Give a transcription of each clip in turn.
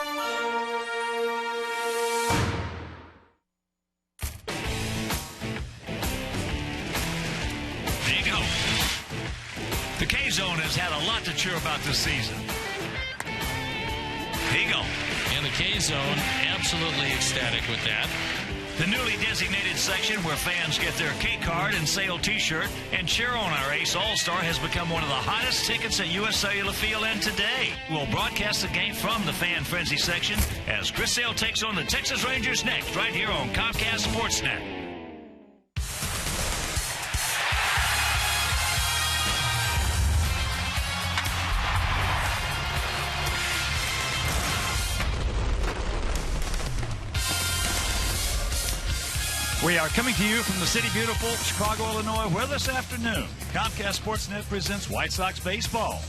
There you go. The K-Zone has had a lot to cheer about this season. There you go. And the K-Zone, absolutely ecstatic with that. The newly designated section where fans get their K-Card and sale T-shirt and cheer on our Ace All-Star has become one of the hottest tickets at U.S. Cellular Field, and today we'll broadcast the game from the Fan Frenzy section as Chris Sale takes on the Texas Rangers next, right here on Comcast Sportsnet. We are coming to you from the city beautiful Chicago, Illinois, where this afternoon Comcast Sportsnet presents White Sox baseball.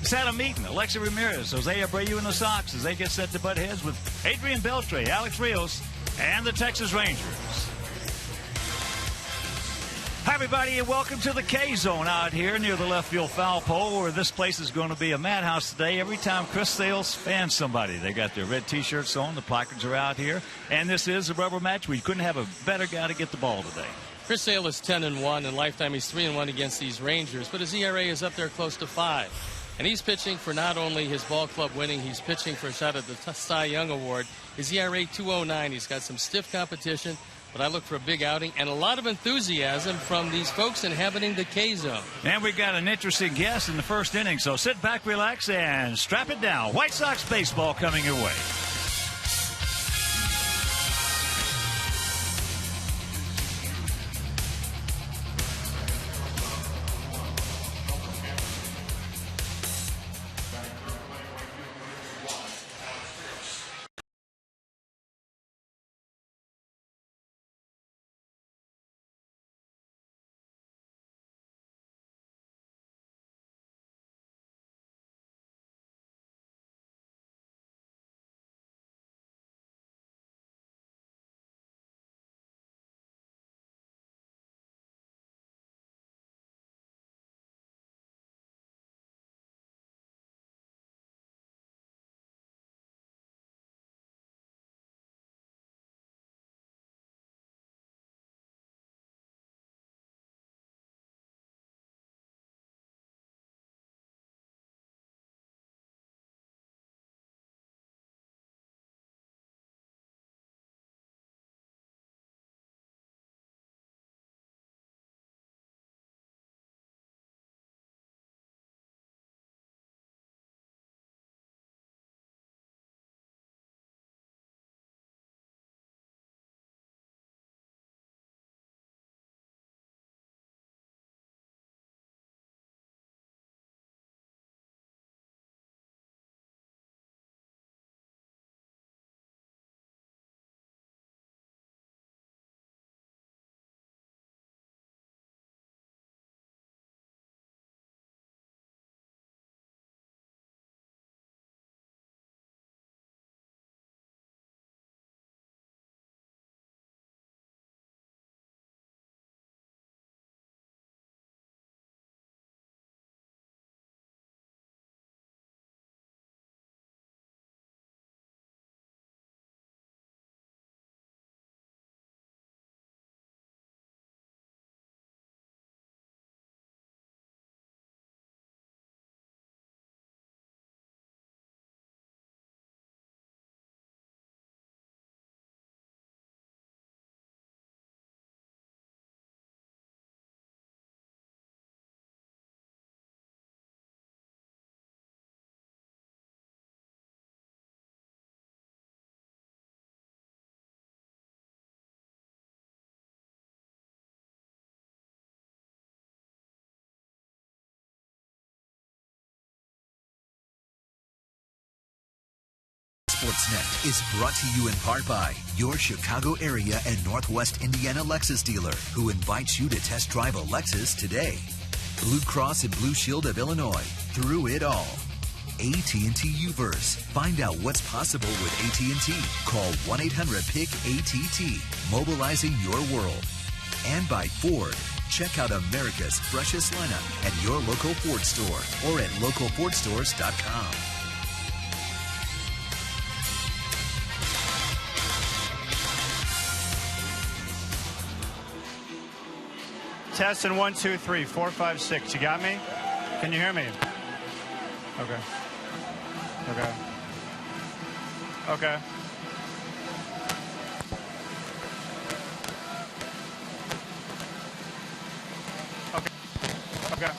It's Adam Meaton, Alexa Ramirez, Jose Abreu and the Sox as they get set to butt heads with Adrian Beltre, Alex Rios, and the Texas Rangers. Hi, everybody, and welcome to the K-Zone out here near the left field foul pole, where this place is going to be a madhouse today. Every time Chris Sales fans somebody, they got their red T-shirts on, the placards are out here, and this is a rubber match. We couldn't have a better guy to get the ball today. Chris Sale is 10-1 in lifetime. He's 3-1 against these Rangers, but his ERA is up there close to 5. And he's pitching for not only his ball club winning, he's pitching for a shot at the Cy Young Award. His ERA 2.09. He's got some stiff competition, but I look for a big outing and a lot of enthusiasm from these folks inhabiting the K-Zone. And we've got an interesting guest in the first inning, so sit back, relax, and strap it down. White Sox baseball coming your way. Sportsnet is brought to you in part by your Chicago area and Northwest Indiana Lexus dealer, who invites you to test drive a Lexus today. Blue Cross and Blue Shield of Illinois, through it all. AT&T Uverse. Find out what's possible with AT&T. Call 1-800-PIC-ATT, mobilizing your world. And by Ford. Check out America's freshest lineup at your local Ford store or at localfordstores.com. Testing 1, 2, 3, 4, 5, 6. You got me? Can you hear me? Okay. Okay. Okay. Okay. Okay.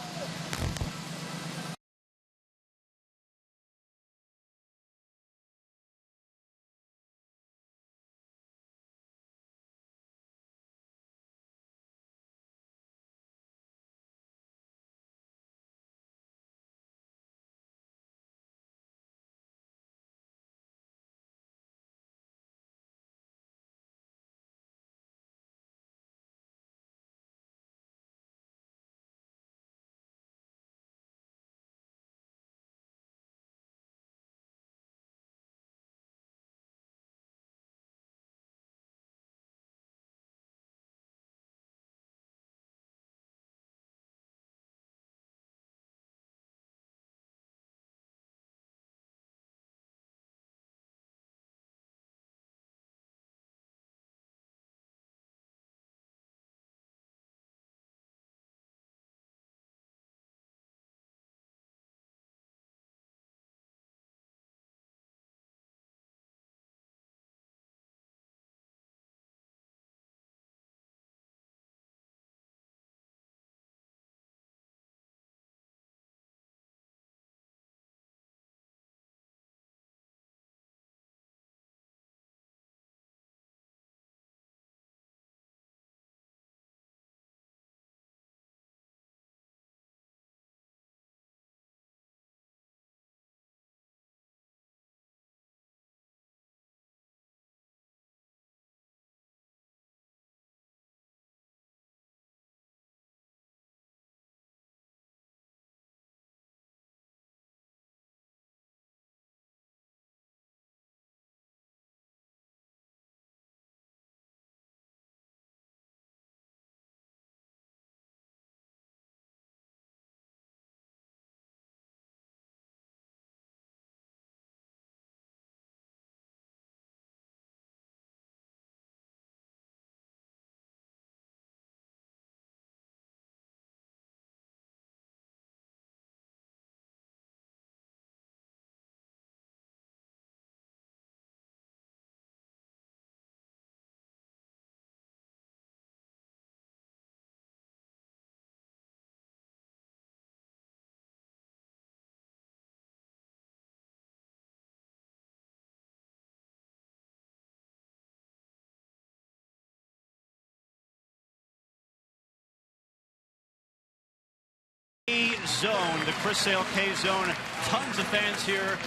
Zone, the Chris Sale K Zone. Tons of fans here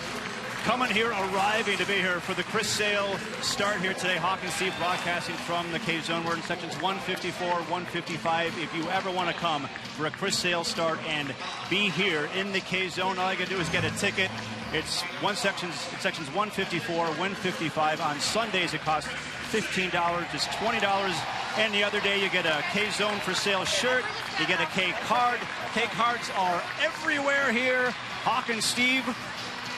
coming here, arriving to be here for the Chris Sale start here today. Hawk and Steve broadcasting from the K Zone. We're in sections 154, 155. If you ever want to come for a Chris Sale start and be here in the K Zone, all you got to do is get a ticket. It's sections 154, 155. On Sundays, it costs $15. It's $20. And the other day, you get a K Zone for Sale shirt. You get a K card. K cards are everywhere here. Hawk and Steve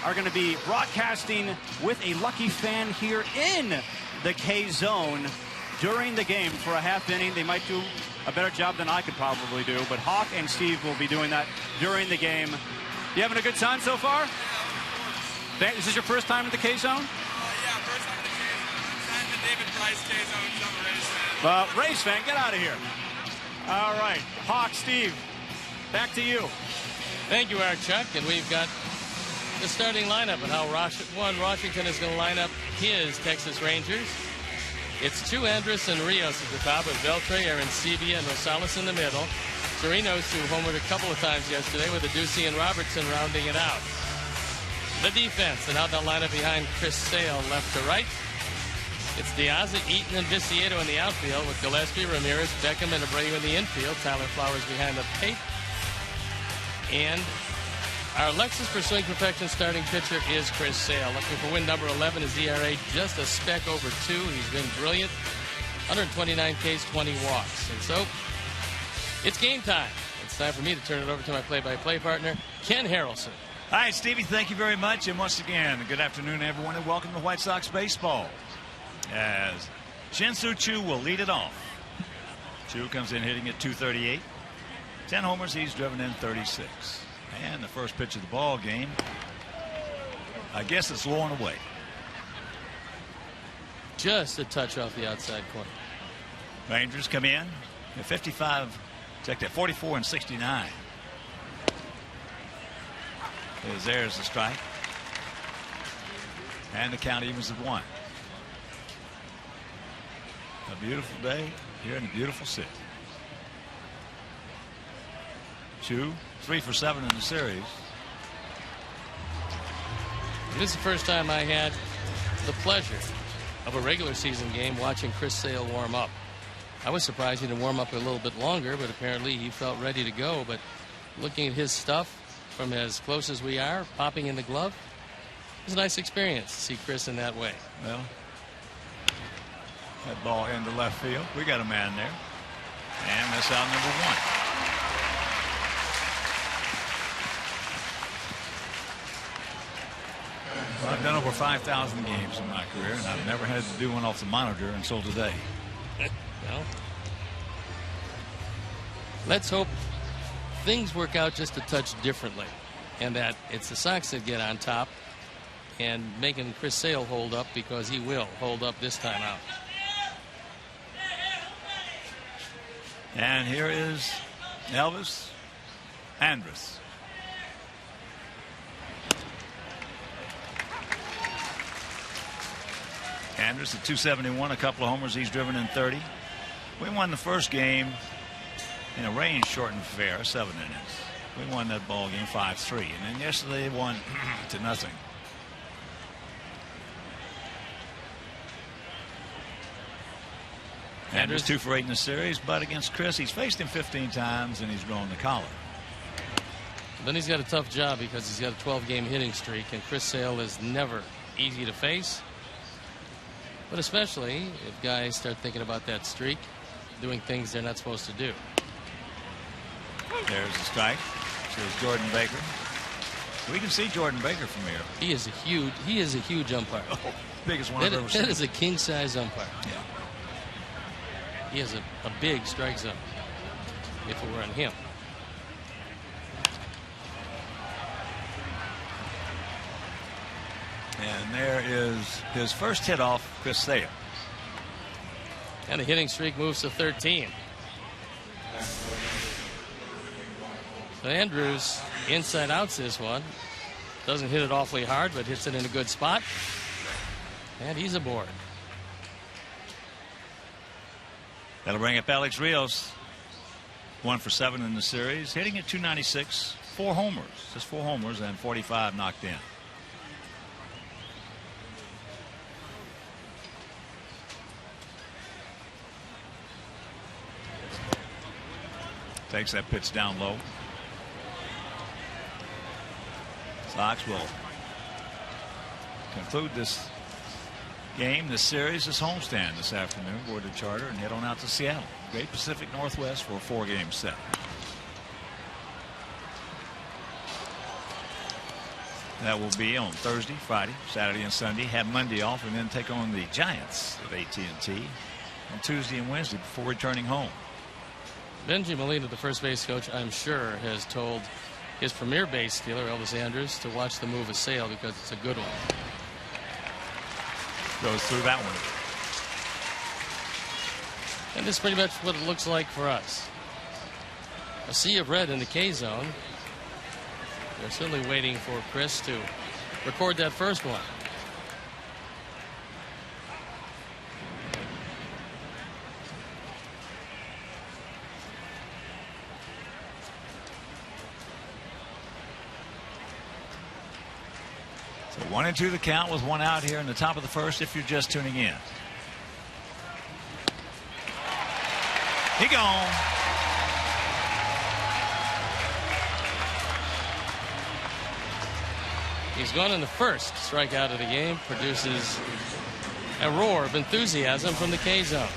are going to be broadcasting with a lucky fan here in the K Zone during the game for a half inning. They might do a better job than I could probably do, but Hawk and Steve will be doing that during the game. You having a good time so far? Is this your first time in the K Zone? Yeah, first time in the K Zone. I'm the David Price K Zone. I'm a Rays fan. Rays fan, get out of here. All right, Hawk, Steve, back to you. Thank you, Eric Chuck, and we've got the starting lineup and how Washington is going to line up his Texas Rangers. It's Chu Andrus and Rios at the top, with Beltre, Arancibia, and Rosales in the middle. Chirinos, who homered a couple of times yesterday, with Adduci and Robertson rounding it out. The defense, and how they'll line up behind Chris Sale left to right. It's Diaz, Eaton, and Viciedo in the outfield, with Gillespie, Ramirez, Beckham, and Abreu in the infield. Tyler Flowers behind the plate. And our Lexus Pursuing Perfection starting pitcher is Chris Sale. Looking for win number 11. His ERA just a speck over 2. He's been brilliant. 129 Ks, 20 walks. And so, it's game time. It's time for me to turn it over to my play-by-play partner, Ken Harrelson. Hi, Stevie. Thank you very much. And once again, good afternoon, everyone, and welcome to White Sox baseball. As Shin-Soo Choo will lead it off. Chu comes in hitting at 238. 10 homers, he's driven in 36. And the first pitch of the ball game, I guess it's low and away. Just a touch off the outside corner. Rangers come in at 55, check that, 44 and 69. There's the strike. And the count evens at 1. A beautiful day here in a beautiful city. Chu, 3 for 7 in the series. This is the first time I had the pleasure of a regular season game watching Chris Sale warm up. I was surprised he didn't warm up a little bit longer, but apparently he felt ready to go. But looking at his stuff from as close as we are, popping in the glove, it was a nice experience to see Chris in that way. Well, that ball into left field. We got a man there. And that's out number 1. Well, I've done over 5,000 games in my career, and I've never had to do one off the monitor until today. Well, let's hope things work out just a touch differently, and that it's the Sox that get on top and making Chris Sale hold up, because he will hold up this time out. And here is Elvis Andrus. Andrus at 271, a couple of homers, he's driven in 30. We won the first game in a range shortened affair, 7 innings. We won that ball game 5-3, and then yesterday won to nothing. Andrus 2 for 8 in the series, but against Chris, he's faced him 15 times and he's grown the collar. Then he's got a tough job because he's got a 12-game hitting streak, and Chris Sale is never easy to face. But especially if guys start thinking about that streak, doing things they're not supposed to do. There's the strike. There's Jordan Baker. We can see Jordan Baker from here. He is a huge umpire. Oh, biggest one I've ever seen. That is a king-size umpire. Yeah. He has a big strike zone if it were on him. And there is his first hit off Chris Sale. And the hitting streak moves to 13. So Andrews inside outs this one. Doesn't hit it awfully hard, but hits it in a good spot. And he's aboard. That'll bring up Alex Rios. 1 for 7 in the series. Hitting at 296. 4 homers. Just 4 homers and 45 knocked in. Takes that pitch down low. Sox will conclude this game, this series, this homestand this afternoon, board the charter, and head on out to Seattle. Great Pacific Northwest for a 4-game set. That will be on Thursday, Friday, Saturday, and Sunday. Have Monday off, and then take on the Giants of AT&T on Tuesday and Wednesday before returning home. Benji Molina, the first base coach, I'm sure has told his premier base stealer, Elvis Andrus, to watch the move of Sale because it's a good one. Goes through that one. And this is pretty much what it looks like for us. A sea of red in the K zone. They're certainly waiting for Chris to record that first one. So 1-2 the count with 1 out here in the top of the first if you're just tuning in. He gone. He's gone in the first strikeout of the game. Produces a roar of enthusiasm from the K zone.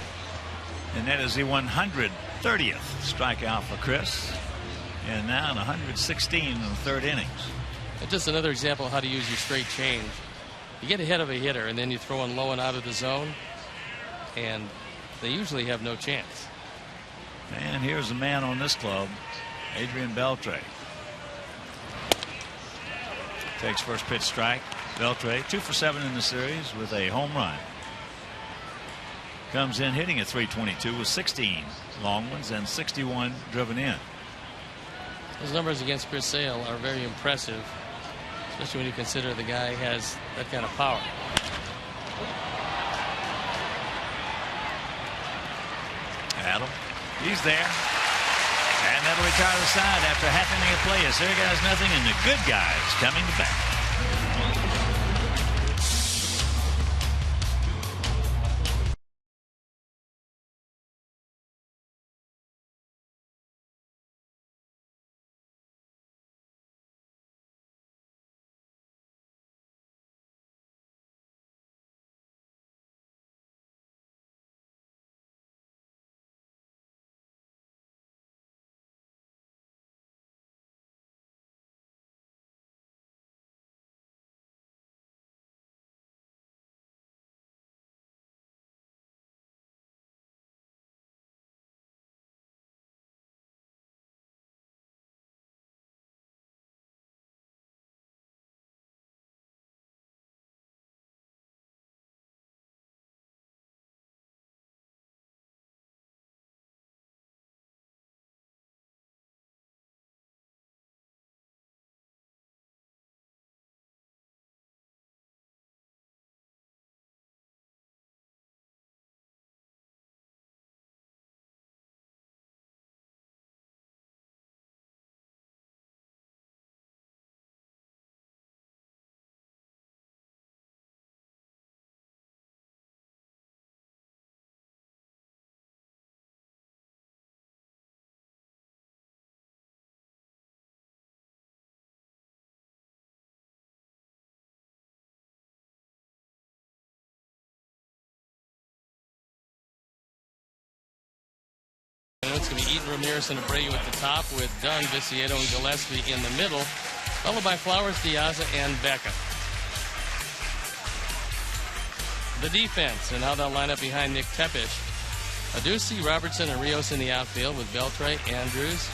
And that is the 130th strikeout for Chris. And now in 116 in the 3rd innings. And just another example of how to use your straight change. You get ahead of a hitter and then you throw one low and out of the zone, and they usually have no chance. And here's the man on this club, Adrian Beltre. Takes first pitch strike. Beltre 2 for 7 in the series with a home run. Comes in hitting at .322 with 16 long ones and 61 driven in. His numbers against Chris Sale are very impressive, especially when you consider the guy has that kind of power. Adam, he's there. And that'll retire the side after half inning of play. As there guys nothing, and the good guys coming to bat. It's going to be Eaton, Ramirez, and Abreu at the top, with Dunn, Viciedo, and Gillespie in the middle, followed by Flowers, Diaza, and Becca. The defense, and how they'll line up behind Nick Tepish. Aducey, Robertson, and Rios in the outfield, with Beltre, Andrews,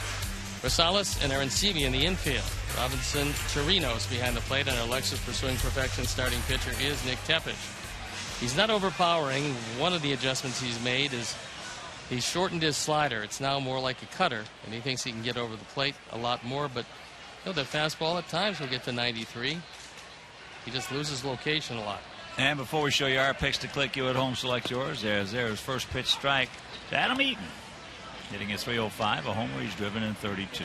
Rosales, and Arancibia in the infield. Robinson, Chirinos behind the plate, and Alexis pursuing perfection. Starting pitcher is Nick Tepish. He's not overpowering. One of the adjustments he's made is he's shortened his slider. It's now more like a cutter, and he thinks he can get over the plate a lot more. But you know, the fastball at times will get to 93. He just loses location a lot. And before we show you our picks to click, you at home select yours. There's first pitch strike to Adam Eaton. Hitting at .305, a homer. He's driven in 32.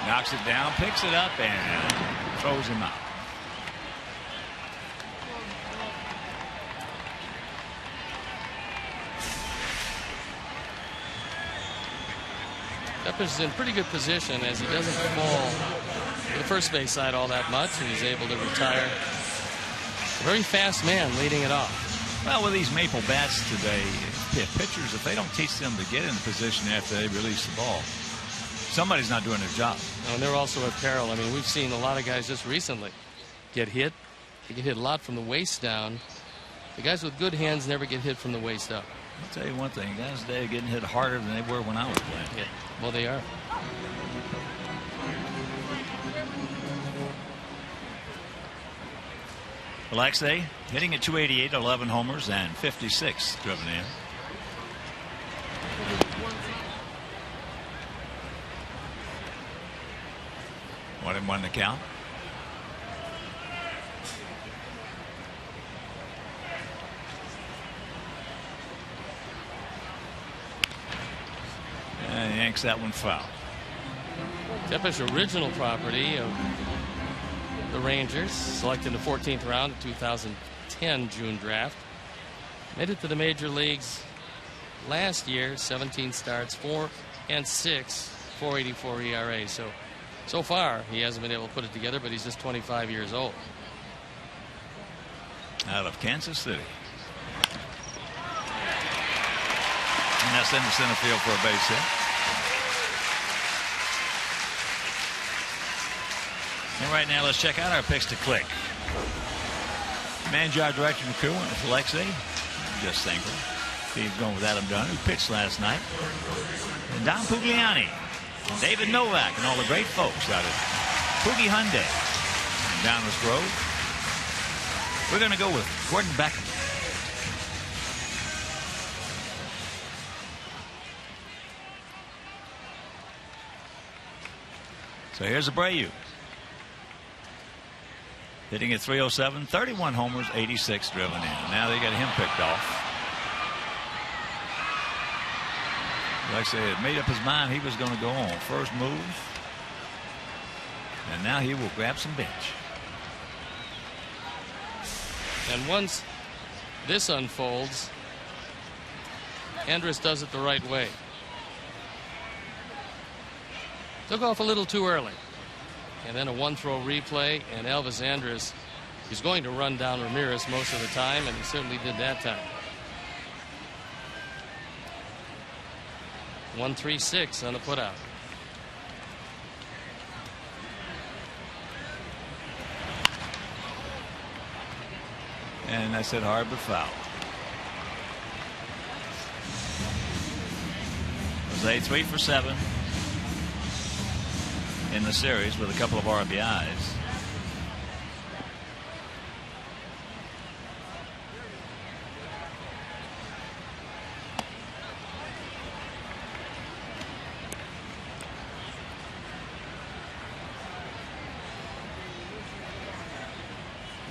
Knocks it down, picks it up, and throws him out. Tepish is in pretty good position, as he doesn't fall to the first base side all that much, and he's able to retire. A very fast man leading it off. Well, with these maple bats today, pitchers, if they don't teach them to get in position after they release the ball, somebody's not doing their job. And they're also at peril. I mean, we've seen a lot of guys just recently get hit. They get hit a lot from the waist down. The guys with good hands never get hit from the waist up. I'll tell you one thing, guys today are getting hit harder than they were when I was playing. Yeah. Well, they are. Alexei hitting at .288, 11 homers and 56 driven in. One and one to count. And he yanks that one foul. Tepish, original property of the Rangers, selected in the 14th round of 2010 June draft. Made it to the major leagues last year, 17 starts, 4 and 6, 4.84 ERA. So far, he hasn't been able to put it together, but he's just 25 years old. Out of Kansas City. And that's in the center field for a base hit. And right now, let's check out our picks to click. Manager, director, and crew went with Alexei. Just thankful. Steve's going with Adam Dunn, who pitched last night. And Don Pugliani, and David Novak, and all the great folks out at Poogie Hyundai in Downers Grove. We're going to go with Gordon Beckham. So here's Abreu. Hitting at 307, 31 homers, 86 driven in. Now they got him picked off. Like I said, made up his mind he was going to go on first move. And now he will grab some bench. And once this unfolds, Andrus does it the right way. Took off a little too early. And then a one-throw replay, and Elvis Andrus is going to run down Ramirez most of the time, and he certainly did that time. 1-3-6 on the putout. And I said hard but foul. Jose 3 for 7 in the series with a couple of RBIs.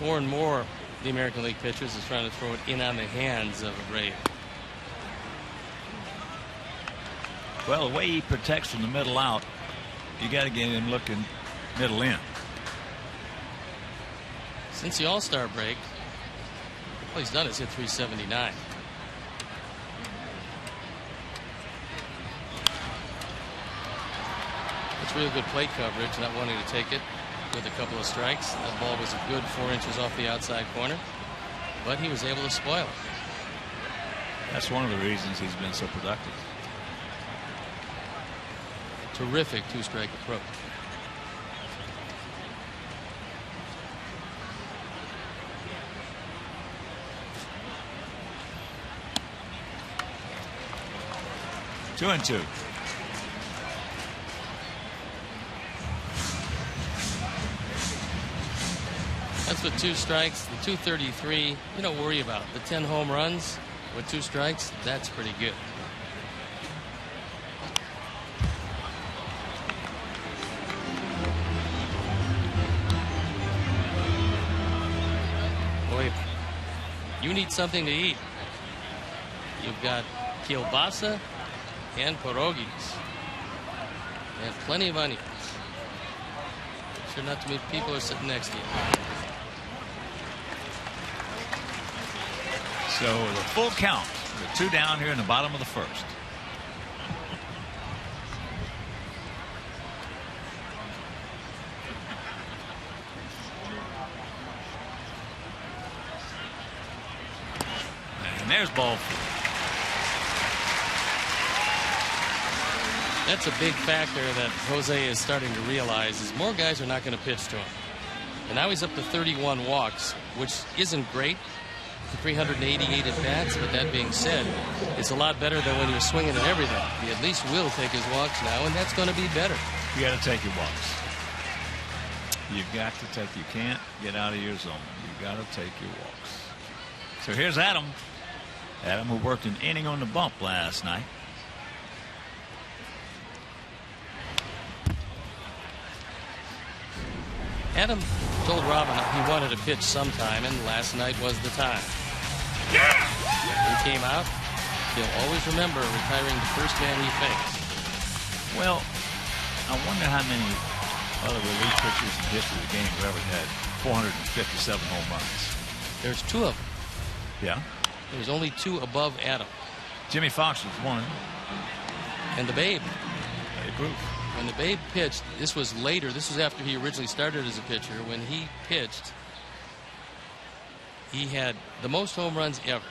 More and more, the American League pitchers is trying to throw it in on the hands of Abreu. Well, the way he protects from the middle out, you got to get him looking middle in. Since the All-Star break, all he's done is hit 379. It's real good plate coverage, not wanting to take it with a couple of strikes. That ball was a good 4 inches off the outside corner, but he was able to spoil it. That's one of the reasons he's been so productive. Terrific two-strike approach. Two and two. That's with 2 strikes. The 233, you don't worry about it. The 10 home runs with 2 strikes, that's pretty good. Boy, you need something to eat. You've got kielbasa and pierogies. They have plenty of onions. Sure not too many people are sitting next to you. So the full count, the 2 down here in the bottom of the first. And there's ball 4. That's a big factor that Jose is starting to realize is more guys are not going to pitch to him. And now he's up to 31 walks, which isn't great. 388 at bats, but that being said, it's a lot better than when you're swinging at everything. He at least will take his walks now, and that's going to be better. You got to take your walks. You've got to take. You can't get out of your zone. You got to take your walks. So here's Adam. Adam, who worked an inning on the bump last night. Adam told Robin he wanted to pitch sometime, and last night was the time. He came out. He'll always remember retiring the first man he faced. Well, I wonder how many other relief pitchers in the history of the game have ever had 457 home runs. There's 2 of them. Yeah. There's only 2 above Adam. Jimmy Fox was 1. And the Babe. Babe Ruth. When the Babe pitched, this was later. This was after he originally started as a pitcher. When he pitched, he had the most home runs ever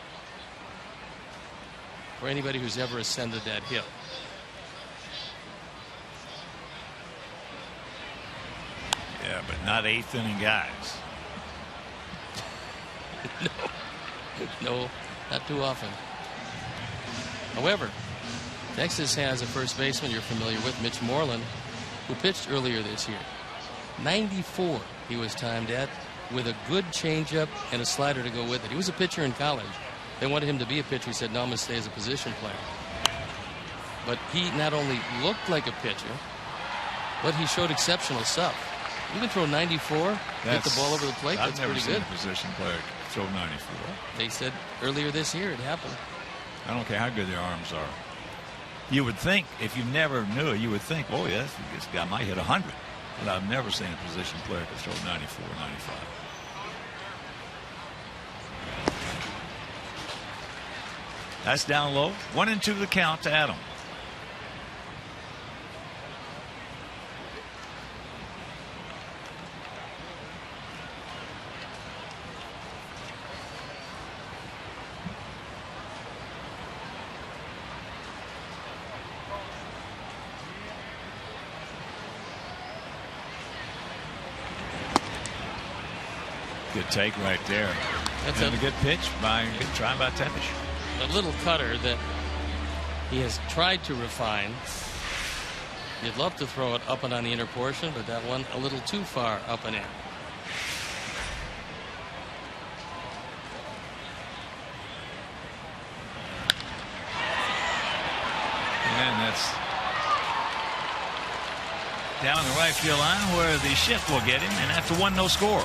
for anybody who's ever ascended that hill. Yeah, but not eighth inning guys. No, not too often. However, Texas has a first baseman you're familiar with, Mitch Moreland, who pitched earlier this year. 94 he was timed at, with a good changeup and a slider to go with it. He was a pitcher in college. They wanted him to be a pitcher. He said, no, I'm going to stay as a position player. But he not only looked like a pitcher, but he showed exceptional stuff. You can throw 94, hit the ball over the plate. That's pretty good. I've never seen a position player throw 94. They said earlier this year it happened. I don't care how good their arms are. You would think, if you never knew it, you would think, oh, yes, this guy might hit 100. But I've never seen a position player could throw 94, 95. That's down low. 1-2 the count to Adam. Good take right there. That's a good pitch by good try by Tepish. A little cutter that he has tried to refine. You'd love to throw it up and on the inner portion, but that one a little too far up and in. And that's down the right field line where the shift will get him, and after 1, no score.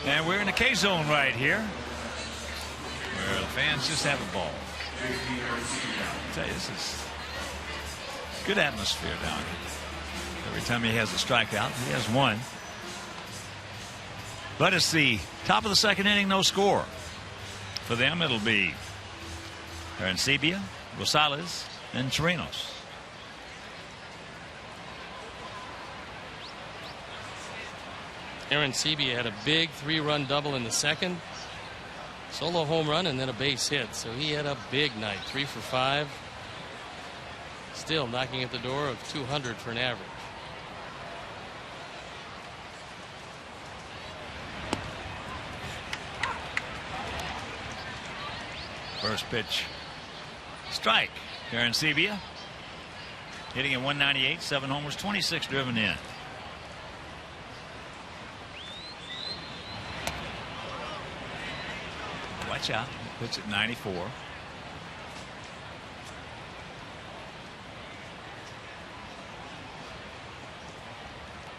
And we're in the K zone right here, where the fans just have a ball. I tell you, this is good atmosphere down here. Every time he has a strikeout, he has one. But it's the top of the second inning, no score. For them, it'll be Arancibia, Rosales, and Chirinos. Arancibia had a big 3-run double in the second, solo home run, and then a base hit. So he had a big night, 3 for 5. Still knocking at the door of 200 for an average. First pitch, strike. Arancibia hitting at 198, 7 homers, 26 driven in. Watch out. Puts it 94.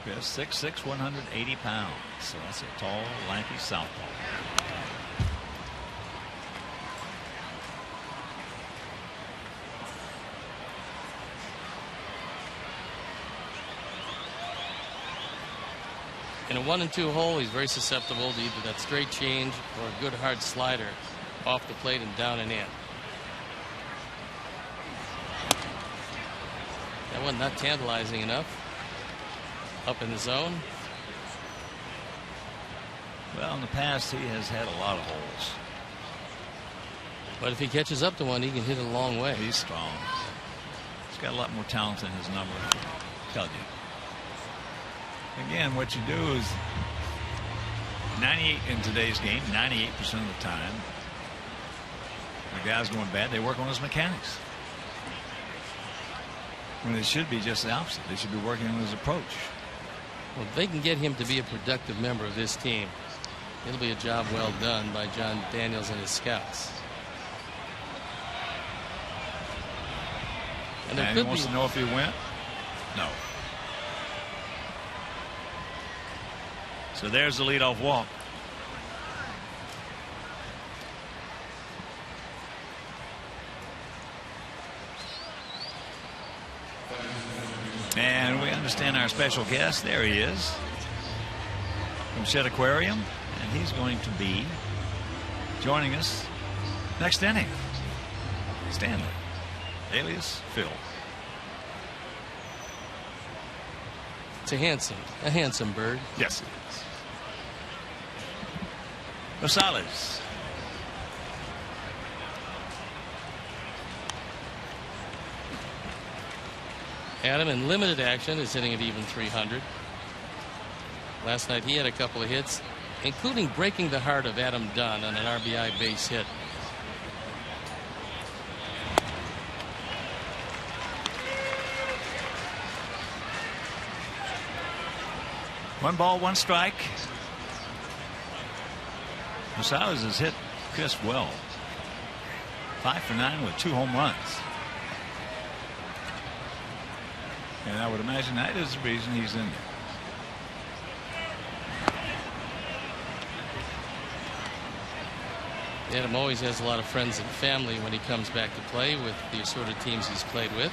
Chris, 6'6", 180 pounds. So that's a tall, lanky southpaw. In a 1-2 hole, he's very susceptible to either that straight change or a good hard slider off the plate and down and in. That one not tantalizing enough. Up in the zone. Well, in the past, he has had a lot of holes. But if he catches up to one, he can hit it a long way. He's strong. He's got a lot more talent than his number. Tell you. Again, what you do is 98 in today's game, 98% of the time, the guy's going bad, they work on his mechanics. When it should be just the opposite. They should be working on his approach. Well, if they can get him to be a productive member of this team, it'll be a job well done by John Daniels and his scouts. And there he wants to know if he went? No. So there's the leadoff walk. And we understand our special guest. There he is from Shed Aquarium, and he's going to be joining us next inning. Stanley, alias Phil. It's a handsome bird. Yes, it is. Rosales. Adam in limited action is hitting at even 300. Last night he had a couple of hits, including breaking the heart of Adam Dunn on an RBI base hit. One ball, one strike. Rosales has hit Chris well. 5 for 9 with 2 home runs. And I would imagine that is the reason he's in there. Adam always has a lot of friends and family when he comes back to play with the assorted teams he's played with.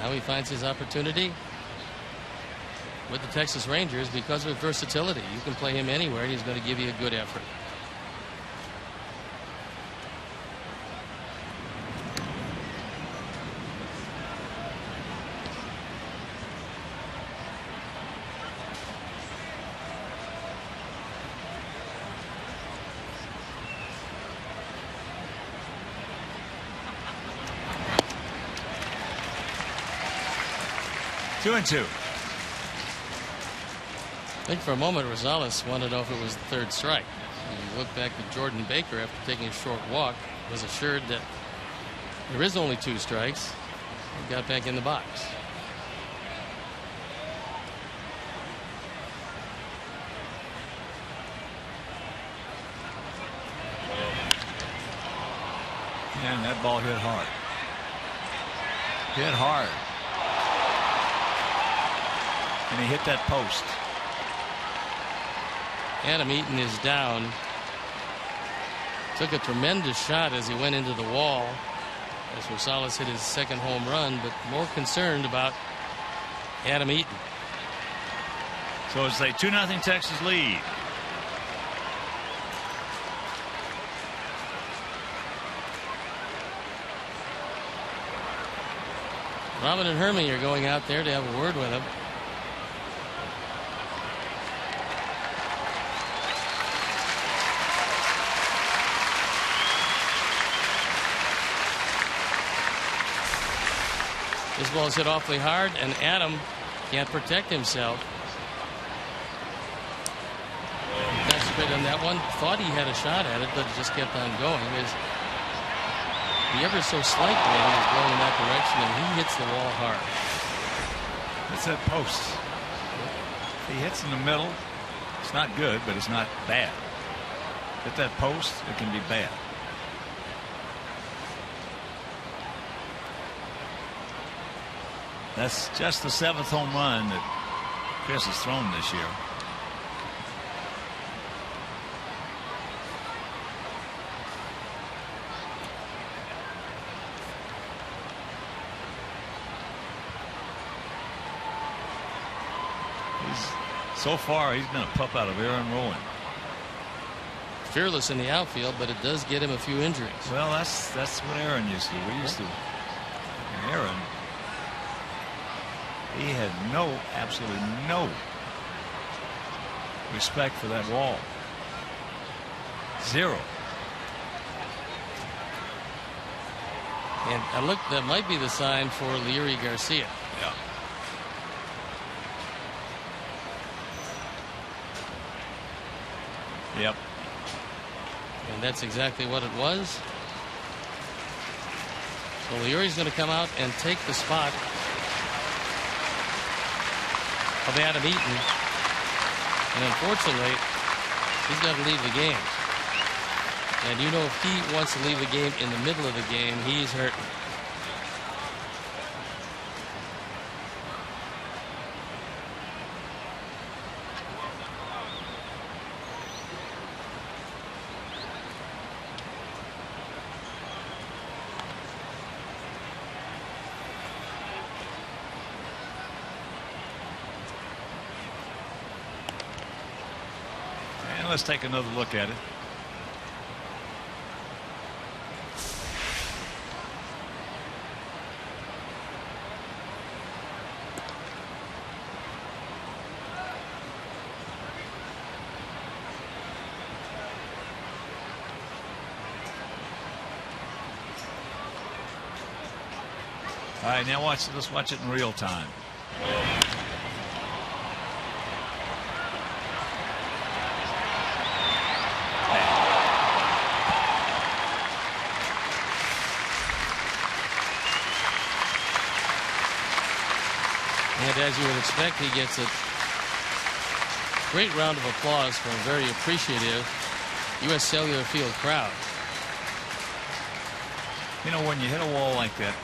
Now he finds his opportunity with the Texas Rangers because of versatility. You can play him anywhere and he's going to give you a good effort. Two and two. I think for a moment Rosales wanted to know if it was the third strike. He looked back at Jordan Baker after taking a short walk, was assured that there is only 2 strikes, and got back in the box. And that ball hit hard. Hit hard. And he hit that post. Adam Eaton is down. Took a tremendous shot as he went into the wall as Rosales hit his second home run, but more concerned about Adam Eaton. So it's a 2-0 Texas lead. Robin and Hermie are going out there to have a word with him. This ball is hit awfully hard, and Adam can't protect himself. Concentrated on that one. Thought he had a shot at it, but it just kept on going. The ever so slight wind is blowing in that direction, and he hits the wall hard. It's that post. He hits in the middle. It's not good, but it's not bad. Hit that post, it can be bad. That's just the 7th home run that Chris has thrown this year. He's So far, he's been a pup out of Aaron Rowan. Fearless in the outfield, but it does get him a few injuries. Well, that's what Aaron used to do. We used to. Aaron, he had absolutely no respect for that wall. Zero. And look, that might be the sign for Leary Garcia. Yeah. Yep. And that's exactly what it was. So Leary's going to come out and take the spot of Adam Eaton. And unfortunately, he's got to leave the game. And you know, if he wants to leave the game in the middle of the game, he's hurting. And let's take another look at it. All right, now let's watch it in real time. And as you would expect, he gets a great round of applause from a very appreciative U.S. Cellular Field crowd. You know, when you hit a wall like that,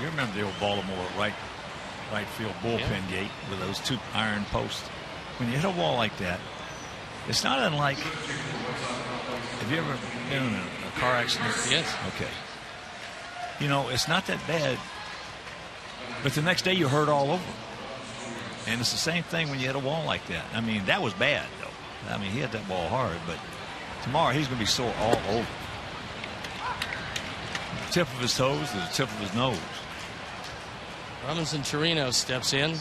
you remember the old Baltimore right field bullpen gate with those two iron posts. When you hit a wall like that, it's not unlike. Have you ever been in a car accident? Yes. Okay. You know, it's not that bad, but the next day you hurt all over. And it's the same thing when you hit a wall like that. I mean, that was bad, though. I mean, he hit that ball hard, but tomorrow he's going to be sore all over. The tip of his toes to the tip of his nose. Robinson Chirino steps in.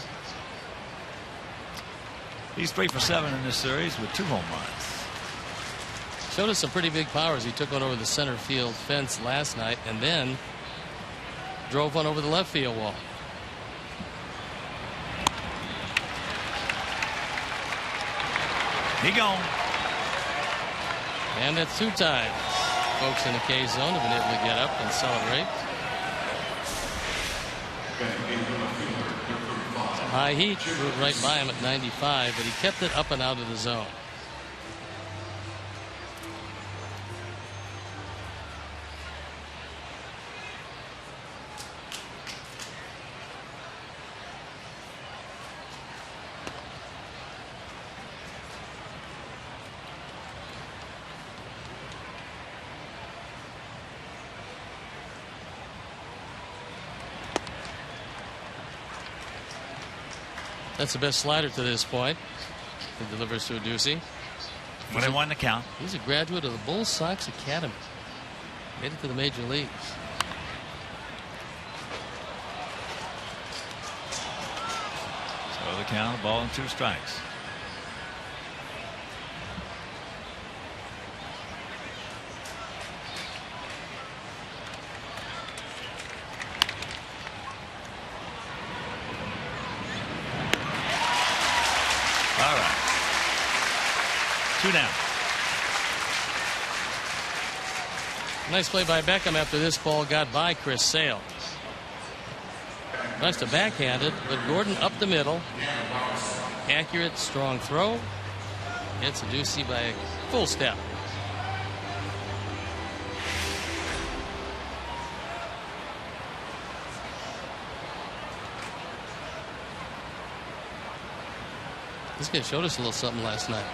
He's 3 for 7 in this series with 2 home runs. Showed us some pretty big powers. He took one over the center field fence last night and then drove one over the left field wall. He gone. And that's 2 times. Folks in the K zone have been able to get up and celebrate. High heat moved right by him at 95, but he kept it up and out of the zone. That's the best slider to this point. He delivers to Adduci. When they won the count. He's a graduate of the Bull Sox Academy. Made it to the major leagues. So the count, ball and 2 strikes. All right. 2 down. Nice play by Beckham after this ball got by Chris Sale. Nice to backhand it, but Gordon up the middle. Accurate, strong throw. Hits Adduci by a full step. This guy showed us a little something last night.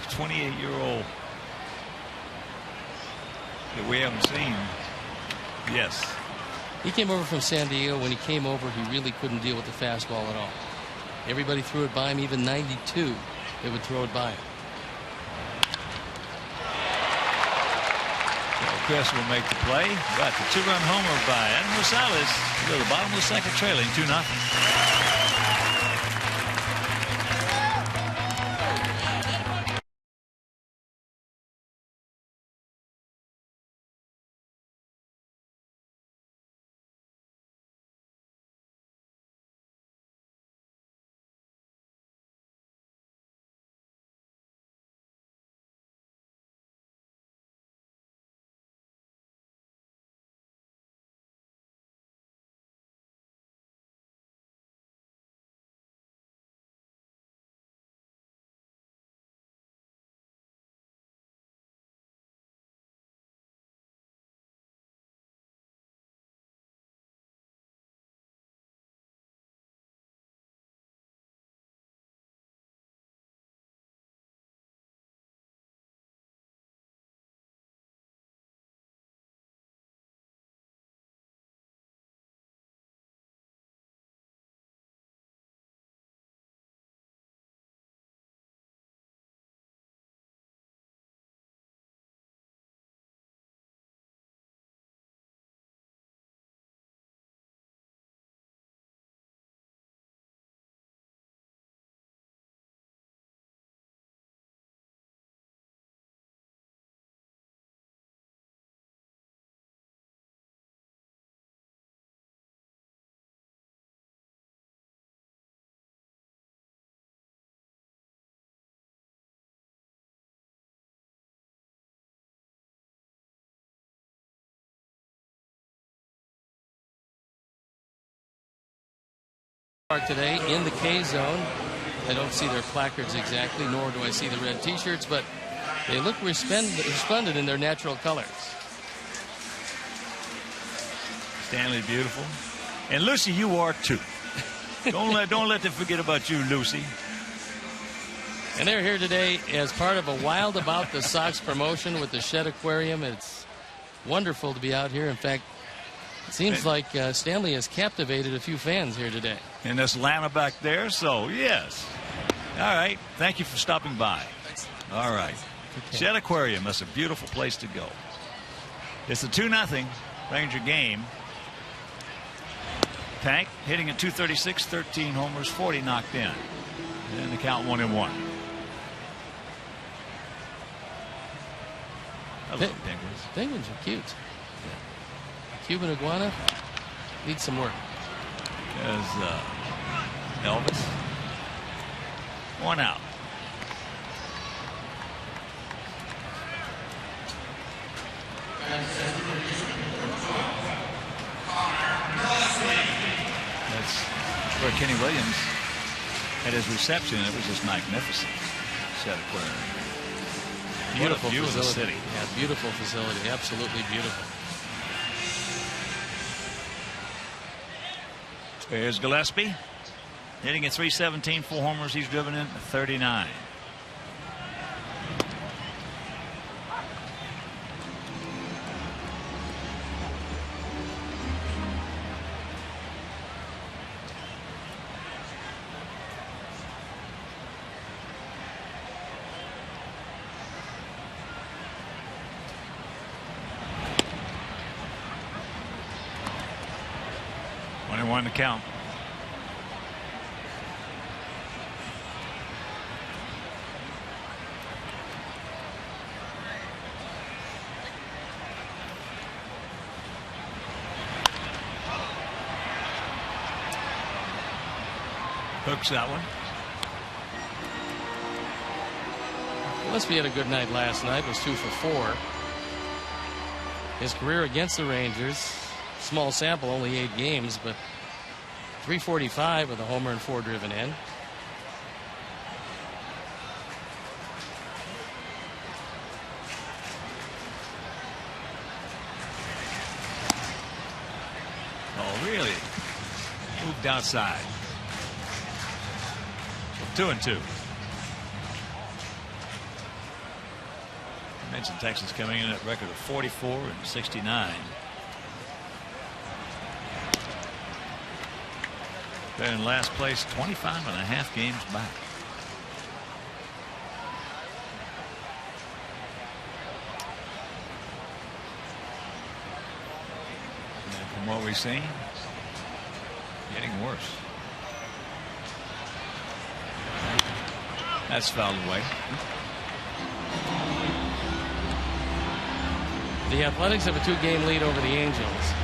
28-year-old that we haven't seen. Yes. He came over from San Diego. When he came over, he really couldn't deal with the fastball at all. Everybody threw it by him, even 92. They would throw it by him. Well, Chris will make the play, but the 2-run homer by Adam Rosales to the bottom of the second, trailing 2-0. Today in the K zone. I don't see their placards exactly, nor do I see the red t-shirts, but they look resplendent in their natural colors. Stanley, beautiful. And Lucy, you are too. Don't let them forget about you, Lucy. And they're here today as part of a Wild About the Sox promotion with the Shed Aquarium. It's wonderful to be out here. In fact, it seems like Stanley has captivated a few fans here today. And there's Lana back there, so yes. All right. Thank you for stopping by. All right. Okay. Shed Aquarium, that's a beautiful place to go. It's a 2-0 Ranger game. Tank hitting at .236, 13 homers, 40 knocked in. And the count 1-1. Hello, penguins. Penguins are cute. Cuban iguana needs some work. There's Elvis. 1 out. That's where Kenny Williams had his reception. It was just magnificent. Shed Aquarium. Beautiful view facility. Of the city. Yeah, beautiful facility. Absolutely beautiful. There's Gillespie hitting at .317, 4 homers. He's driven in 39. To count. Hooks that one. Gillespie had a good night last night. Was 2 for 4. His career against the Rangers, small sample, only 8 games, but .345 with a homer and 4 driven in. Oh, really? Moved outside. So 2-2. I mentioned Texas coming in at a record of 44 and 69. They're in last place, 25.5 games back. And from what we've seen, getting worse. That's fouled away. The Athletics have a 2-game lead over the Angels.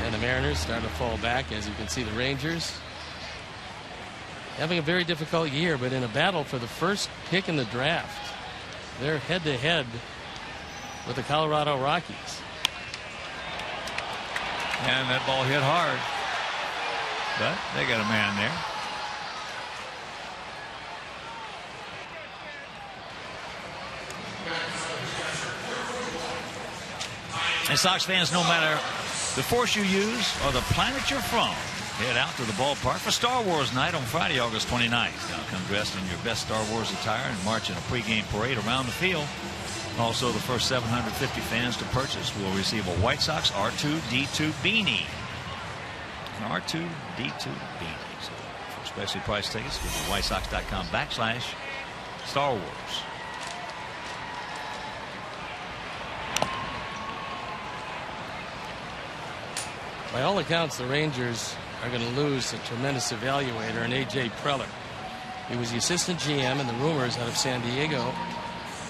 And the Mariners starting to fall back. As you can see, the Rangers having a very difficult year, but in a battle for the first pick in the draft. They're head-to-head with the Colorado Rockies. And that ball hit hard. But they got a man there. And Sox fans, no matter the force you use or the planet you're from, head out to the ballpark for Star Wars Night on Friday, August 29th. Now come dressed in your best Star Wars attire and march in a pregame parade around the field. Also, the first 750 fans to purchase will receive a White Sox R2-D2 beanie. An R2-D2 beanie. So for specially priced tickets, go to whitesox.com/Star Wars. By all accounts, the Rangers are going to lose a tremendous evaluator in A.J. Preller. He was the assistant GM, and the rumors out of San Diego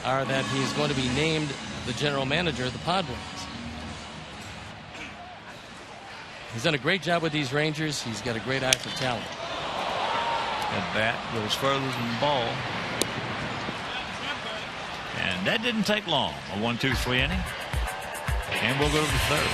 are that he is going to be named the general manager of the Padres. He's done a great job with these Rangers. He's got a great eye for talent. That bat goes further than the ball. And that didn't take long. A 1-2-3 inning. And we'll go to the third.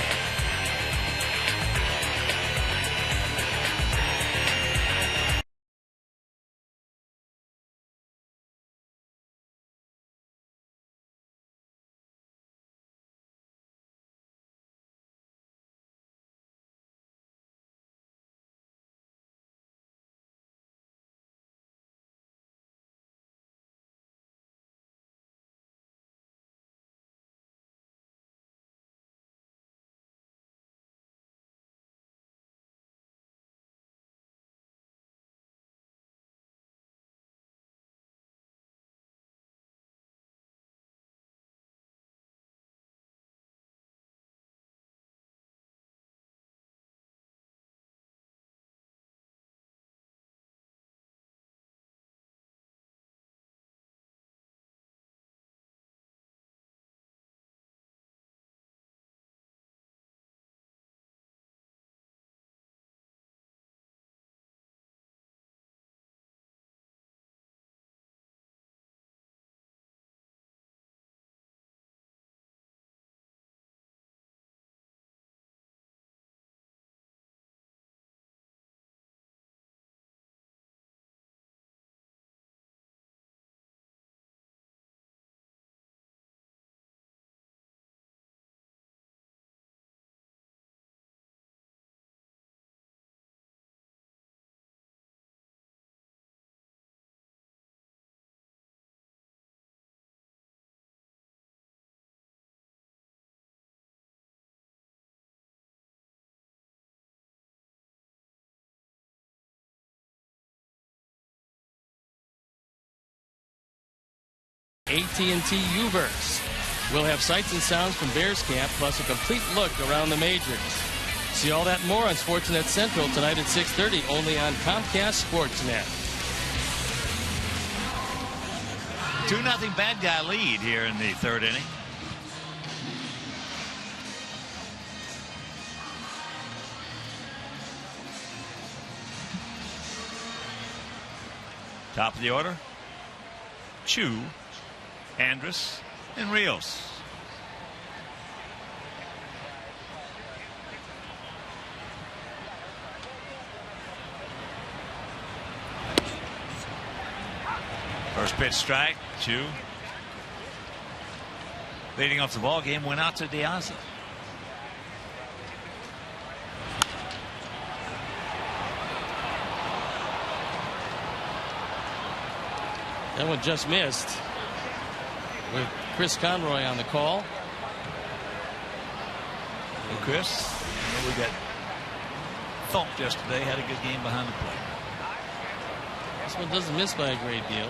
AT&T U-verse will have sights and sounds from Bears camp, plus a complete look around the majors. See all that and more on Sportsnet Central tonight at 6:30, only on Comcast Sportsnet. 2-0 bad guy lead here in the third inning. Top of the order, Chu, Andrus, and Rios. First pitch strike, Chu. Leading off the ball game went out to Diaz. That one just missed with Chris Conroy on the call. Well, Chris, we got thumped yesterday. Had a good game behind the plate. This one doesn't miss by a great deal.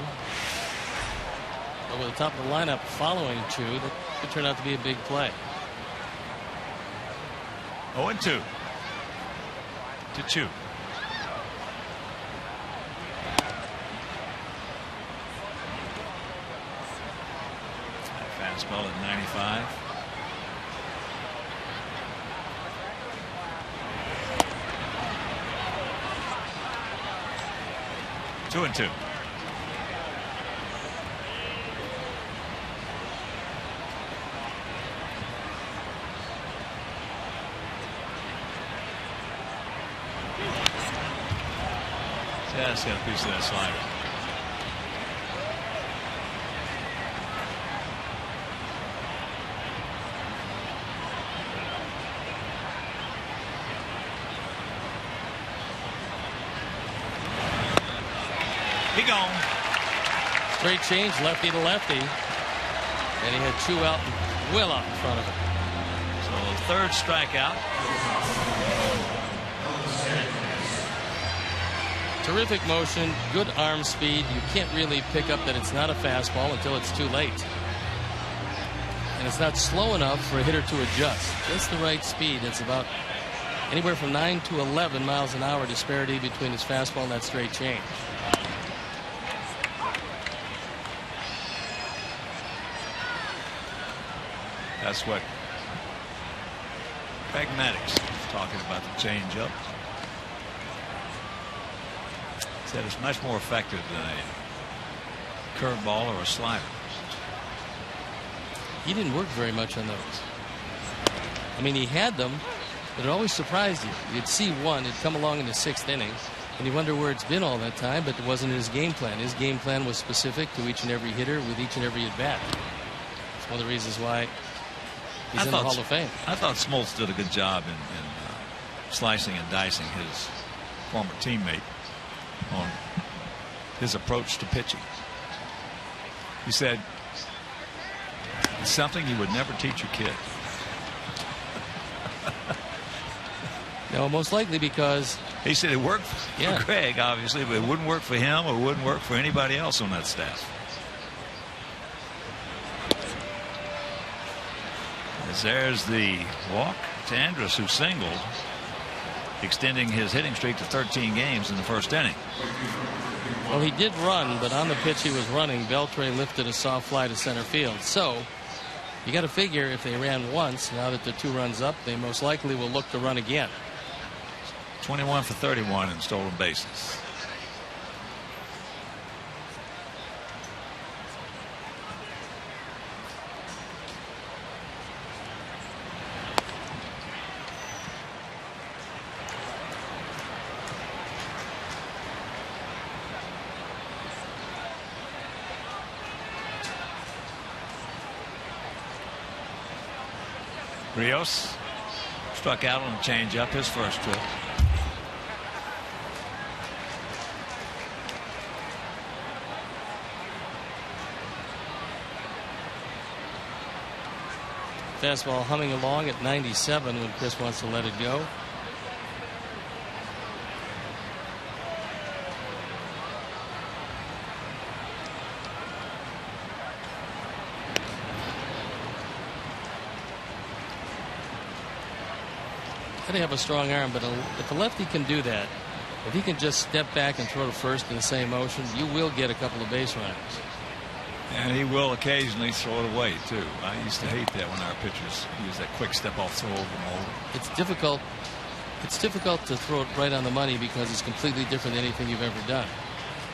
Over the top of the lineup following Chu, that could turn out to be a big play. 0-2 to Chu. Fastball at 95. Two and two. Just got a piece of that slider. He gone. Straight change, lefty to lefty. And he had Chu out well out in front of him. So third strikeout. Terrific motion, good arm speed. You can't really pick up that it's not a fastball until it's too late. And it's not slow enough for a hitter to adjust. Just the right speed. It's about anywhere from 9 to 11 miles an hour disparity between his fastball and that straight change. That's what Pragmatics is talking about, the changeup. Said it's much more effective than a curveball or a slider. He didn't work very much on those. I mean, he had them, but it always surprised you. You'd see one, it'd come along in the 6th inning, and you wonder where it's been all that time, but it wasn't his game plan. His game plan was specific to each and every hitter with each and every at-bat. It's one of the reasons why he's in the Hall of Fame. I thought Smoltz did a good job in slicing and dicing his former teammate on his approach to pitching. He said it's something you would never teach your kid. No, most likely because he said it worked for Greg, obviously, but it wouldn't work for him or wouldn't work for anybody else on that staff. As there's the walk to Andrus, who singled, extending his hitting streak to 13 games in the first inning. Well, he did run, but on the pitch he was running, Beltre lifted a soft fly to center field. So you got to figure if they ran once, now that they're 2 runs up, they most likely will look to run again. 21 for 31 in stolen bases. Rios struck out on a changeup his first trip. Fastball humming along at 97 when Chris wants to let it go. They have a strong arm, but if a lefty can do that, if he can just step back and throw to first in the same motion, you will get a couple of base runners. And he will occasionally throw it away too. I used to hate that when our pitchers use that quick step off throw over and over. It's difficult. It's difficult to throw it right on the money because it's completely different than anything you've ever done.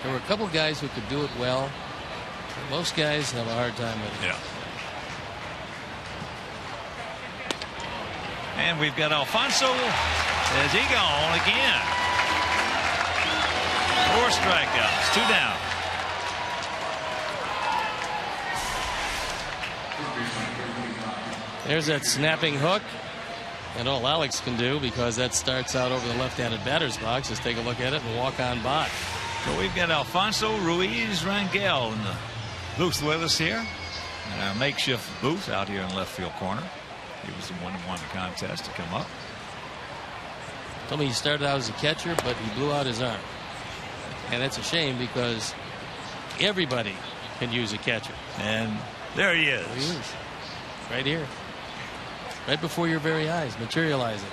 There were a couple guys who could do it well. Most guys have a hard time with it. Yeah. And we've got Alfonso. Has he gone again? 4 strikeouts, 2 down. There's that snapping hook. And all Alex can do, because that starts out over the left-handed batter's box, is take a look at it and walk on by. So we've got Alfonso Ruiz Rangel in the booth with us here. In our makeshift booth out here in left field corner. He was the one who won the contest to come up. Told me he started out as a catcher, but he blew out his arm. And that's a shame because everybody can use a catcher. And there he is. There he is. Right here. Right before your very eyes, materializing.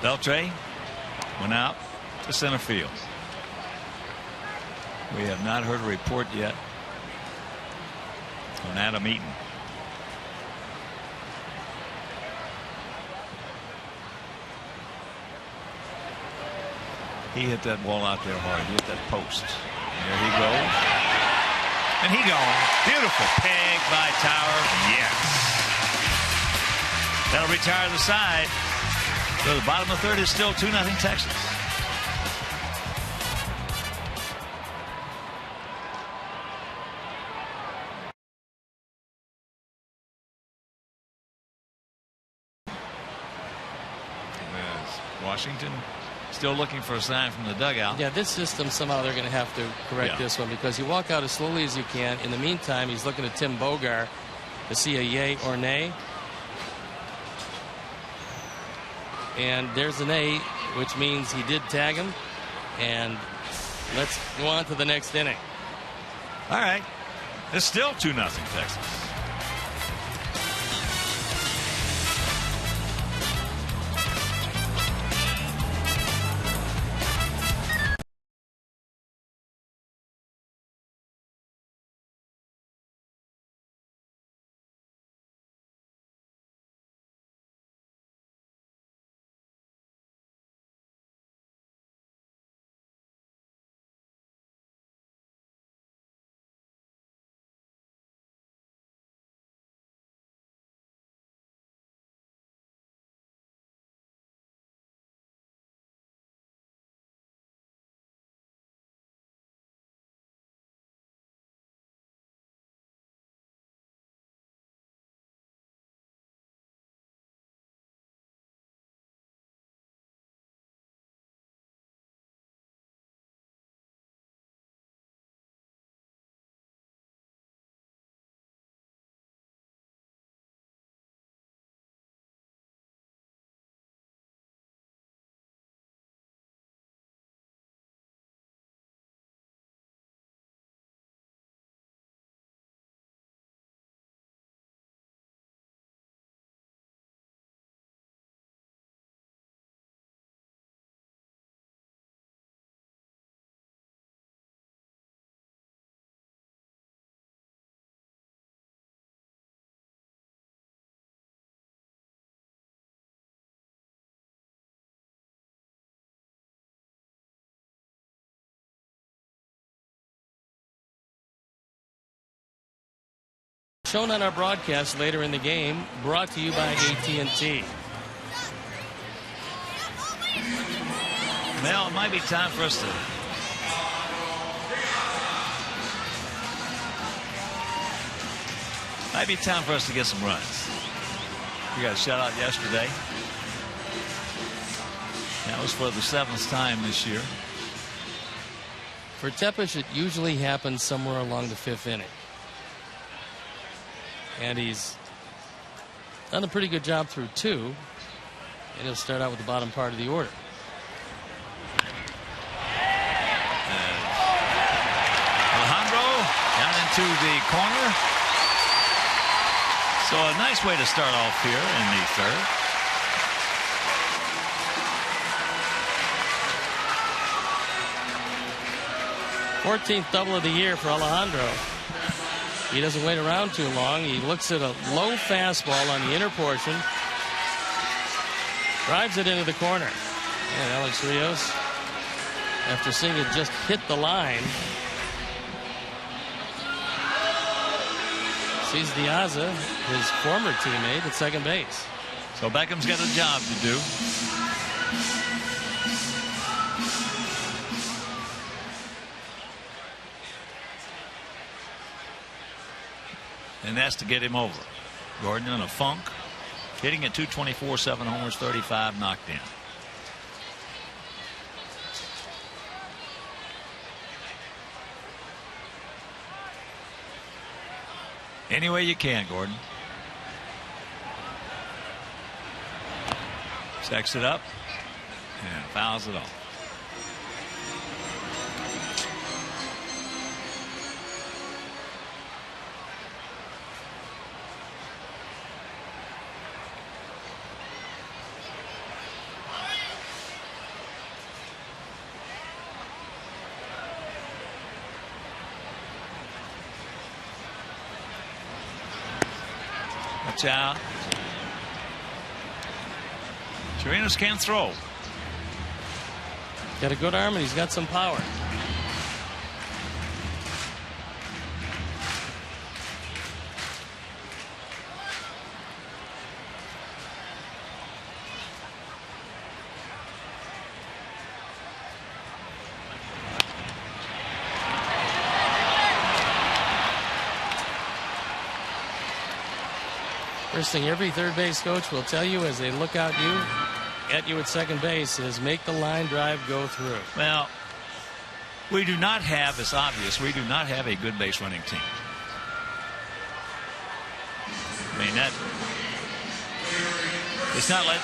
Beltre went out to center field. We have not heard a report yet on Adam Eaton. He hit that ball out there hard. He hit that post. And there he goes. And he gone. Beautiful peg by Tower. Yes. That'll retire the side. So the bottom of the third is still 2-0 Texas. Washington still looking for a sign from the dugout. Yeah, this system, somehow they're going to have to correct this one, because you walk out as slowly as you can. In the meantime, he's looking at Tim Bogar to see a yay or nay. And there's an A, which means he did tag him. And let's go on to the next inning. All right. It's still 2-0 Texas. Shown on our broadcast later in the game, brought to you by AT&T. Well, it might be time for us to get some runs. We got a shutout yesterday. That was for the 7th time this year. For Tepish, it usually happens somewhere along the 5th inning. And he's done a pretty good job through 2. And he'll start out with the bottom part of the order. Alejandro down into the corner. So a nice way to start off here in the third. #14th double of the year for Alejandro. He doesn't wait around too long. He looks at a low fastball on the inner portion. Drives it into the corner. And Alex Rios, after seeing it just hit the line, sees Diaza, his former teammate, at second base. So Beckham's got a job to do. And that's to get him over. Gordon in a funk. Hitting at .224, 7 homers, 35 knocked in. Any way you can, Gordon. Stacks it up and fouls it off. Out. Chirinos can't throw. Got a good arm and he's got some power. First thing every third base coach will tell you as they look at you at second base is make the line drive go through. Well, we do not have, it's obvious, we do not have a good base running team. I mean, that, it's not like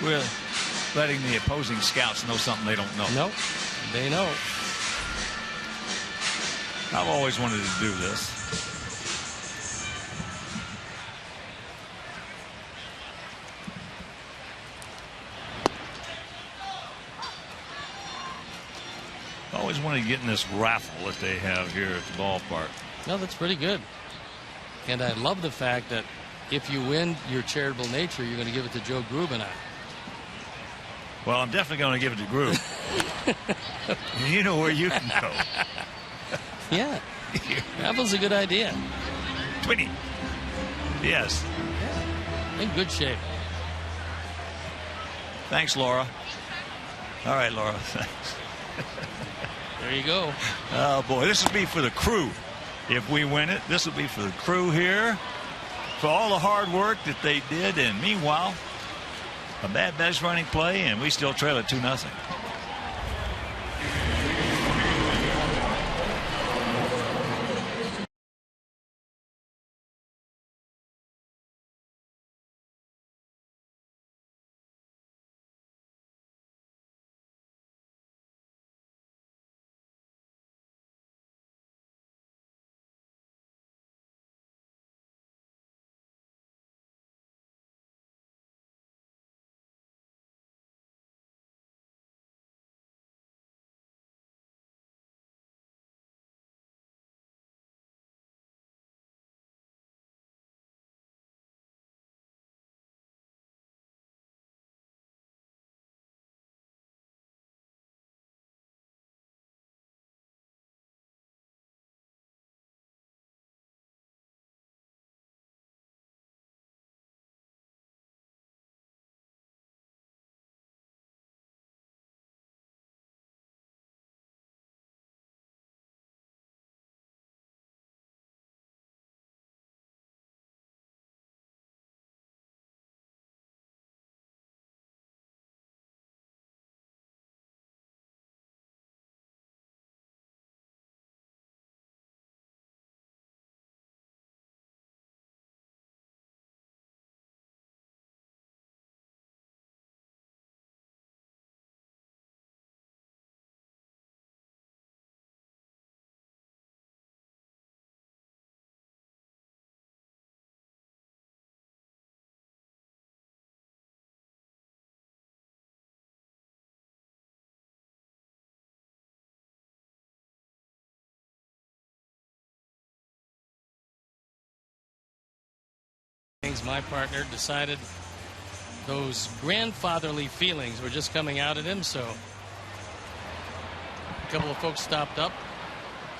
we're letting the opposing scouts know something they don't know. Nope, they know. I've always wanted to do this. Always wanted to get in this raffle that they have here at the ballpark. No, that's pretty good. And I love the fact that if you win your charitable nature, you're going to give it to Joe Grube and I. Well, I'm definitely going to give it to Grube. You know where you can go. Yeah. Raffle's a good idea. 20. Yes. Yeah. In good shape. Thanks, Laura. All right, Laura. Thanks. There you go. Oh, boy. This will be for the crew. If we win it, this will be for the crew here. For all the hard work that they did. And meanwhile, a bad base running play, and we still trail it 2-0. My partner decided those grandfatherly feelings were just coming out at him, so a couple of folks stopped up.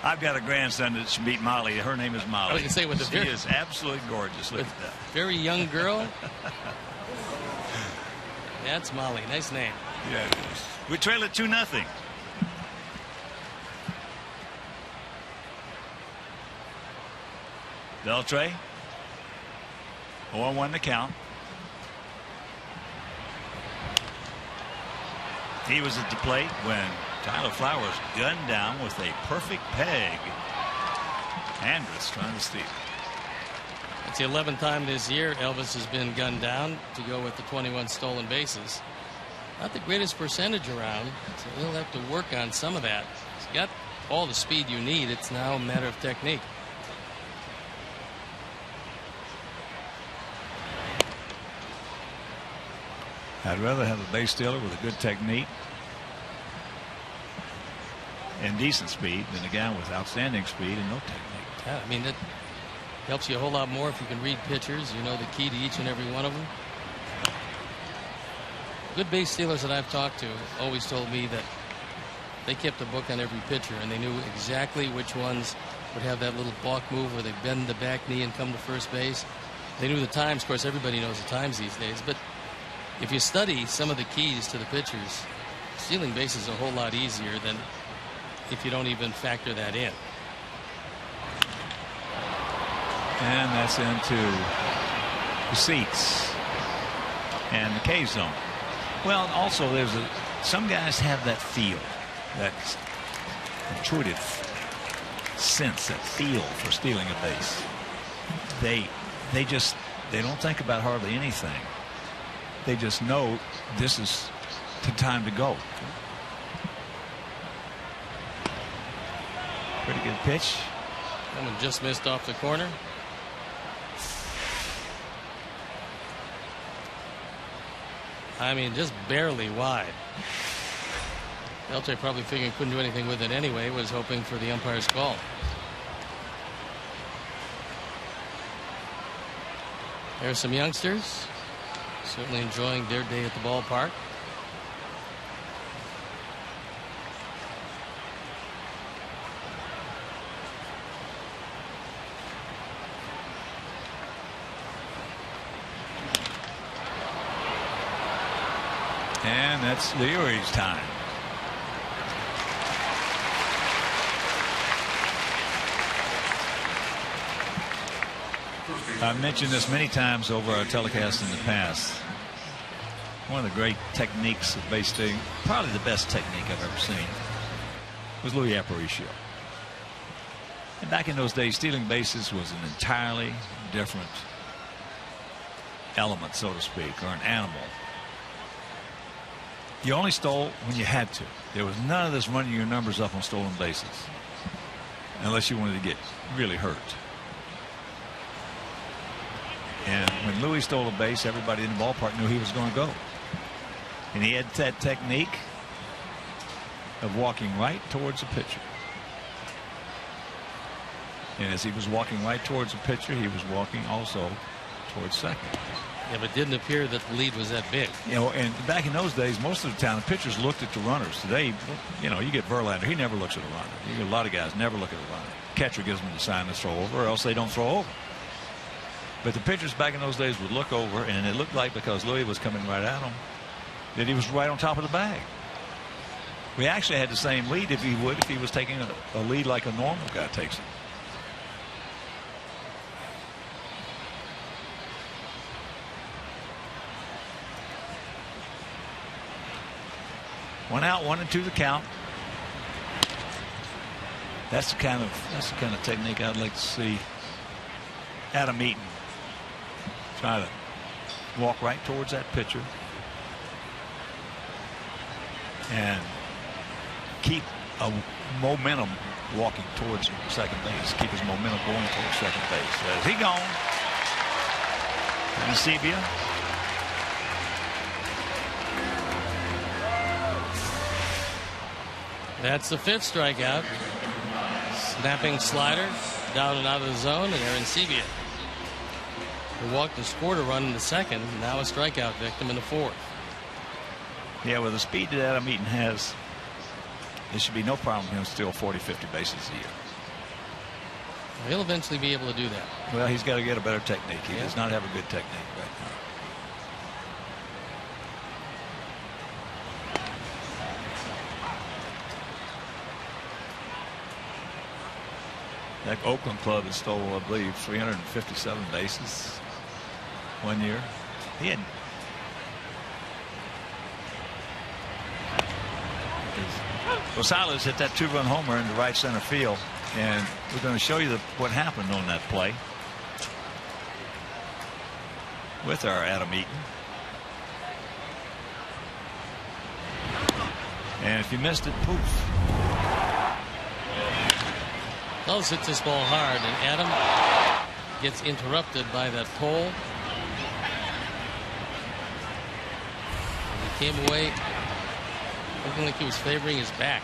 I've got a grandson that should meet Molly. Her name is Molly. I was going to say, with the she is absolutely gorgeous. Look at that. Very young girl. That's Molly. Nice name. Yeah, it is. We trail it 2-0. Beltre. 0-1 to count. He was at the plate when Tyler Flowers gunned down with a perfect peg. Andrus trying to steal. It's the 11th time this year Elvis has been gunned down to go with the 21 stolen bases. Not the greatest percentage around, so he'll have to work on some of that. He's got all the speed you need. It's now a matter of technique. I'd rather have a base stealer with a good technique and decent speed than a guy with outstanding speed and no technique. Yeah, I mean, that helps you a whole lot more if you can read pitchers. You know the key to each and every one of them. Good base stealers that I've talked to always told me that they kept a book on every pitcher, and they knew exactly which ones would have that little balk move where they bend the back knee and come to first base. They knew the times. Of course, everybody knows the times these days, but if you study some of the keys to the pitchers, stealing base is a whole lot easier than if you don't even factor that in. And that's into the seats and the K zone. Well, also there's some guys have that feel, that intuitive sense, that feel for stealing a base. They don't think about hardly anything. They just know this is the time to go. Pretty good pitch. That one just missed off the corner. I mean, just barely wide. Beltre probably figuring couldn't do anything with it anyway, was hoping for the umpire's call. There's some youngsters certainly enjoying their day at the ballpark. And that's Leary's time. I've mentioned this many times over our telecast in the past. One of the great techniques of base stealing, probably the best technique I've ever seen, was Louis Aparicio. And back in those days, stealing bases was an entirely different element, so to speak, or an animal. You only stole when you had to. There was none of this running your numbers up on stolen bases unless you wanted to get really hurt. And when Louis stole a base, everybody in the ballpark knew he was going to go. And he had that technique of walking right towards the pitcher. And as he was walking right towards the pitcher, he was walking also towards second. Yeah, but it didn't appear that the lead was that big. You know, and back in those days, most of the time, the pitchers looked at the runners. Today, you know, you get Verlander, he never looks at a runner. You get a lot of guys never look at a runner. Catcher gives them the sign to throw over, or else they don't throw over. But the pitchers back in those days would look over, and it looked like because Louis was coming right at him, that he was right on top of the bag. We actually had the same lead if he was taking a lead like a normal guy takes it. One out, 1-2 the count. That's the kind of technique I'd like to see Adam Eaton try to walk right towards that pitcher and keep a momentum walking towards second base. Keep his momentum going towards second base. Is he gone? And Sebia. That's the fifth strikeout. Snapping slider down and out of the zone, and Aaron Sebia, who walked and scored a run in the second, now a strikeout victim in the fourth. Yeah, with the speed that Adam Eaton has, there should be no problem for him to steal 40-50 bases a year. He'll eventually be able to do that. Well, he's got to get a better technique. He does not have a good technique right now. That Oakland club has stole, I believe, 357 bases one year. He had Rosales hit that 2-run homer into right center field, and we're going to show you what happened on that play. with our Adam Eaton. And if you missed it, poof. Wells hits this ball hard, and Adam gets interrupted by that pole. And he came away looking like he was favoring his back.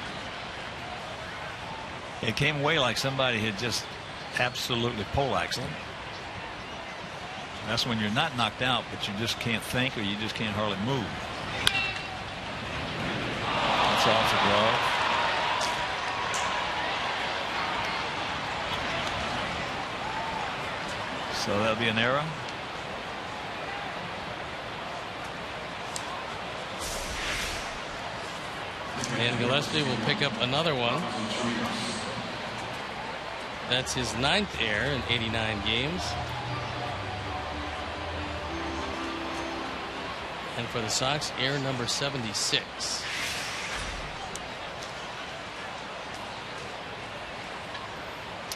It came away like somebody had just absolutely poleaxed him. That's when you're not knocked out, but you just can't think, or you just can't hardly move. That's off the glove. So that'll be an error. And Gillespie will pick up another one. That's his 9th error in 89 games. And for the Sox, error number 76.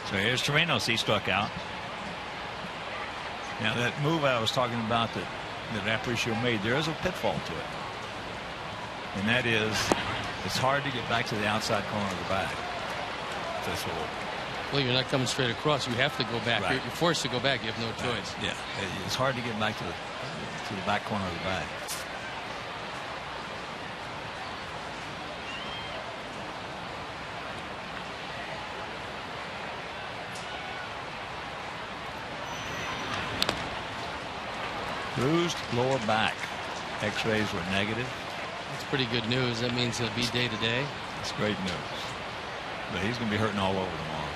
So here's Torinos. He struck out. Now that move I was talking about that Aparicio made, there is a pitfall to it. And that is, it's hard to get back to the outside corner of the bag. That's what. Well, you're not coming straight across. You have to go back. Right. You're forced to go back. You have no choice. Yeah, it's hard to get back to the back corner of the bag. Bruised lower back. X-rays were negative. That's pretty good news. That means he'll be day to day. That's great news. But he's going to be hurting all over tomorrow.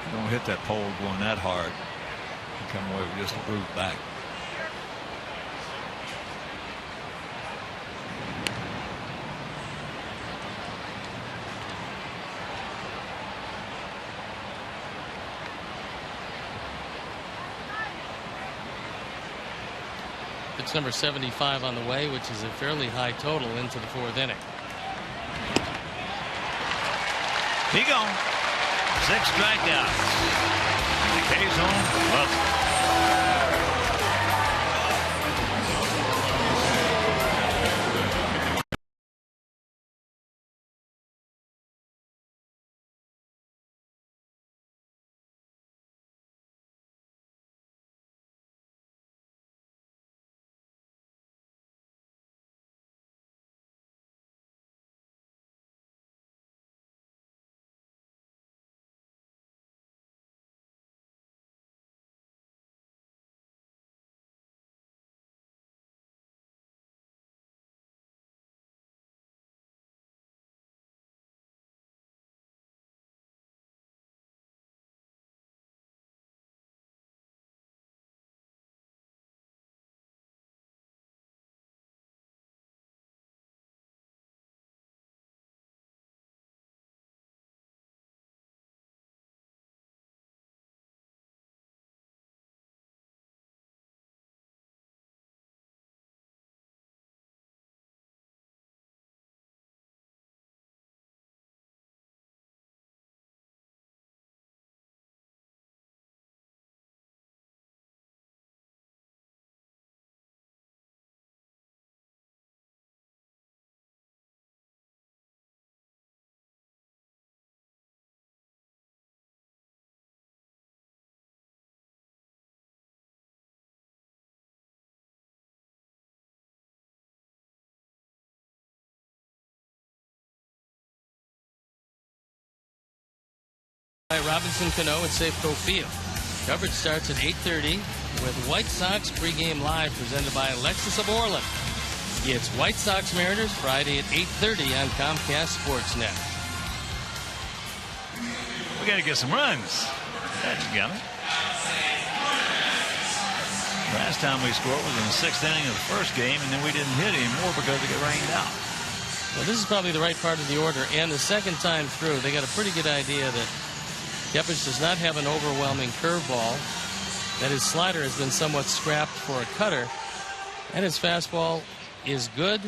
You don't hit that pole going that hard and come away with just a bruised back. It's number 75 on the way, which is a fairly high total into the 4th inning. He gone. 6 strikeouts. The K-Zone loves it. Robinson Cano at Safeco Field. Coverage starts at 8:30 with White Sox pregame live presented by Lexus of Orland. It's White Sox Mariners Friday at 8:30 on Comcast Sportsnet. We got to get some runs. That's got it. Last time we scored was in the 6th inning of the first game, and then we didn't hit anymore because it got rained out. Well, this is probably the right part of the order, and the second time through, they got a pretty good idea that Kepich does not have an overwhelming curveball, that his slider has been somewhat scrapped for a cutter, and his fastball is good,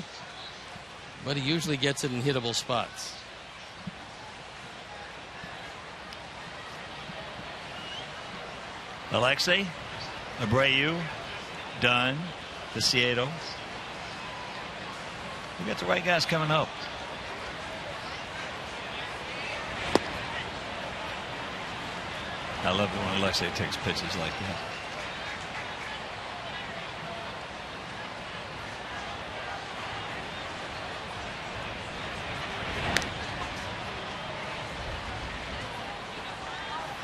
but he usually gets it in hittable spots. Alexei Abreu, Dunn, Viciedo. We got the right guys coming up. I love it when Alexei takes pitches like that.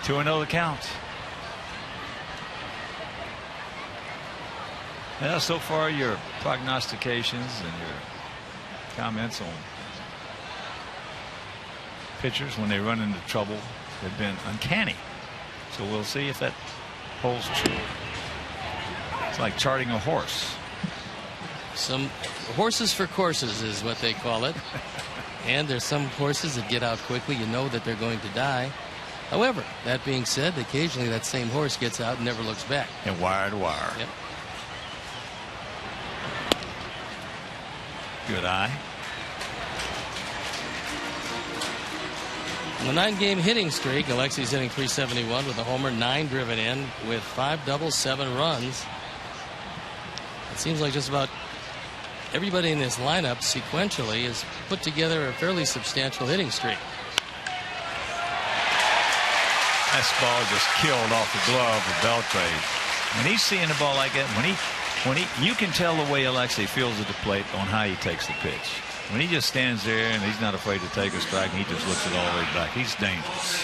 Two and 0 the count. Yeah, so far your prognostications and your comments on pitchers when they run into trouble have been uncanny. So we'll see if that holds true. It's like charting a horse. Some horses for courses is what they call it. And there's some horses that get out quickly. You know that they're going to die. However, that being said, occasionally that same horse gets out and never looks back. And wire to wire. Yep. Good eye. In the 9-game hitting streak, Alexei's hitting .371 with a homer, 9 driven in, with 5 doubles, 7 runs. It seems like just about everybody in this lineup sequentially has put together a fairly substantial hitting streak. That ball just killed off the glove of Beltre. When he's seeing the ball like that, you can tell the way Alexei feels at the plate on how he takes the pitch. When he just stands there and he's not afraid to take a strike, and he just looks it all the way back. He's dangerous.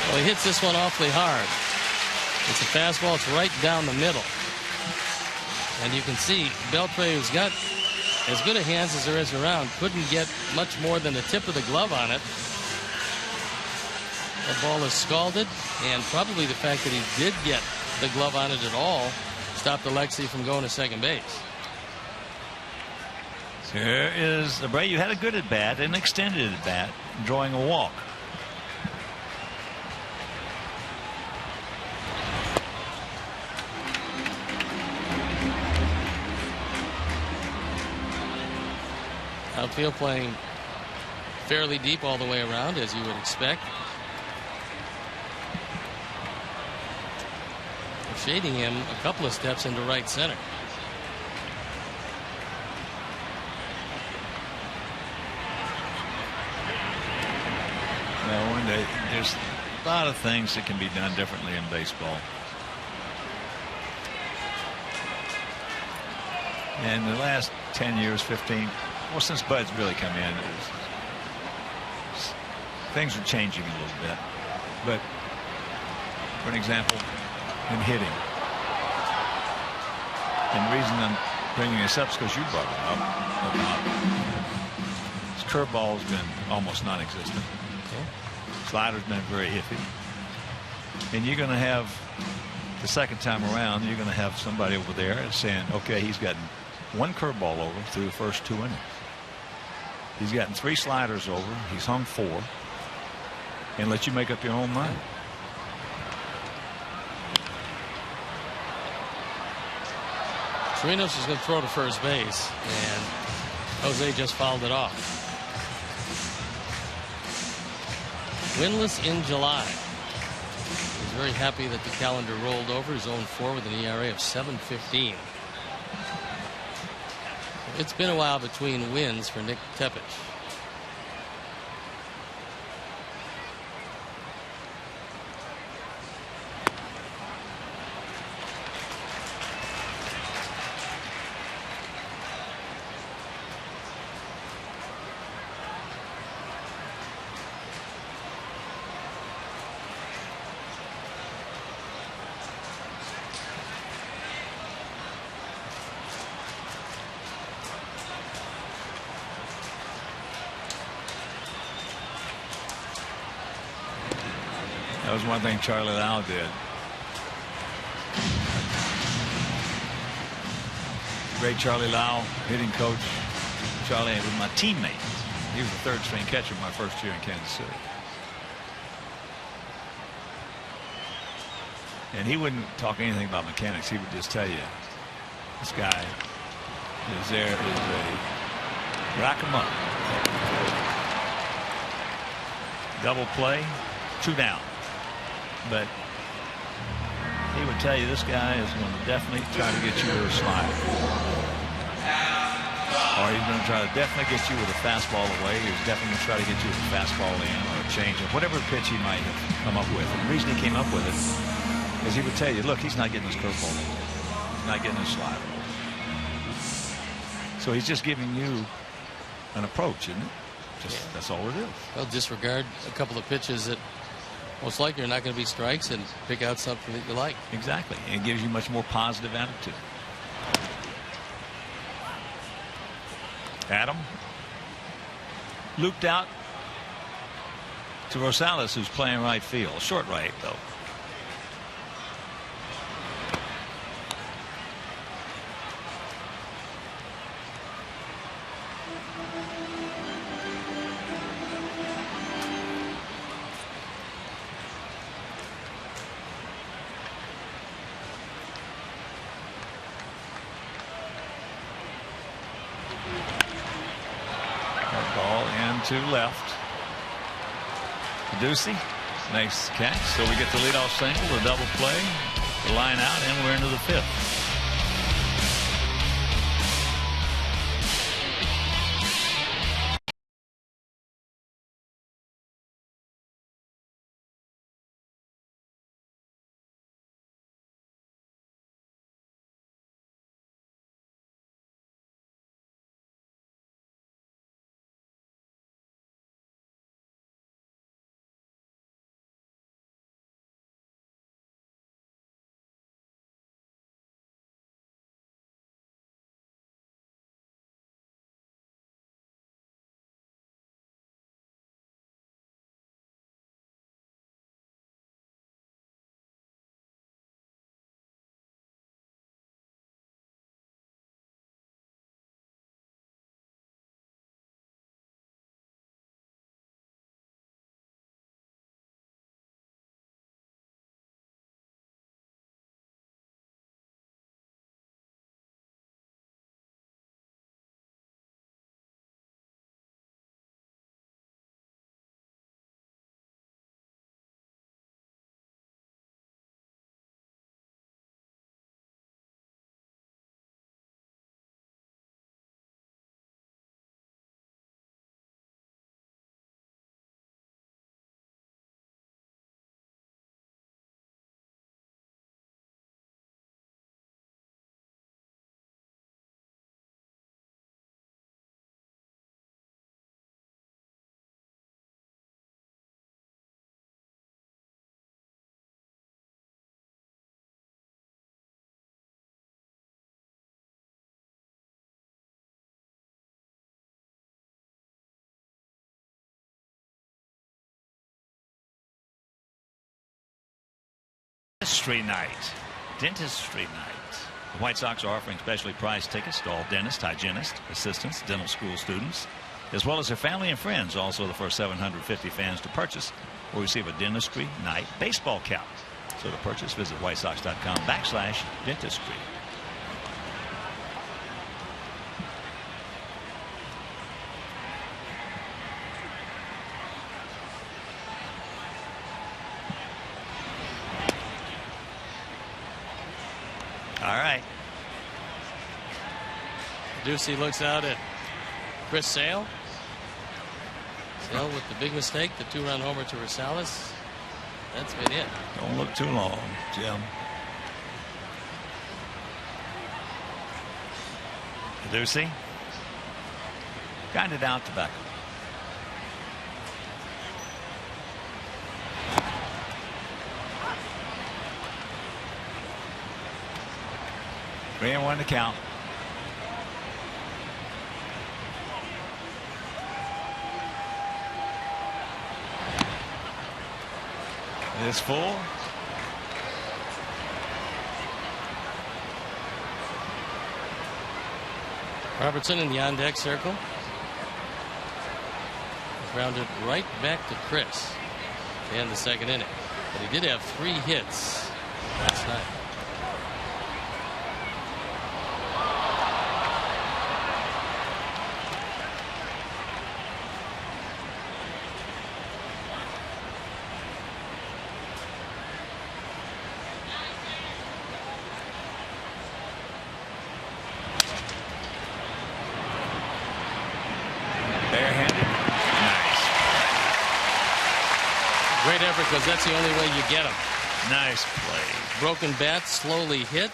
Well, he hits this one awfully hard. It's a fastball. It's right down the middle. And you can see Beltre, who's got as good a hands as there is around, couldn't get much more than the tip of the glove on it. The ball is scalded, and probably the fact that he did get the glove on it at all stopped Alexei from going to second base. Here is Abreu. Had a good at bat, an extended at bat, drawing a walk. Outfield playing fairly deep all the way around, as you would expect. Shading him a couple of steps into right center. Well, there's a lot of things that can be done differently in baseball. And the last 10 years, 15, well, since Bud's really come in, things are changing a little bit. But for an example, in hitting, and the reason I'm bringing this up is because you brought it up about his curveball's been almost non-existent. Slider's been very iffy, and you're going to have the second time around, you're going to have somebody over there saying, okay, he's gotten 1 curveball over through the first 2 innings. He's gotten 3 sliders over. He's hung 4, and let you make up your own mind. Chirinos is going to throw to first base, and Jose just fouled it off. Winless in July. He's very happy that the calendar rolled over. He's 0-4 with an ERA of 7.15. It's been a while between wins for Nick Tepich. That was one thing Charlie Lau did. Great Charlie Lau, hitting coach. Charlie was my teammate. He was the 3rd string catcher my first year in Kansas City. And he wouldn't talk anything about mechanics. He would just tell you, this guy is there, is a rack him up. Double play, 2 down. But to tell you this guy is going to definitely try to get you with a slider. Or he's going to try to definitely get you with a fastball away. He's definitely going to try to get you with a fastball in or a changeup, whatever pitch he might have come up with. And the reason he came up with it is he would tell you, look, he's not getting his curveball. He's not getting his slider. So he's just giving you an approach, isn't it? That's all it is. Well, disregard a couple of pitches that most likely are not going to be strikes and pick out something that you like. Exactly. It gives you much more positive attitude. Adam looped out to Rosales, who's playing right field. Short right, though. To left. Ducey makes the catch, so we get the leadoff single, the double play, the line out, and we're into the fifth. Dentistry night. Dentistry night. The White Sox are offering specially priced tickets to all dentists, hygienists, assistants, dental school students, as well as their family and friends. Also, the first 750 fans to purchase will receive a Dentistry night baseball cap. So to purchase, visit whitesox.com/dentistry. All right. Ducey looks out at Chris Sale. Sale with the big mistake, the two-run homer to Rosales. That's been it. Don't look too long, Jim. Ducey got it out to Beckham. Three and one to count. It's full. Robertson in the on-deck circle. Grounded right back to Chris in the second inning. But he did have 3 hits last night. great effort because that's the only way you get him. Nice play. Broken bat, slowly hit.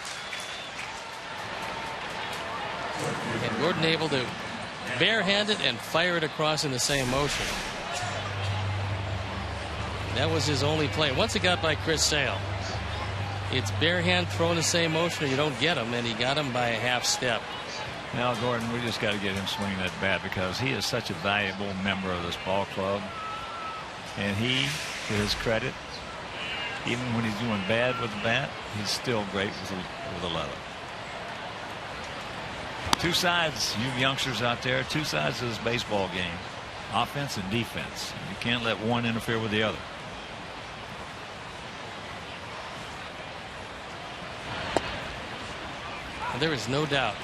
And Gordon able to barehand it and fire it across in the same motion. That was his only play. Once it got by Chris Sale, it's barehand throw in the same motion or you don't get him, and he got him by a half step. Now, Gordon, we just got to get him swinging that bat because he is such a valuable member of this ball club. And he, to his credit, even when he's doing bad with the bat, he's still great with the leather. Two sides, you youngsters out there, two sides of this baseball game, offense and defense. You can't let one interfere with the other. And there is no doubt,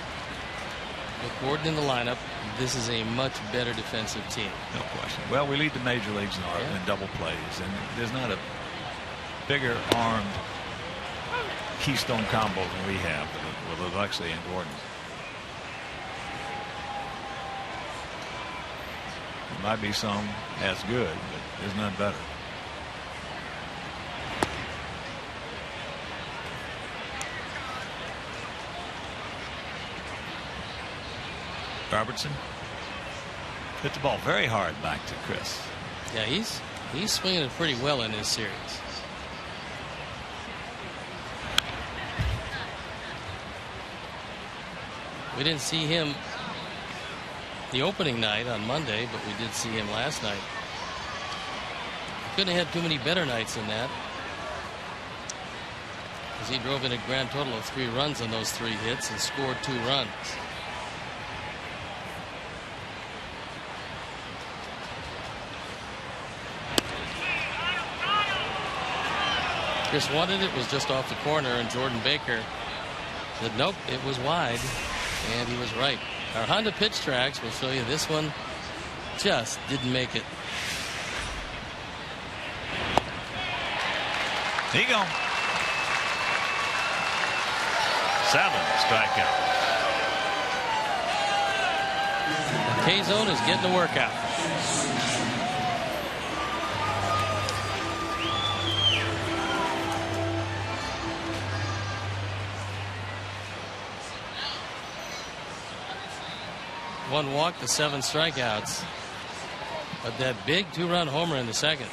with Gordon in the lineup, this is a much better defensive team. No question. Well, we lead the major leagues in double plays, and there's not a bigger armed keystone combo than we have with Alexei and Gordon. There might be some as good, but there's none better. Robertson hit the ball very hard back to Chris. Yeah, he's swinging it pretty well in this series. We didn't see him the opening night on Monday, but we did see him last night. Couldn't have had too many better nights than that, because he drove in a grand total of 3 runs on those 3 hits and scored 2 runs. Chris wanted it, was just off the corner, and Jordan Baker said nope, it was wide, and he was right. Our Honda pitch tracks will show you this one just didn't make it. There you go. 7 strikeouts. The K-Zone is getting a workout. One walk to 7 strikeouts, but that big 2-run homer in the second.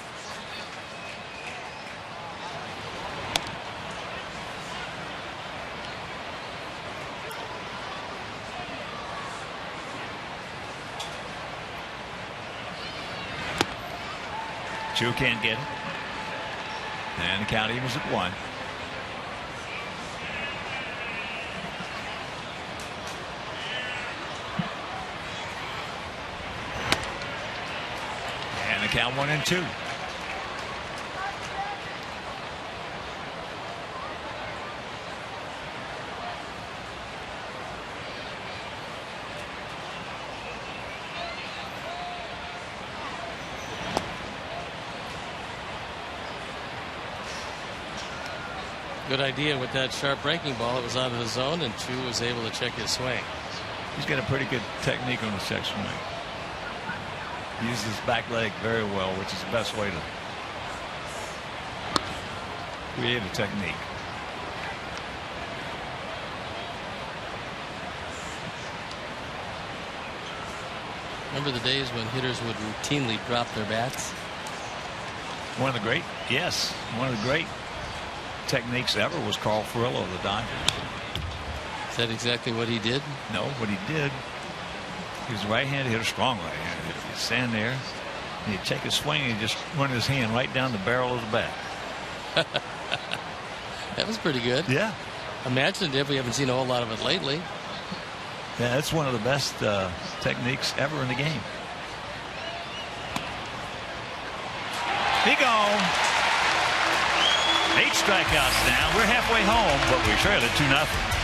Chu can't get it, and the count evens at 1. Count 1 and 2. Good idea with that sharp breaking ball. It was out of the zone, and Chu was able to check his swing. He's got a pretty good technique on his check swing. He uses his back leg very well, which is the best way to create a technique. Remember the days when hitters would routinely drop their bats? One of the great techniques ever was Carl Furillo of the Dodgers. Is that exactly what he did? No, what he did, he was a right-handed hitter, strong right-handed hitter. He'd stand there, and he'd take a swing, and he'd just run his hand right down the barrel of the bat. That was pretty good. Yeah. Imaginative. We haven't seen a whole lot of it lately. Yeah, that's one of the best techniques ever in the game. He gone. 8 strikeouts now. We're halfway home, but we trail it 2-0.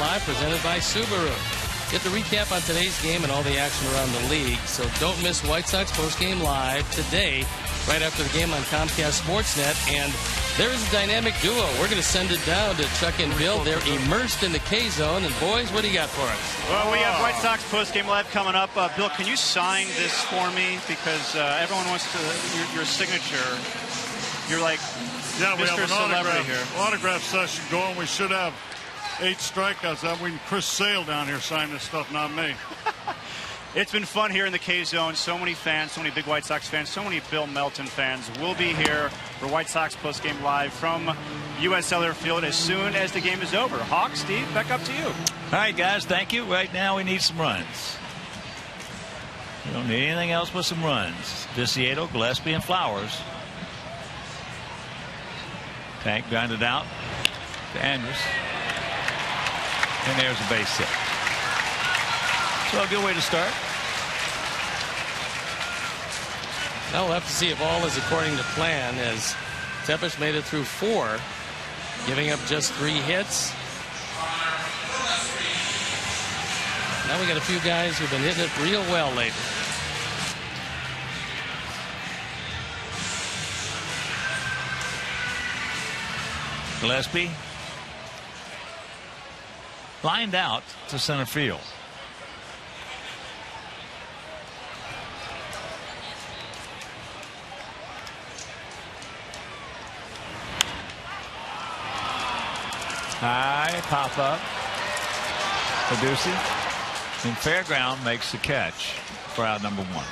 Live, presented by Subaru. Get the recap on today's game and all the action around the league. So don't miss White Sox Postgame Live today, right after the game on Comcast Sportsnet. And there is a dynamic duo. We're going to send it down to Chuck and Bill. They're immersed in the K-Zone. And, boys, what do you got for us? Well, we have White Sox Postgame Live coming up. Bill, can you sign this for me? Because everyone wants your signature. You're like we Mr. have Celebrity an autograph session going. We should have 8 strikeouts. That we can Chris Sale down here sign this stuff, not me. It's been fun here in the K-Zone. So many fans, so many big White Sox fans, so many Bill Melton fans will be here for White Sox Postgame Live from U.S. Cellular Field as soon as the game is over. Hawk, Steve, back up to you. All right, guys, thank you. Right now we need some runs. We don't need anything else but some runs. Vicieto, Gillespie, and Flowers. Tank grounded out to Andrus. And there's a base hit. So a good way to start. Now we'll have to see if all is according to plan, as Tepesh made it through 4, giving up just 3 hits. Now we got a few guys who've been hitting it real well lately. Gillespie lined out to center field. High pop up. Paducci in Fairground makes the catch for out number 1.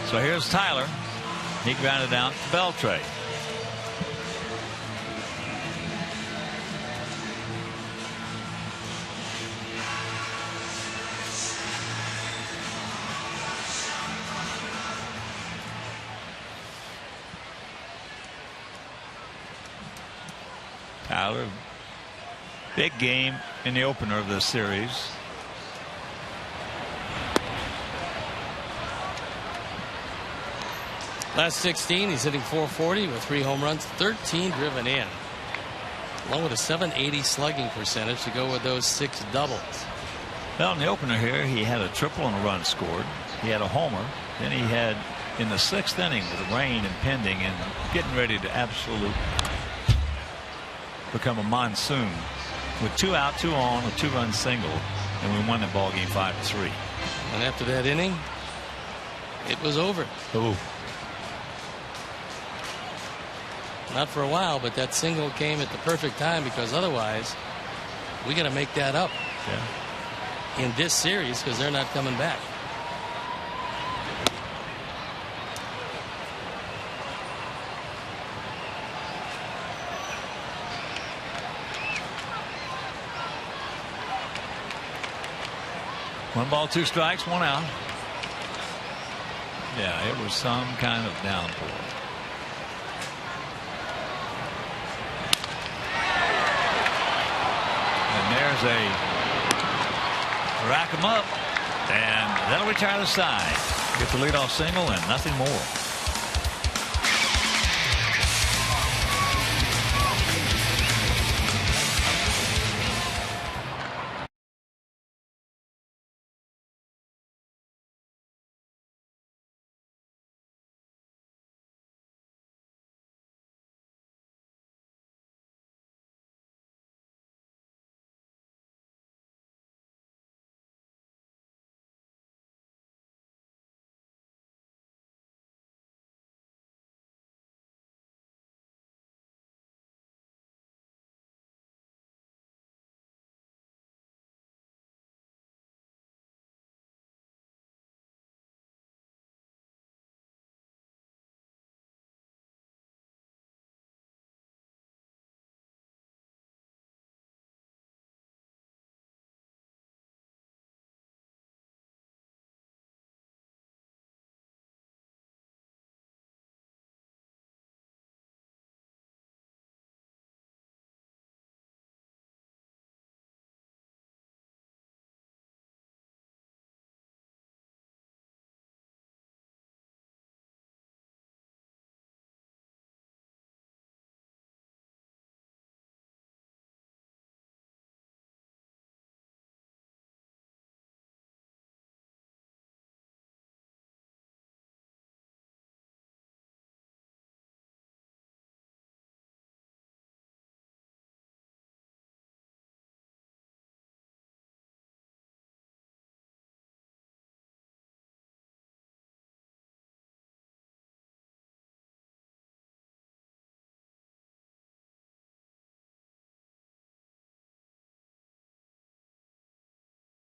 So here's Tyler. He grounded out to Beltre. Tyler, big game in the opener of this series. Last 16, he's hitting .440 with 3 home runs, 13 driven in, along with a .780 slugging percentage to go with those 6 doubles. Well, in the opener here, he had a triple and a run scored. He had a homer. Then he had, in the 6th inning, with the rain impending and getting ready to absolutely become a monsoon, with 2 out, 2 on, a 2-run single, and we won the ball game 5-3. And after that inning, it was over. Ooh. Not for a while, but that single came at the perfect time, because otherwise we got to make that up in this series, because they're not coming back. One ball, 2 strikes, 1 out. Yeah, it was some kind of downpour. And there's a rack 'em up, and that'll retire the side. Get the leadoff single and nothing more.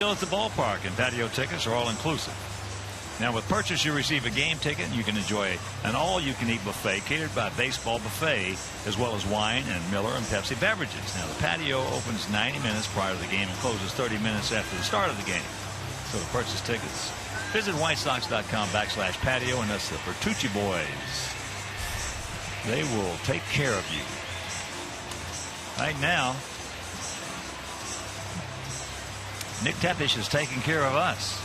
At the ballpark, and patio tickets are all inclusive. Now, with purchase, you receive a game ticket, and you can enjoy an all-you-can-eat buffet catered by Baseball Buffet, as well as wine and Miller and Pepsi beverages. Now, the patio opens 90 minutes prior to the game and closes 30 minutes after the start of the game. So to purchase tickets, visit whitesox.com/patio, and that's the Bertucci boys. They will take care of you. Right now, Nick Tepish is taking care of us.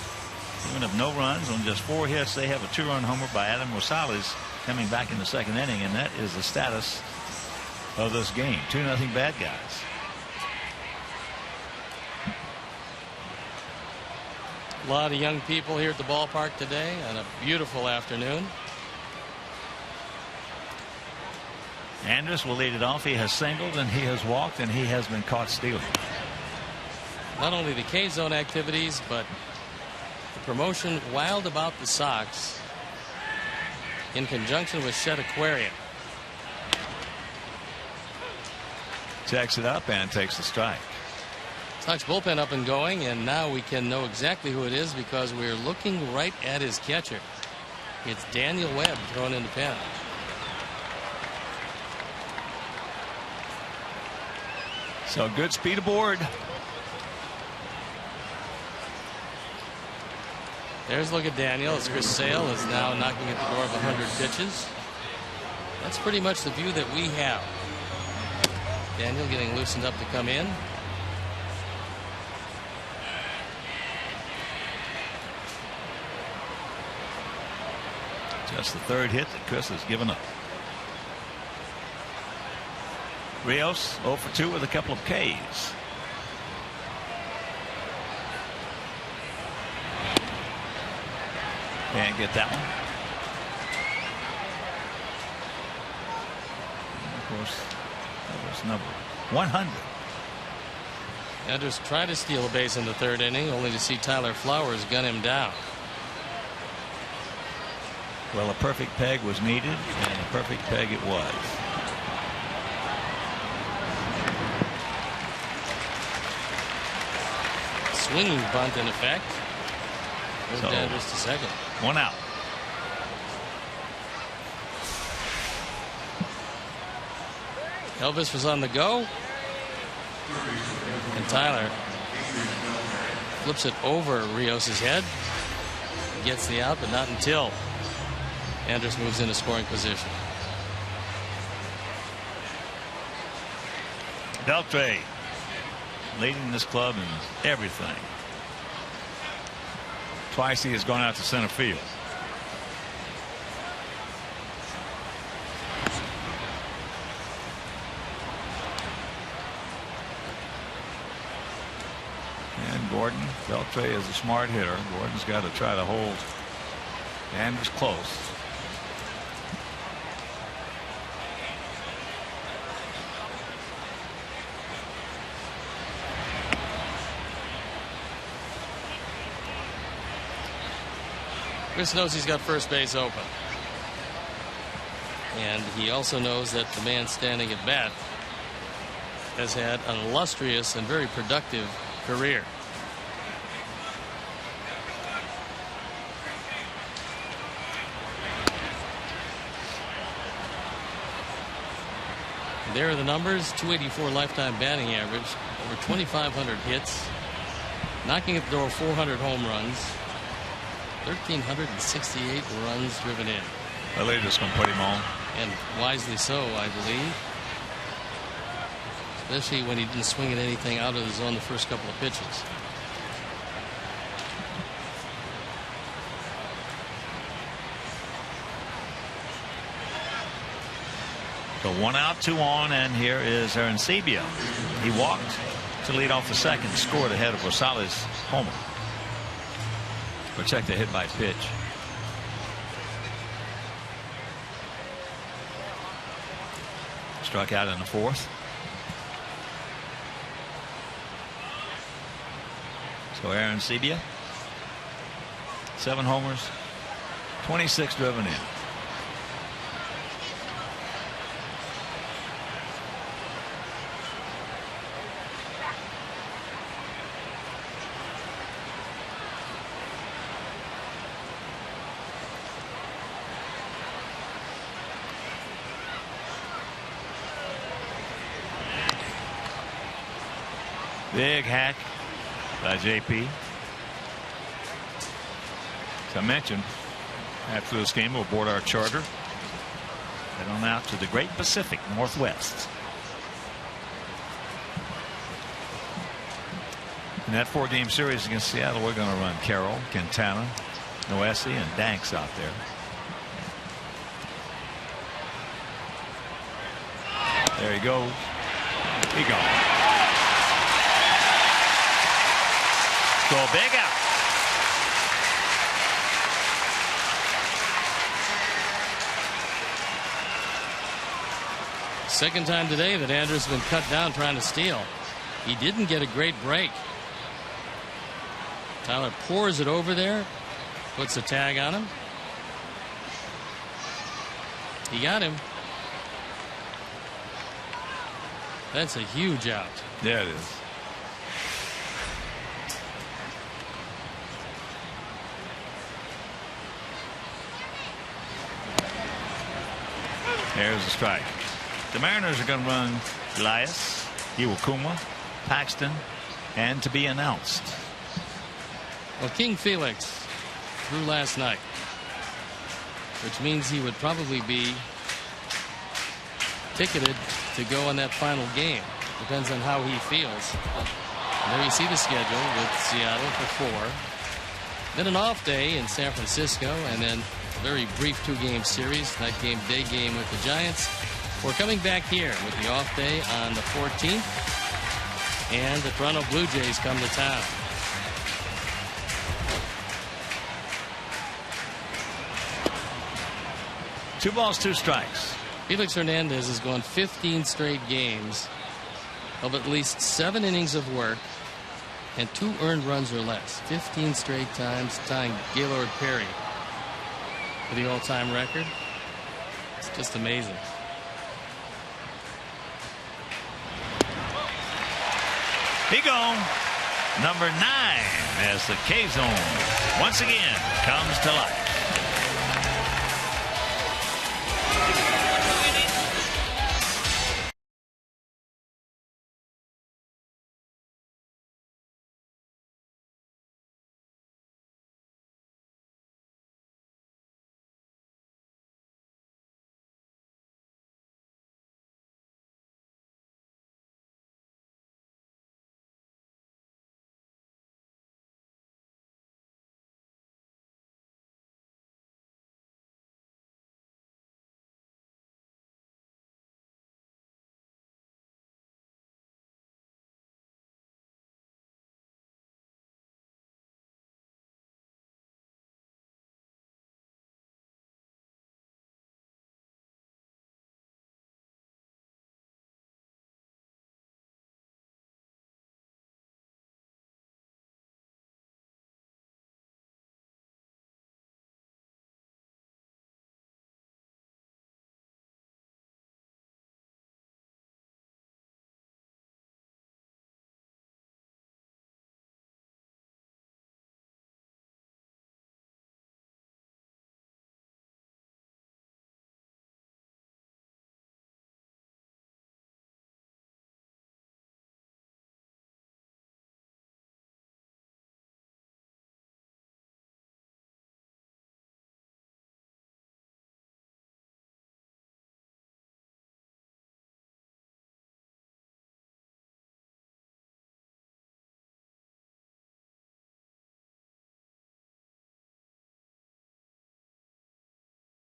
Even if no runs on just 4 hits, they have a 2-run homer by Adam Rosales coming back in the second inning, and that is the status of this game. 2-0 bad guys. A lot of young people here at the ballpark today on a beautiful afternoon. Andrus will lead it off. He has singled, and he has walked, and he has been caught stealing. Not only the K-zone activities, but the promotion Wild About the Sox in conjunction with Shed Aquarium. Checks it up and takes the strike. Sox bullpen up and going, and now we can know exactly who it is because we're looking right at his catcher. It's Daniel Webb thrown in the pen. So good speed aboard. There's a look at Daniel as Chris Sale is now knocking at the door of 100 pitches. That's pretty much the view that we have. Daniel getting loosened up to come in. Just the third hit that Chris has given up. Rios 0 for 2 with a couple of Ks. Can't get that one. And of course, that was number 100. Andrus tried to steal a base in the third inning, only to see Tyler Flowers gun him down. Well, a perfect peg was needed, and a perfect peg it was. Swinging bunt in effect. Moved So, Andrus to second. 1 out. Elvis was on the go. And Tyler flips it over Rios' head. Gets the out, but not until Andrus moves into scoring position. Beltre leading this club in everything. Twice he has gone out to center field. And Gordon, Beltre is a smart hitter. Gordon's got to try to hold Andrus close. Chris knows he's got first base open. And he also knows that the man standing at bat has had an illustrious and very productive career. There are the numbers. 284 lifetime batting average, over 2,500 hits, knocking at the door 400 home runs, 1,368 runs driven in. Well, they're just going to put him on. And wisely so, I believe. Especially when he didn't swing at anything out of the zone the first couple of pitches. So 1 out, 2 on, and here is Arancibia. He walked to lead off the second, scored ahead of Rosales' homer. We'll check the hit by pitch. Struck out in the fourth. So Arancibia, 7 homers, 26 driven in. Big hack by JP. As I mentioned, after this game, we'll board our charter, head on out to the Great Pacific Northwest. In that 4-game series against Seattle, we're going to run Carroll, Quintana, Noesi, and Danks out there. There he goes. He gone. Go big out. Second time today that Andrews has been cut down trying to steal. He didn't get a great break. Tyler pours it over there, puts a tag on him. He got him. That's a huge out. Yeah, it is. There's a strike. The Mariners are going to run Elias, Iwakuma, Paxton, and to be announced. Well, King Felix threw last night, which means he would probably be ticketed to go in that final game. Depends on how he feels. And there you see the schedule with Seattle for 4. Then an off day in San Francisco, and then a very brief 2-game series. Night game, day game with the Giants. We're coming back here with the off day on the 14th. And the Toronto Blue Jays come to town. Two balls, 2 strikes. Felix Hernandez has gone 15 straight games of at least 7 innings of work and 2 earned runs or less. 15 straight times, tying Gaylord Perry for the all-time record. It's just amazing. He gone. Number 9 as the K-Zone once again comes to life.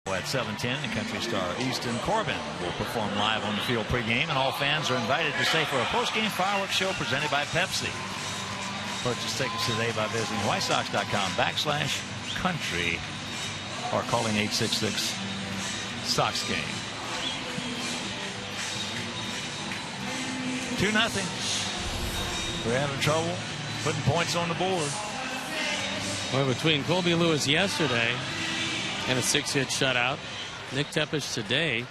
At 7:10, the country star Easton Corbin will perform live on the field pregame, and all fans are invited to stay for a postgame fireworks show presented by Pepsi. Purchase tickets today by visiting whitesox.com/country or calling 866-SOX-GAME. 2-0. We're having trouble putting points on the board. Well, between Colby Lewis yesterday and a 6-hit shutout, Nick Tepesch today,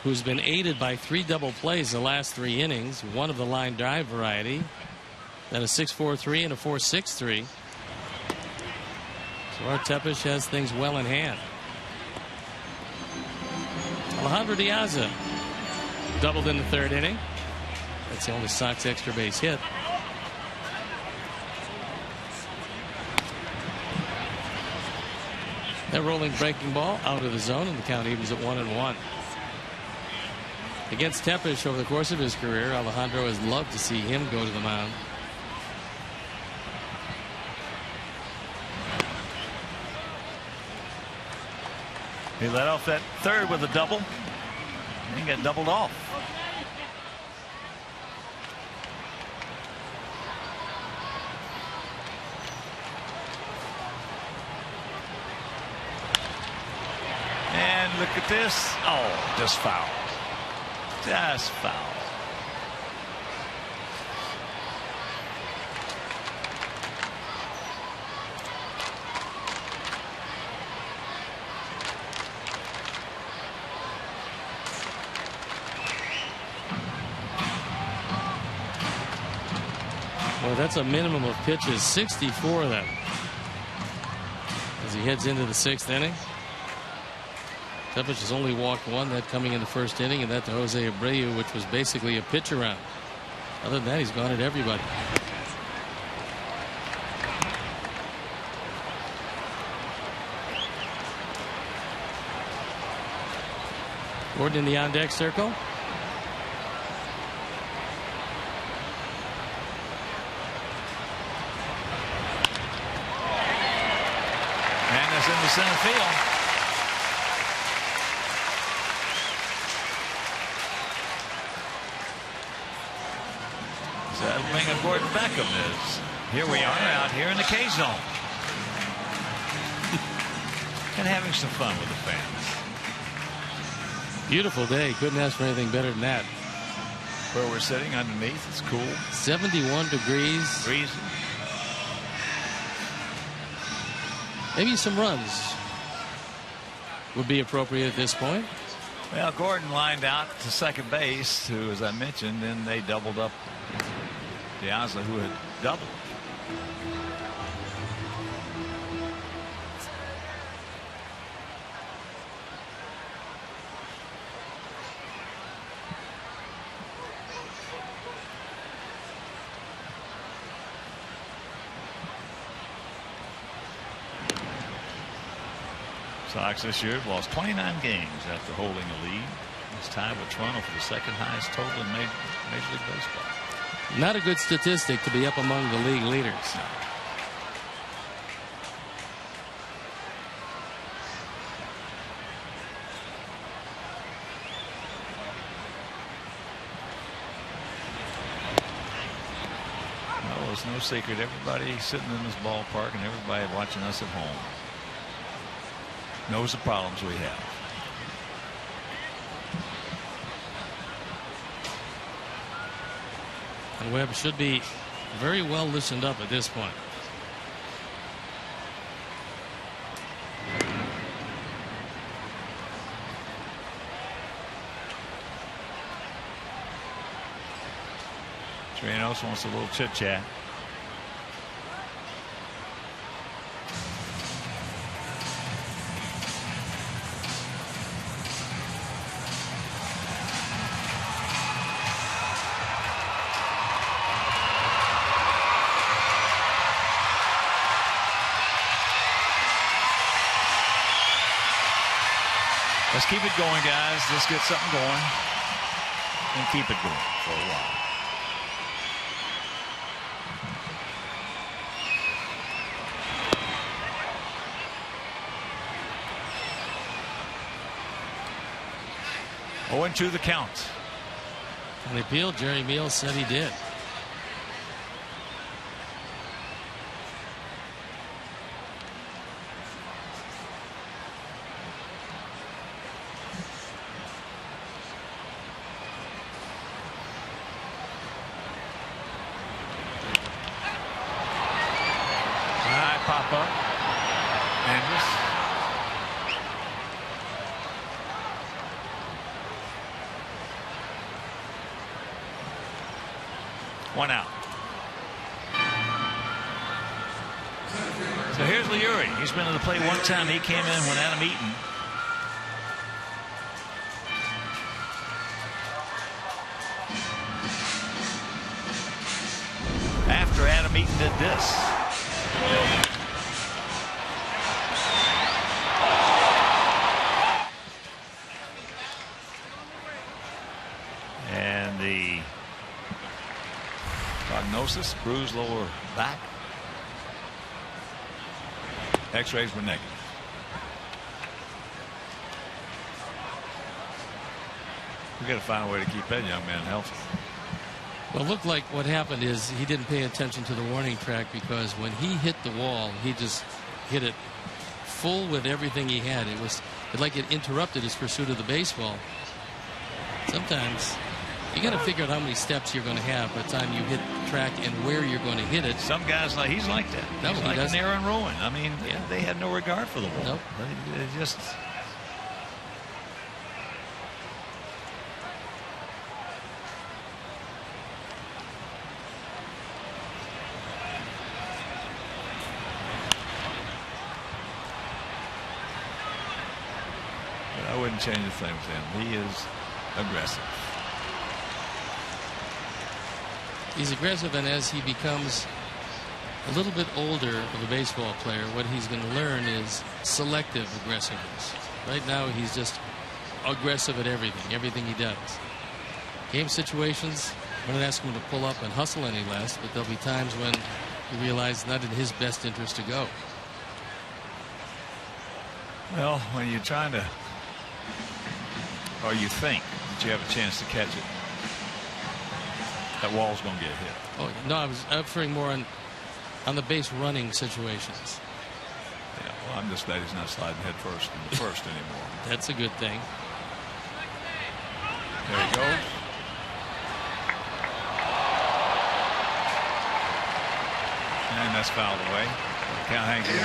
who's been aided by 3 double plays the last 3 innings, one of the line drive variety, then a 6-4-3 and a 4-6-3. So our Tepesch has things well in hand. Alejandro Diaz doubled in the 3rd inning. That's the only Sox extra base hit. That rolling breaking ball out of the zone, and the count evens at 1-1. Against Tampa over the course of his career, Alejandro has loved to see him go to the mound. He led off that third with a double. He got doubled off. And look at this. Oh, just foul. Just foul. Well, that's a minimum of pitches, 64 of them, as he heads into the 6th inning. Tepic has only walked one, that coming in the 1st inning, and that to Jose Abreu, which was basically a pitch around. Other than that, he's gone at everybody. Gordon in the on-deck circle. And it's in the center field. Settling of Gordon Beckham is. Here we are out here in the K zone. And having some fun with the fans. Beautiful day. Couldn't ask for anything better than that. Where we're sitting underneath, it's cool. 71 degrees. Breezy. Maybe some runs would be appropriate at this point. Well, Gordon lined out to second base, who, as I mentioned, then they doubled up Piazza, who had doubled. Sox this year have lost 29 games after holding a lead. It's tied with Toronto for the 2nd highest total in Major League Baseball. Not a good statistic to be up among the league leaders. No. Well, it's no secret. Everybody sitting in this ballpark and everybody watching us at home knows the problems we have. And Webb should be very well loosened up at this point. Trianos wants a little chit chat. Let's keep it going, guys. Let's get something going and keep it going for a while. Oh, and 2 the count. On the appeal, Jerry Meals said he did. Pop up. Andrus. One out. So here's Leury. He's been in the plate one time. He came in when Adam Eaton Keaton did this. And the prognosis, bruised lower back. X-rays were negative. We got to find a way to keep that young man healthy. Well, it looked like what happened is he didn't pay attention to the warning track, because when he hit the wall, he just hit it full with everything he had. It was like it interrupted his pursuit of the baseball. Sometimes you got to figure out how many steps you're going to have by the time you hit the track and where you're going to hit it. Some guys, he's like that. No, he's like an Aaron Rowan. I mean, yeah. They had no regard for the wall. Nope. They just. But I wouldn't change a thing with him. He is aggressive. He's aggressive, and as he becomes a little bit older of a baseball player, what he's going to learn is selective aggressiveness. Right now, he's just aggressive at everything he does. Game situations, we're not asking him to pull up and hustle any less, but there'll be times when he realizes it's not in his best interest to go. Well, when you're trying to, or you think that you have a chance to catch it, that wall's going to get hit. Oh no, I was referring more on the base running situations. Yeah, well, I'm just glad he's not sliding head first in the first anymore. That's a good thing. There he goes. And that's fouled away. Count hangs 1-2.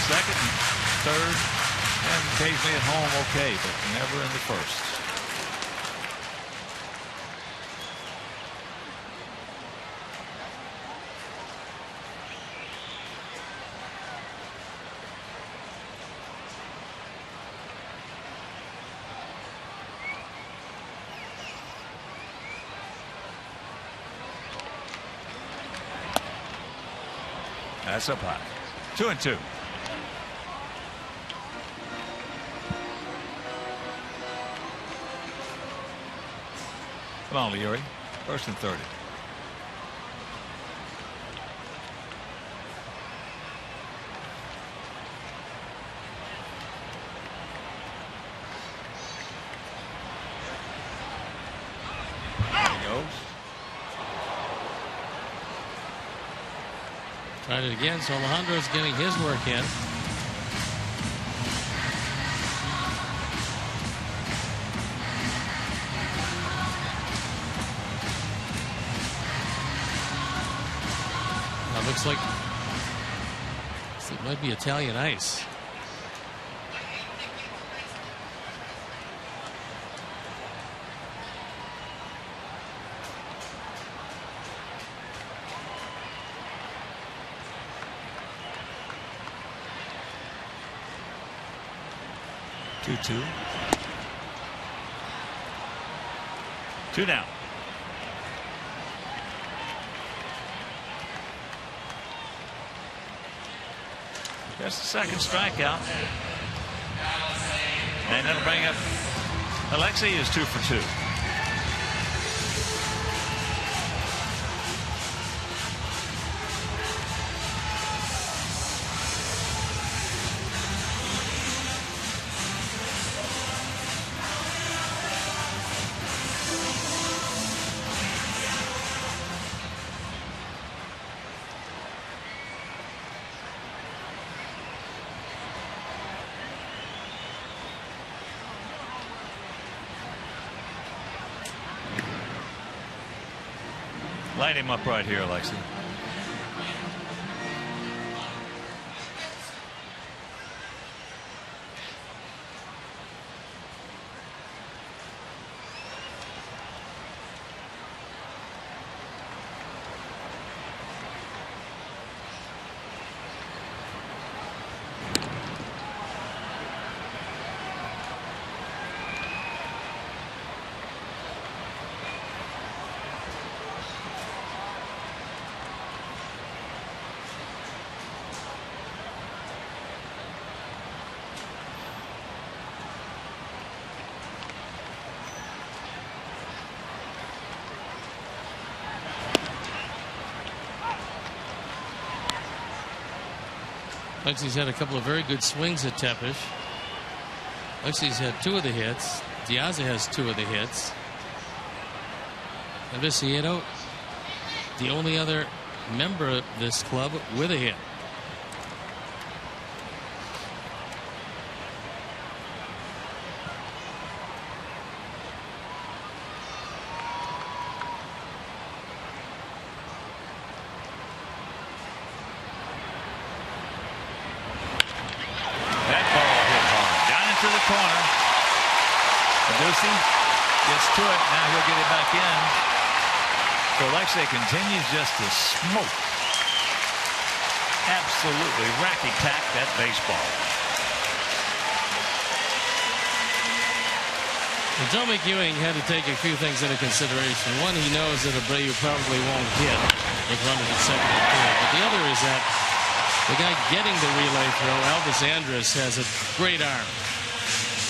Second, third, and occasionally at home, okay, but never in the first. That's up high. 2-2. Come on, Leary. First and 30. There he goes. Tried it again, so Alejandro's getting his work in. Now looks like it might be Italian ice. Two down. That's the second strikeout. And that'll bring up Alexei is 2 for 2. Light him up right here, Alexei. Looks he's had a couple of very good swings at Tepesh. Looks he's had 2 of the hits. Diaz has 2 of the hits. And Viciedo, the only other member of this club with a hit. Gets to it. Now he'll get it back in. So Alexei continues just to smoke. Absolutely racky-tack that baseball. Well, Joe McEwing had to take a few things into consideration. One, he knows that Abreu probably won't hit with runners at second and third. But the other is that the guy getting the relay throw, Elvis Andrus, has a great arm.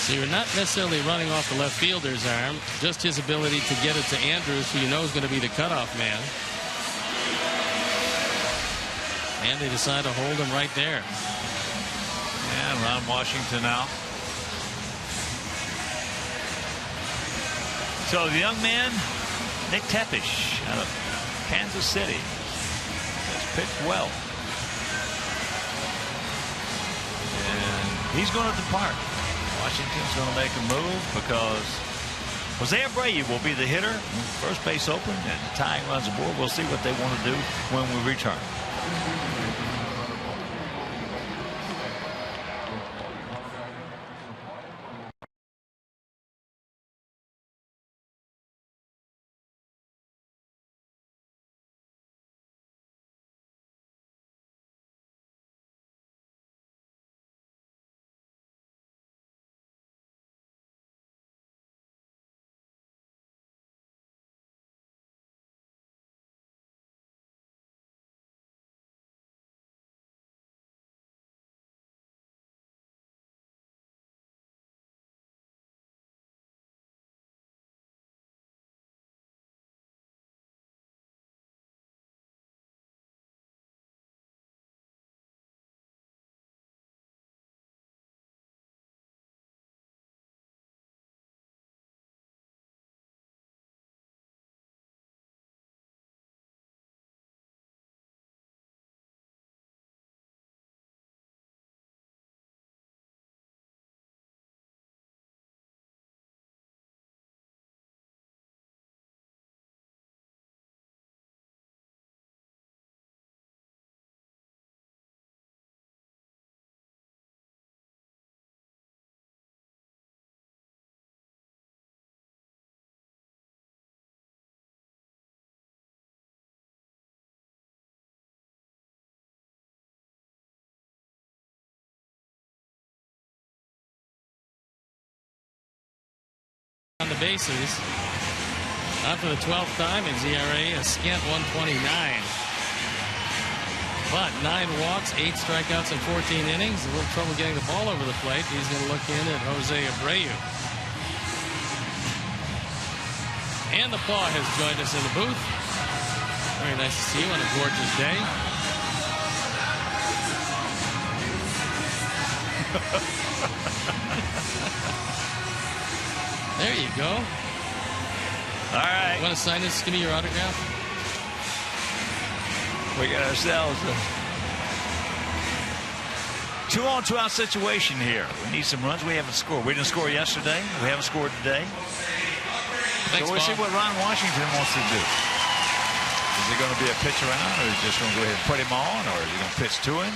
So you're not necessarily running off the left fielder's arm, just his ability to get it to Andrews, who you know is going to be the cutoff man. And they decide to hold him right there. And Ron Washington now. So the young man, Nick Tepesh, out of Kansas City, has pitched well. And he's going to depart. Washington's going to make a move because Jose Abreu will be the hitter. First base open and tying runs aboard. We'll see what they want to do when we return. On the bases. Not for the 12th time, his ERA a scant 129. But 9 walks, 8 strikeouts in 14 innings. A little trouble getting the ball over the plate. He's going to look in at Jose Abreu. And the Paw has joined us in the booth. Very nice to see you on a gorgeous day. There you go. All right. You want to sign this? Give me your autograph. We got ourselves a 2-on-2-out situation here. We need some runs. We haven't scored. We didn't score yesterday. We haven't scored today. Thanks, so we'll see what Ron Washington wants to do. Is he going to be a pitch around, or is he just going to go ahead and put him on, or is he going to pitch to him?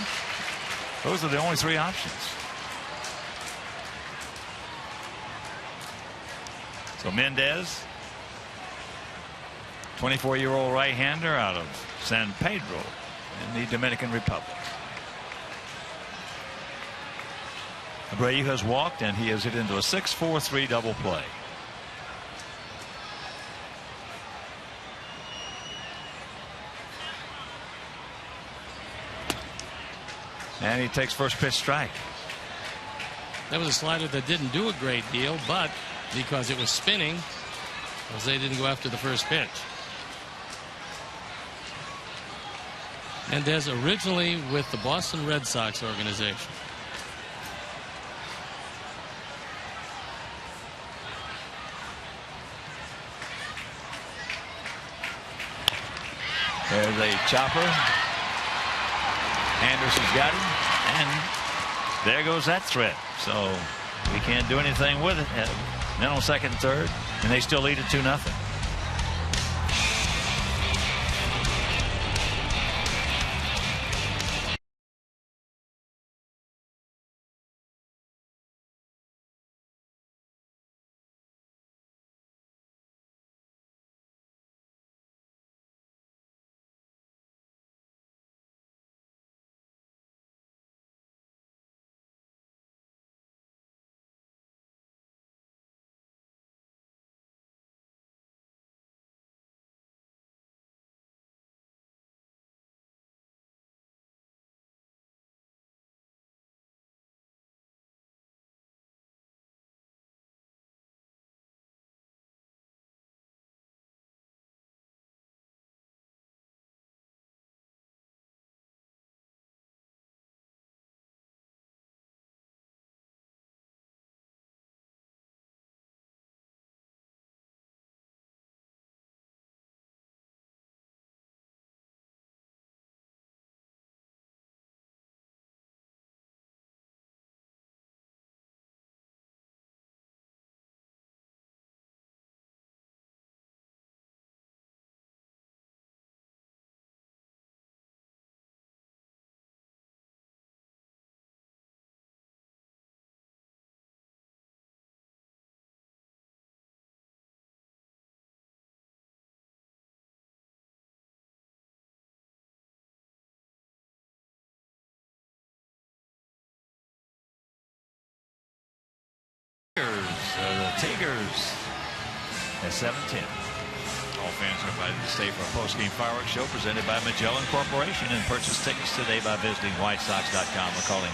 Those are the only 3 options. So Mendez, 24-year-old right-hander out of San Pedro in the Dominican Republic. Abreu has walked, and he has hit into a 6-4-3 double play. And he takes first pitch strike. That was a slider that didn't do a great deal, but because it was spinning, Jose didn't go after the first pitch. Mendez originally with the Boston Red Sox organization. There's a chopper. Anderson's got him, and there goes that threat. So we can't do anything with it. Then on second and third, and they still lead it 2-0. The Tigers at 7:10. All fans are invited to stay for a post-game fireworks show presented by Magellan Corporation, and purchase tickets today by visiting whitesox.com or calling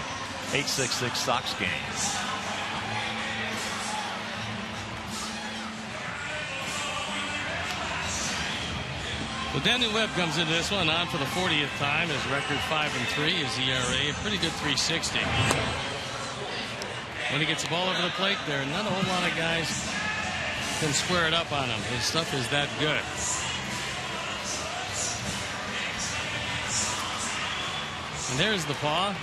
866-SOX-GAME. Well, Daniel Webb comes into this one on for the 40th time. His record 5-3. His ERA a pretty good 3.60. When he gets the ball over the plate, there are not a whole lot of guys can square it up on him. His stuff is that good. And there's the paw,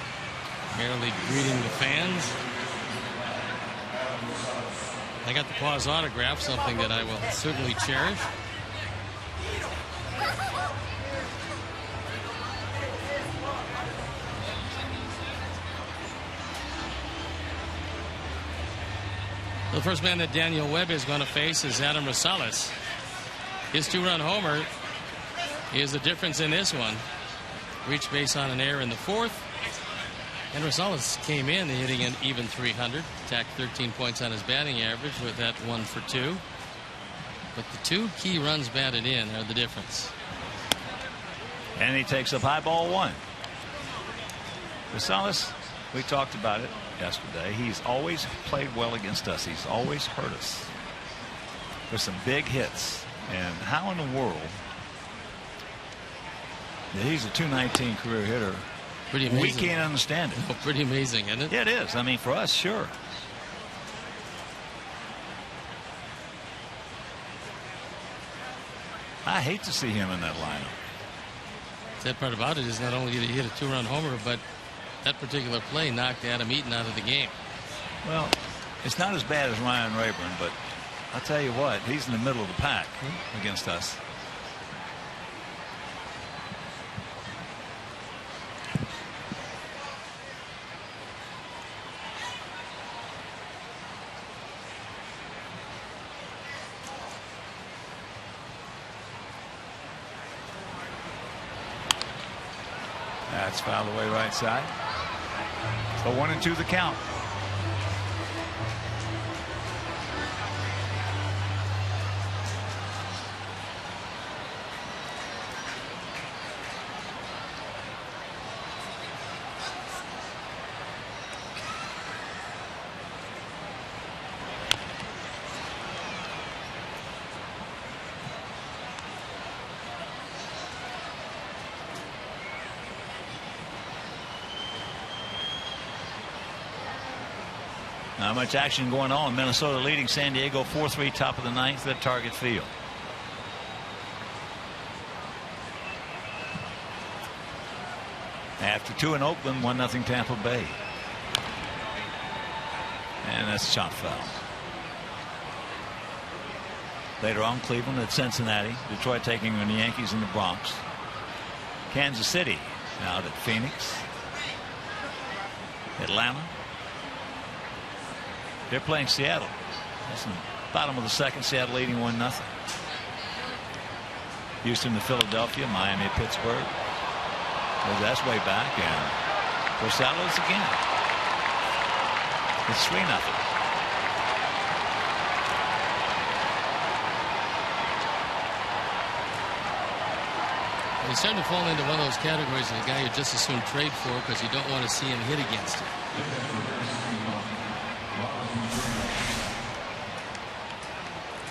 merely greeting the fans. I got the paw's autograph, something that I will certainly cherish. The first man that Daniel Webb is going to face is Adam Rosales. His two-run homer is the difference in this one. Reached base on an error in the fourth. And Rosales came in hitting an even 300. Tacked 13 points on his batting average with that 1 for 2. But the two key runs batted in are the difference. And he takes up high ball 1. Rosales, we talked about it yesterday. He's always played well against us. He's always hurt us with some big hits. And how in the world that he's a .219 career hitter? Pretty amazing. We can't understand it. Oh, pretty amazing, isn't it? Yeah, it is. I mean, for us, sure. I hate to see him in that lineup. The sad part about it is not only did he hit a two-run homer, but that particular play knocked Adam Eaton out of the game. Well, it's not as bad as Ryan Rayburn, but I'll tell you what, he's in the middle of the pack against us. That's fouled away right side. So 1-2 the count. Not much action going on. Minnesota leading San Diego 4-3, top of the ninth at Target Field. After 2 in Oakland, 1-0 Tampa Bay. And that's a shot foul. Later on, Cleveland at Cincinnati. Detroit taking on the Yankees in the Bronx. Kansas City out at Phoenix. Atlanta. They're playing Seattle. That's in the bottom of the second. Seattle leading 1-0. Houston to Philadelphia. Miami at Pittsburgh. Well, that's way back. And for Saddles again. It's 3-0. He's starting to fall into one of those categories of the guy you just as soon trade for because you don't want to see him hit against him.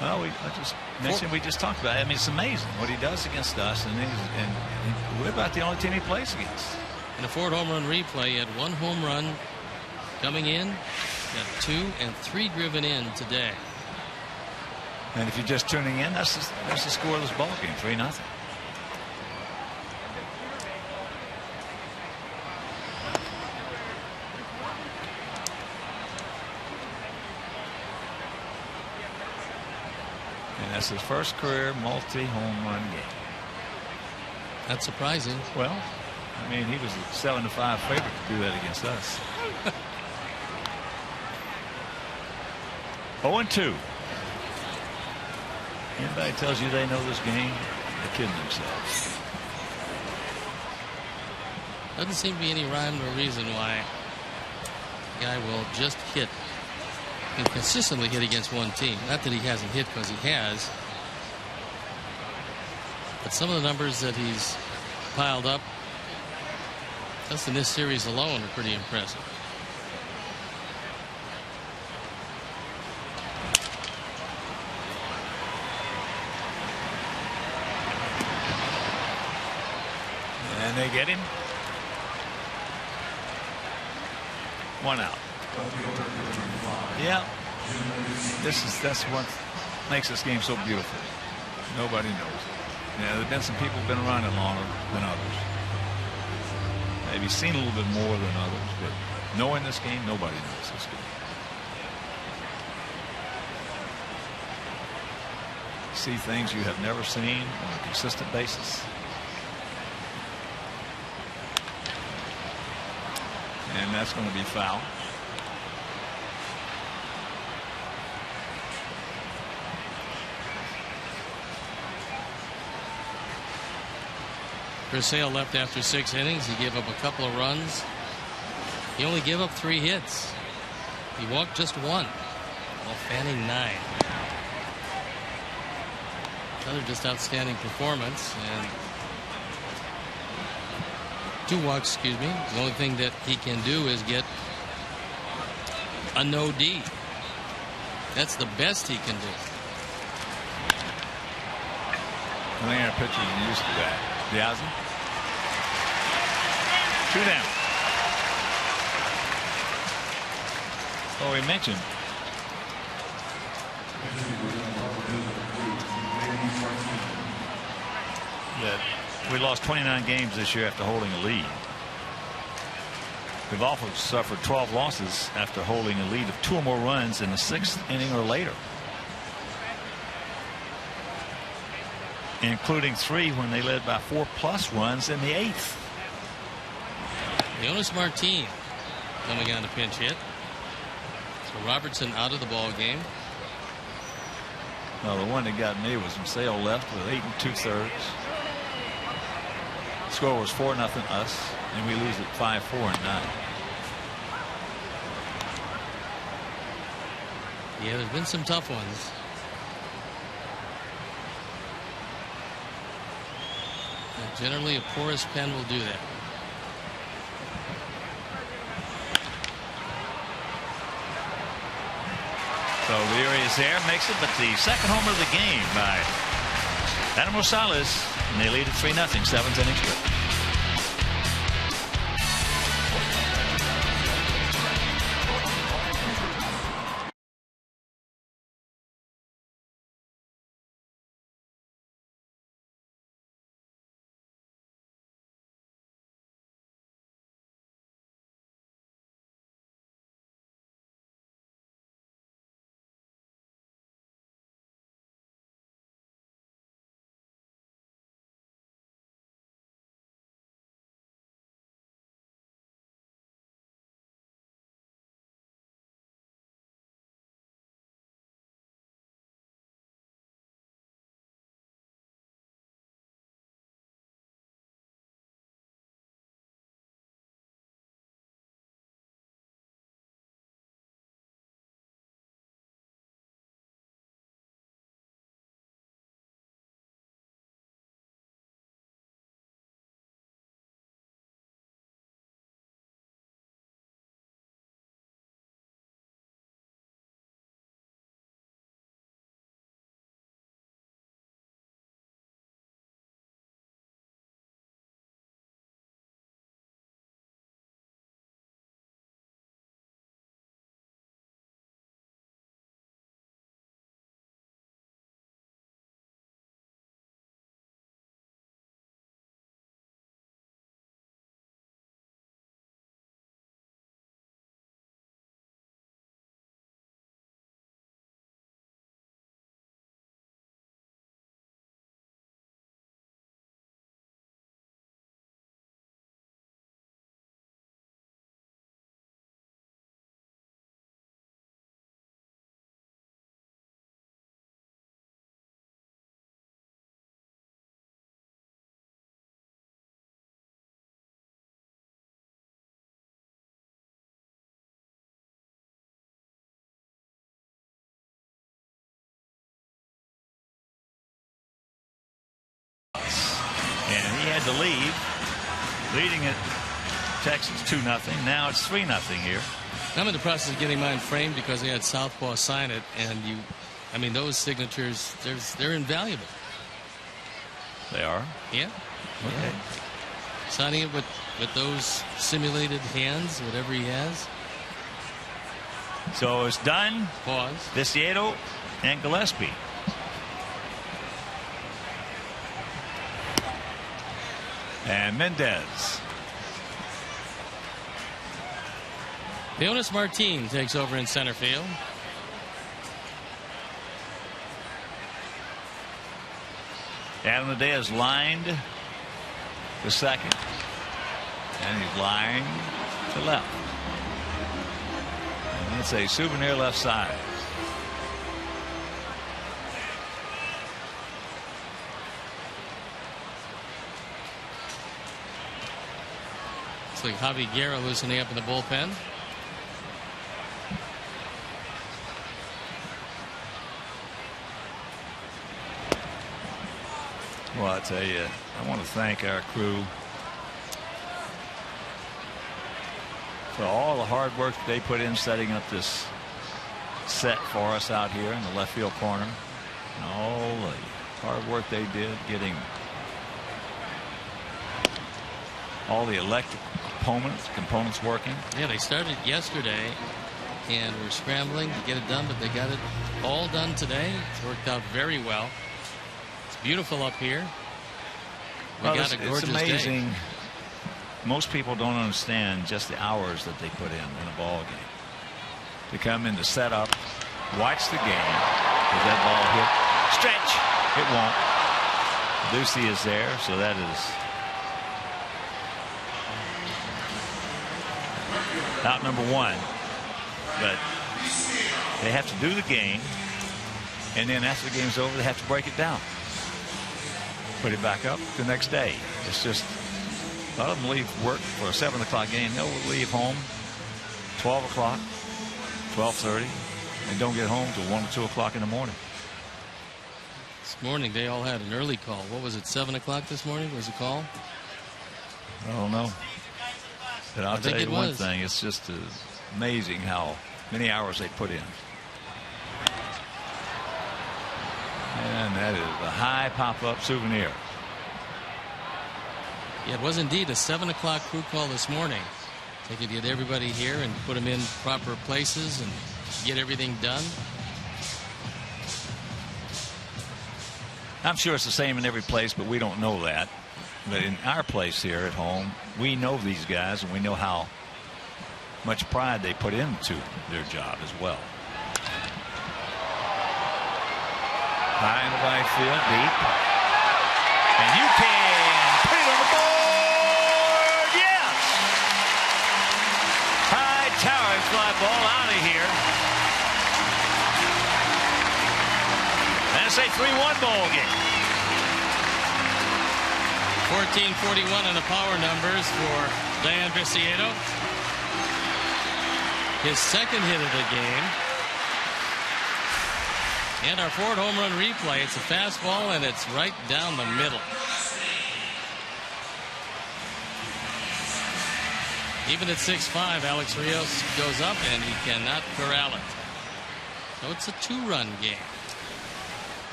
Well, we just talked about it. I mean, it's amazing what he does against us, and we're about the only team he plays against. In a Ford home run replay, he had 1 home run coming in, got 2 and 3 driven in today. And if you're just tuning in, that's the scoreless ball game, 3-0. That's his first career multi-home run game. That's surprising. Well, I mean, he was a 7-5 favorite to do that against us. 0-2. Anybody tells you they know this game, they're kidding themselves. Doesn't seem to be any rhyme or reason why a guy will just hit and consistently hit against one team. Not that he hasn't hit, because he has. But some of the numbers that he's piled up just in this series alone are pretty impressive. And they get him. 1 out. Yeah, that's what makes this game so beautiful. Nobody knows. Yeah, there've been some people who've been around it longer than others. Maybe seen a little bit more than others, but knowing this game, nobody knows this game. See things you have never seen on a consistent basis. And that's going to be foul. Chris Sale left after 6 innings. He gave up a couple of runs. He only gave up 3 hits. He walked just 1, while fanning 9. Another just outstanding performance. And 2 walks, excuse me. The only thing that he can do is get a no D. That's the best he can do. I think our pitchers are used to that. Diaz. 2 down. Oh, we mentioned that we lost 29 games this year after holding a lead. We've also suffered 12 losses after holding a lead of 2 or more runs in the 6th inning or later, including 3 when they led by 4+ runs in the 8th. Jonas Martin coming on a pinch hit. So Robertson out of the ball game. No, the one that got me was when Sale left with 8 2/3. The score was 4-0 us, and we lose at 5-4-9. Yeah, there's been some tough ones. And generally, a porous pen will do that. So the Orioles there makes it, but the second homer of the game by Adam Rosales, and they lead at 3-0, 7th inning straight. had to leave, leading it Texas 2-0. Now it's 3-0 here. I'm in the process of getting mine framed because they had Southpaw sign it, and I mean, those signatures, they're invaluable. They are? Yeah. Okay. Yeah. Signing it with those simulated hands, whatever he has. So it's done. Pause. Viciado and Gillespie. And Mendez. Leonis Martin takes over in center field. Adam Ledea is lined to second. And he's lined to left. And it's a souvenir left side. It's like Javi Guerra loosening up in the bullpen. Well, I tell you, I want to thank our crew for all the hard work that they put in setting up this set for us out here in the left field corner. And all the hard work they did getting all the electric components working. Yeah, they started yesterday and were scrambling to get it done, but they got it all done today. It's worked out very well. It's beautiful up here. It's amazing. Day. Most people don't understand just the hours that they put in a ball game. To come in to set up, watch the game. Does that ball hit? Stretch. It won't. Ducey is there, so that is out number one. But they have to do the game, and then after the game's over, they have to break it down. Put it back up the next day. It's just, a lot of them leave work for a 7 o'clock game. They'll leave home 12 o'clock, 12:30, and don't get home till 1 or 2 o'clock in the morning. This morning they all had an early call. What was it, 7 o'clock this morning was the call? I don't know. But I'll tell you one thing. It's just amazing how many hours they put in. And that is a high pop-up souvenir. Yeah, it was indeed a 7 o'clock crew call this morning. They could get everybody here and put them in proper places and get everything done. I'm sure it's the same in every place, but we don't know that. But in our place here at home, we know these guys, and we know how much pride they put into their job as well. High in the right field, deep. And you can put it on the board. Yes! High towering fly ball out of here. And it's a 3-1 ball game. 14:41 in the power numbers for Dan Viciado. His second hit of the game. And our Ford home run replay. It's a fastball, and it's right down the middle. Even at 6'5", Alex Rios goes up, and he cannot corral it. So it's a 2-run game.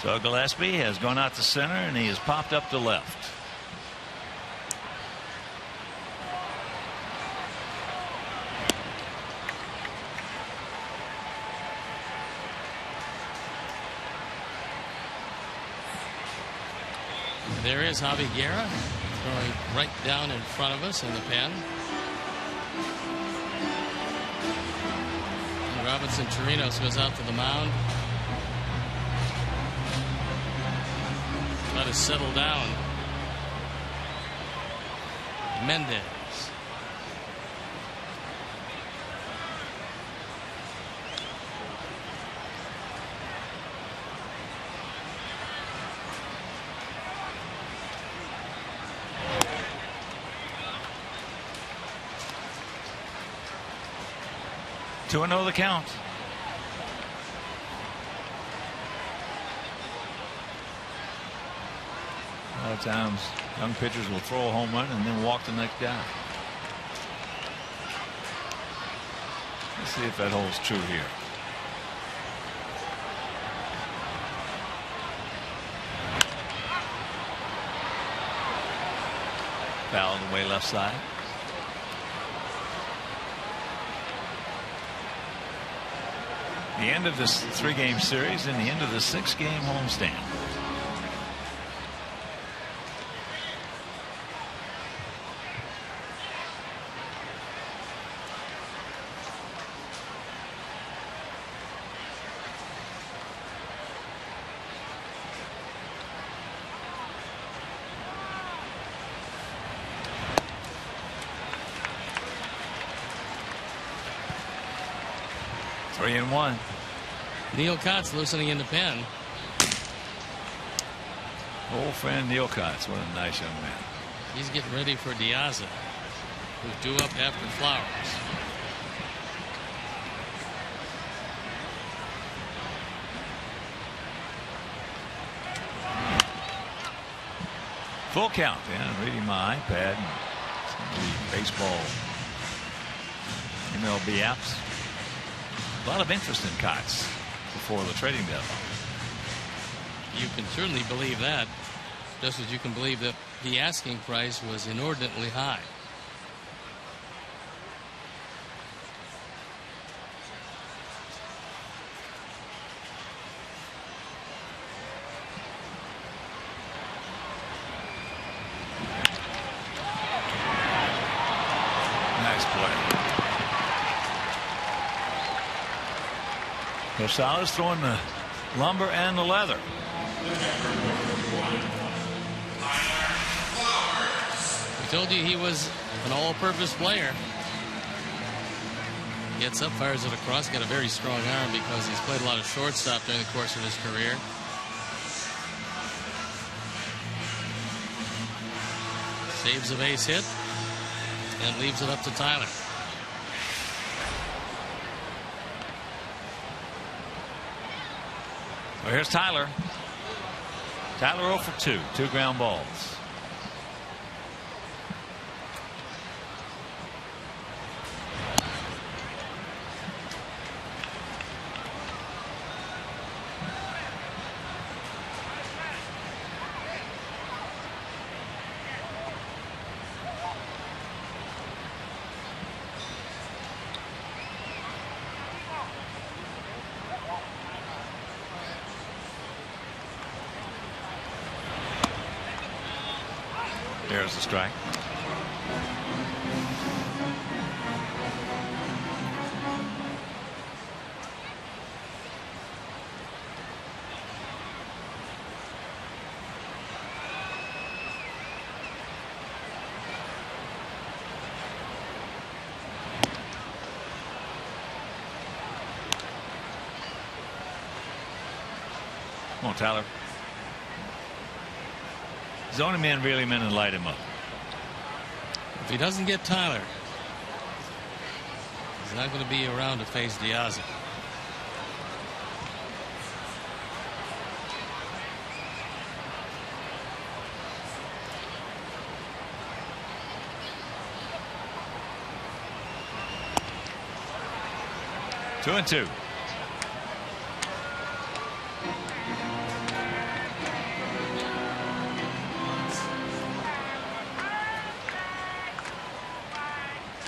So Gillespie has gone out to center, and he has popped up to left. There is Javi Guerra throwing right down in front of us in the pen. And Robinson Chirinos goes out to the mound. Try to settle down. Mendez. To 2-0 the count. lot of times young pitchers will throw a home run and then walk the next guy. Let's see if that holds true here. Fouled away left side. The end of this 3-game series and the end of the 6-game homestand. Three and one. Neil Kotz loosening in the pen. Old friend Neil Kotz, what a nice young man. He's getting ready for Diaza, who's due up after Flowers. Full count. Yeah, I'm reading my iPad. Some of the baseball MLB apps. A lot of interest in Kotz before the trading deadline. You can certainly believe that, just as you can believe that the asking price was inordinately high. Nice play. Rosales throwing the lumber and the leather. We told you he was an all-purpose player. Gets up, fires it across, got a very strong arm because he's played a lot of shortstop during the course of his career. Saves a base hit and leaves it up to Tyler. Well, here's Tyler. Tyler 0 for 2. 2 ground balls. There's the strike. Come on, Tyler. Zone him in, reel him in, and light him up. If he doesn't get Tyler, he's not going to be around to face Diaz. Two and two.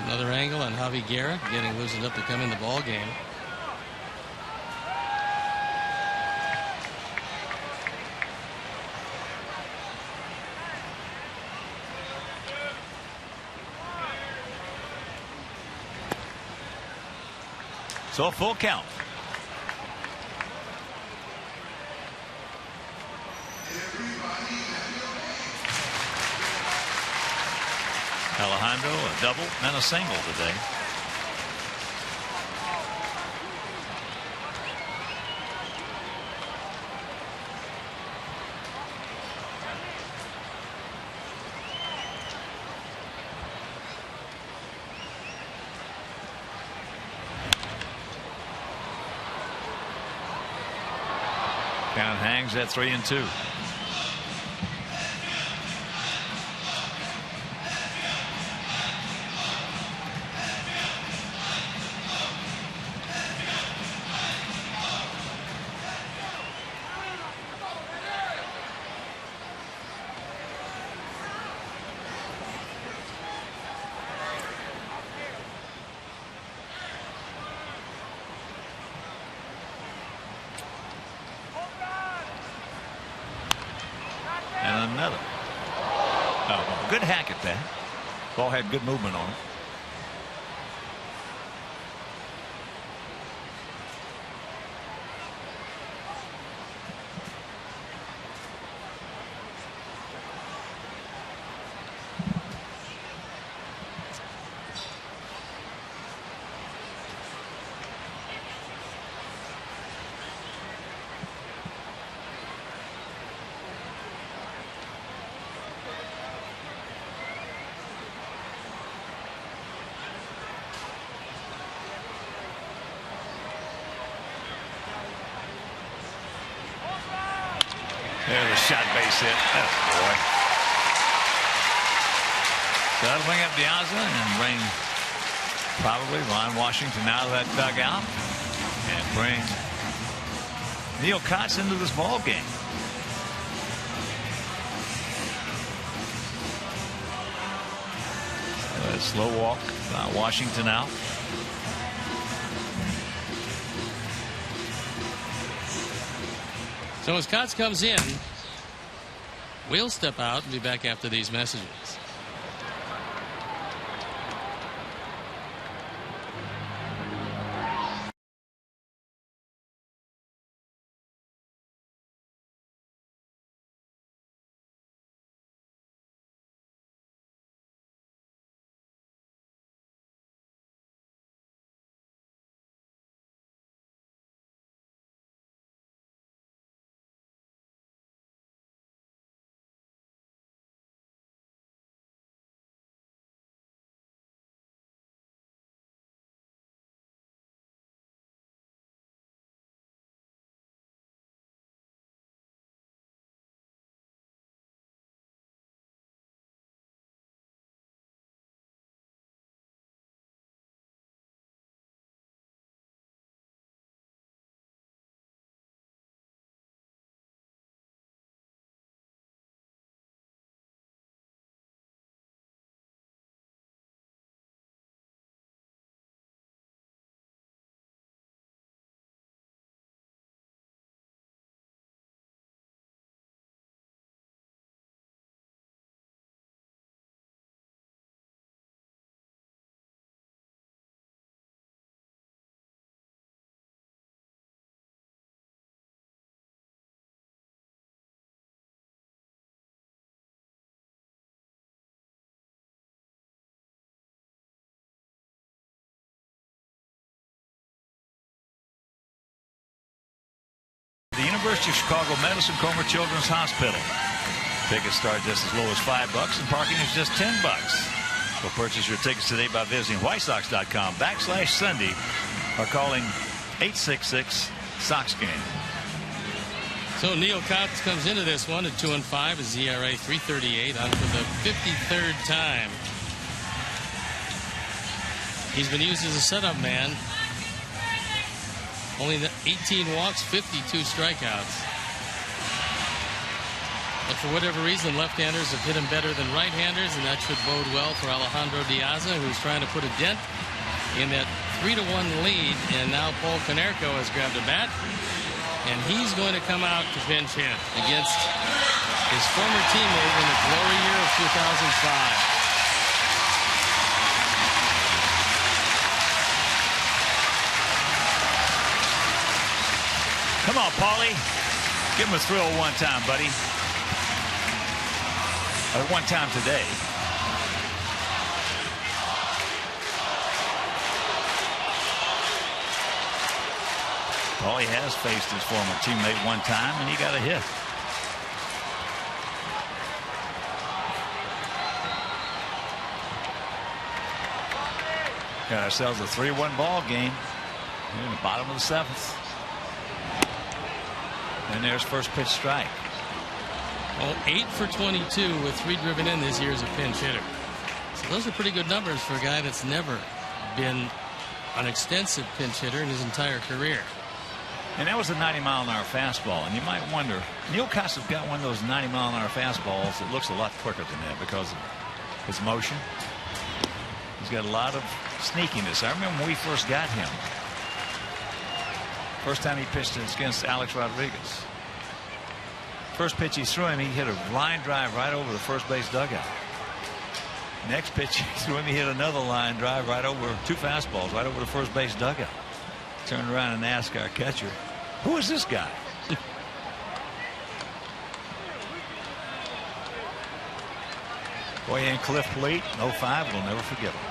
Another angle on Javi Guerra getting loosened up to come in the ball game. So a full count. Alejandro a double and a single today. Count hangs at 3 and 2. good hack at that. Ball had good movement on it. There's a shot base hit. Oh, boy. So that'll bring up Diaza and bring probably Ron Washington out of that dugout and bring Neil Kotz into this ball game. A slow walk. Washington out. So as Kotz comes in, we'll step out and be back after these messages. The University of Chicago Medicine Comer Children's Hospital. Tickets start just as low as $5 and parking is just $10. So purchase your tickets today by visiting whitesox.com/Sunday or calling 866-SOX-GAME. So Neil Kotz comes into this one at 2-5, his ERA 3.38 on for the 53rd time. He's been used as a setup man. Only 18 walks, 52 strikeouts. But for whatever reason, left-handers have hit him better than right-handers, and that should bode well for Alejandro Diaza, who's trying to put a dent in that 3-1 lead. And now Paul Konerko has grabbed a bat, and he's going to come out to pinch hit against his former teammate in the glory year of 2005. Come on, Paulie. Give him a thrill one time, buddy. Or one time today. Paulie has faced his former teammate one time, and he got a hit. Got ourselves a 3-1 ball game in the bottom of the 7th. And there's first pitch strike. Well, 8 for 22 with 3 driven in this year as a pinch hitter. So those are pretty good numbers for a guy that's never been an extensive pinch hitter in his entire career. And that was a 90-mile-an-hour fastball. And you might wonder, Neil Kotz has got one of those 90-mile-an-hour fastballs that looks a lot quicker than that because of his motion. He's got a lot of sneakiness. I remember when we first got him. First time he pitched against Alex Rodriguez. First pitch he threw him, he hit a line drive right over the first base dugout. Next pitch, he threw him. He hit another line drive right over 2 fastballs, right over the first base dugout. Turned around and asked our catcher, "Who is this guy?" Boy, and Cliff Plate, 05, we'll never forget him.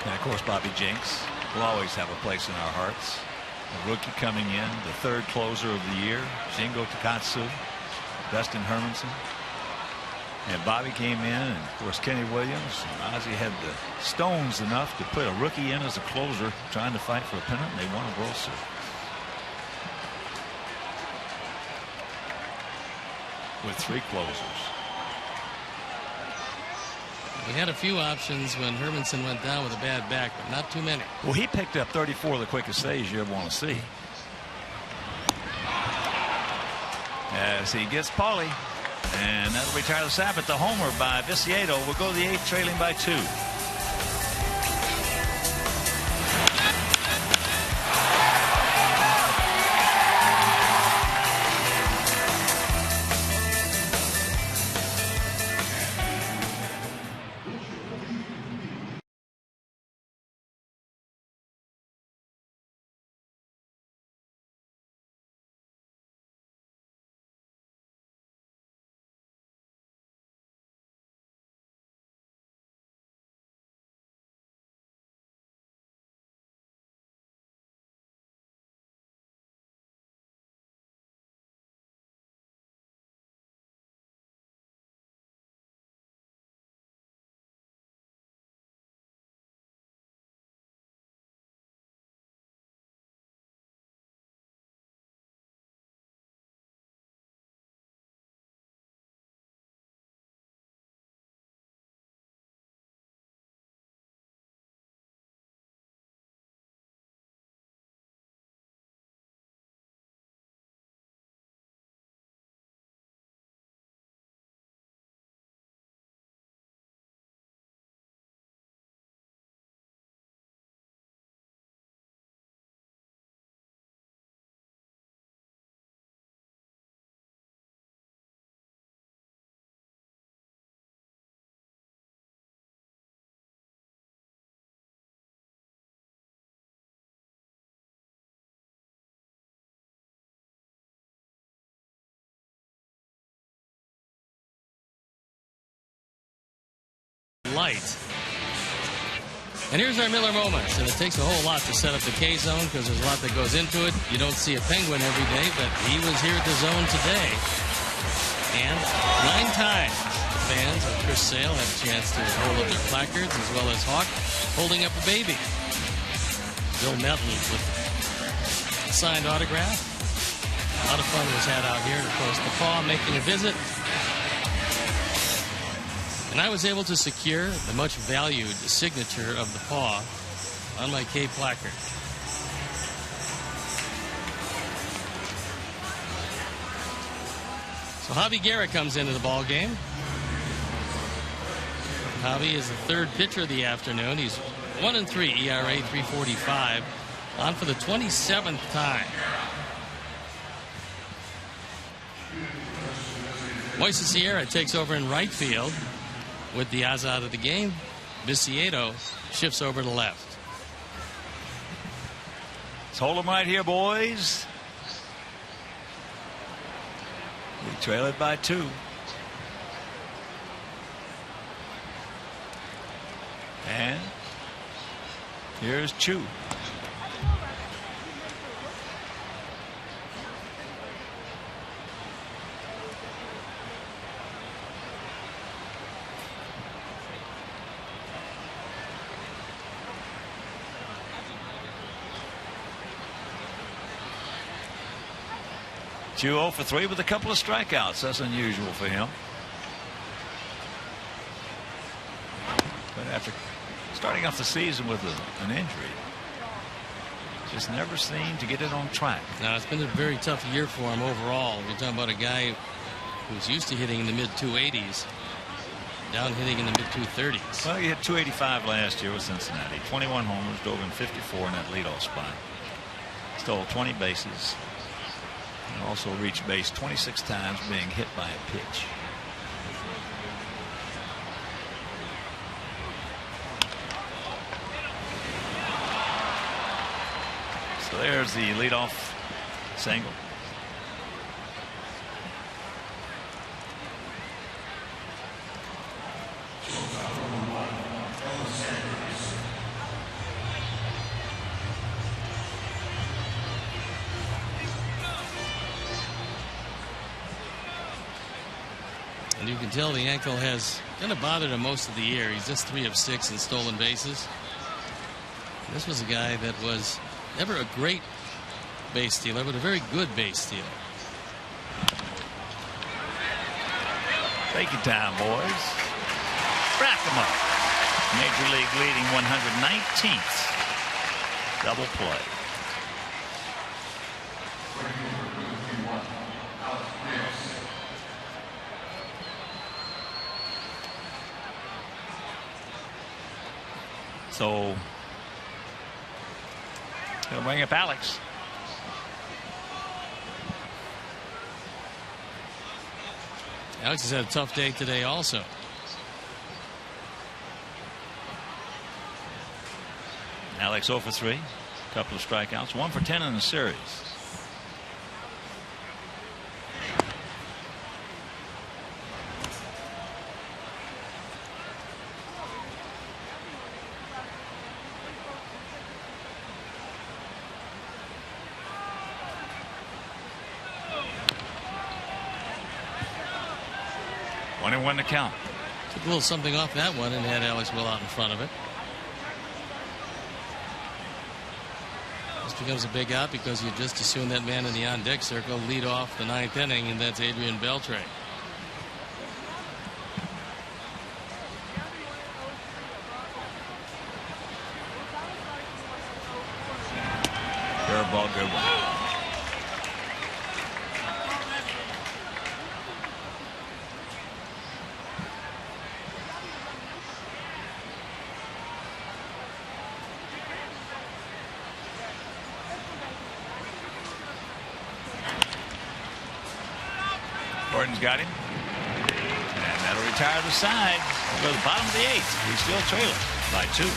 And of course, Bobby Jenks will always have a place in our hearts. A rookie coming in, the 3rd closer of the year, Shingo Takatsu, Dustin Hermanson. And Bobby came in, and of course Kenny Williams and Ozzie had the stones enough to put a rookie in as a closer trying to fight for a pennant, and they won a World Series. With 3 closers. We had a few options when Hermanson went down with a bad back, but not too many. Well, he picked up 34 of the quickest saves you ever want to see. As he gets Paulie, and that'll retire the Sabbath. The homer by Viciedo will go to the 8th, trailing by 2. Light. And here's our Miller Moments, and it takes a whole lot to set up the K zone because there's a lot that goes into it. You don't see a Penguin every day, but he was here at the zone today. And 9 times the fans of Chris Sale had a chance to hold up their placards, as well as Hawk holding up a baby. Bill Melton with a signed autograph. A lot of fun was had out here, and of course the Paw making a visit. And I was able to secure the much valued signature of the Paw on my K placard. So Javi Guerra comes into the ball game. Javi is the 3rd pitcher of the afternoon. He's 1-3, ERA 3.45, on for the 27th time. Moises Sierra takes over in right field. With Diaz out of the game, Viciedo shifts over to left. Let's hold them right here, boys. We trail it by 2. And here's Chu. Chu 0 for 3 with a couple of strikeouts. That's unusual for him. But after starting off the season with an injury, just never seemed to get it on track. Now, it's been a very tough year for him overall. You're talking about a guy who's used to hitting in the mid-280s, down hitting in the mid-230s. Well, he hit 285 last year with Cincinnati. 21 homers, dove in 54 in that leadoff spot. Stole 20 bases. And also reached base 26 times, being hit by a pitch. So there's the leadoff single. And you can tell the ankle has kind of bothered him most of the year. He's just 3 of 6 in stolen bases. This was a guy that was never a great base stealer, but a very good base stealer. Take your time, boys. Wrap them up. Major League leading 119th. Double play. So he'll bring up Alex. Alex has had a tough day today also. Alex 0 for 3. A couple of strikeouts. 1 for 10 in the series. One to count. Took a little something off that one and had Alex well out in front of it. This becomes a big out because you just assume that man in the on-deck circle lead off the 9th inning, and that's Adrian Beltre. Curveball, good one. Gordon's got him. And that'll retire the side. We'll go to the bottom of the 8th. He's still trailing by 2.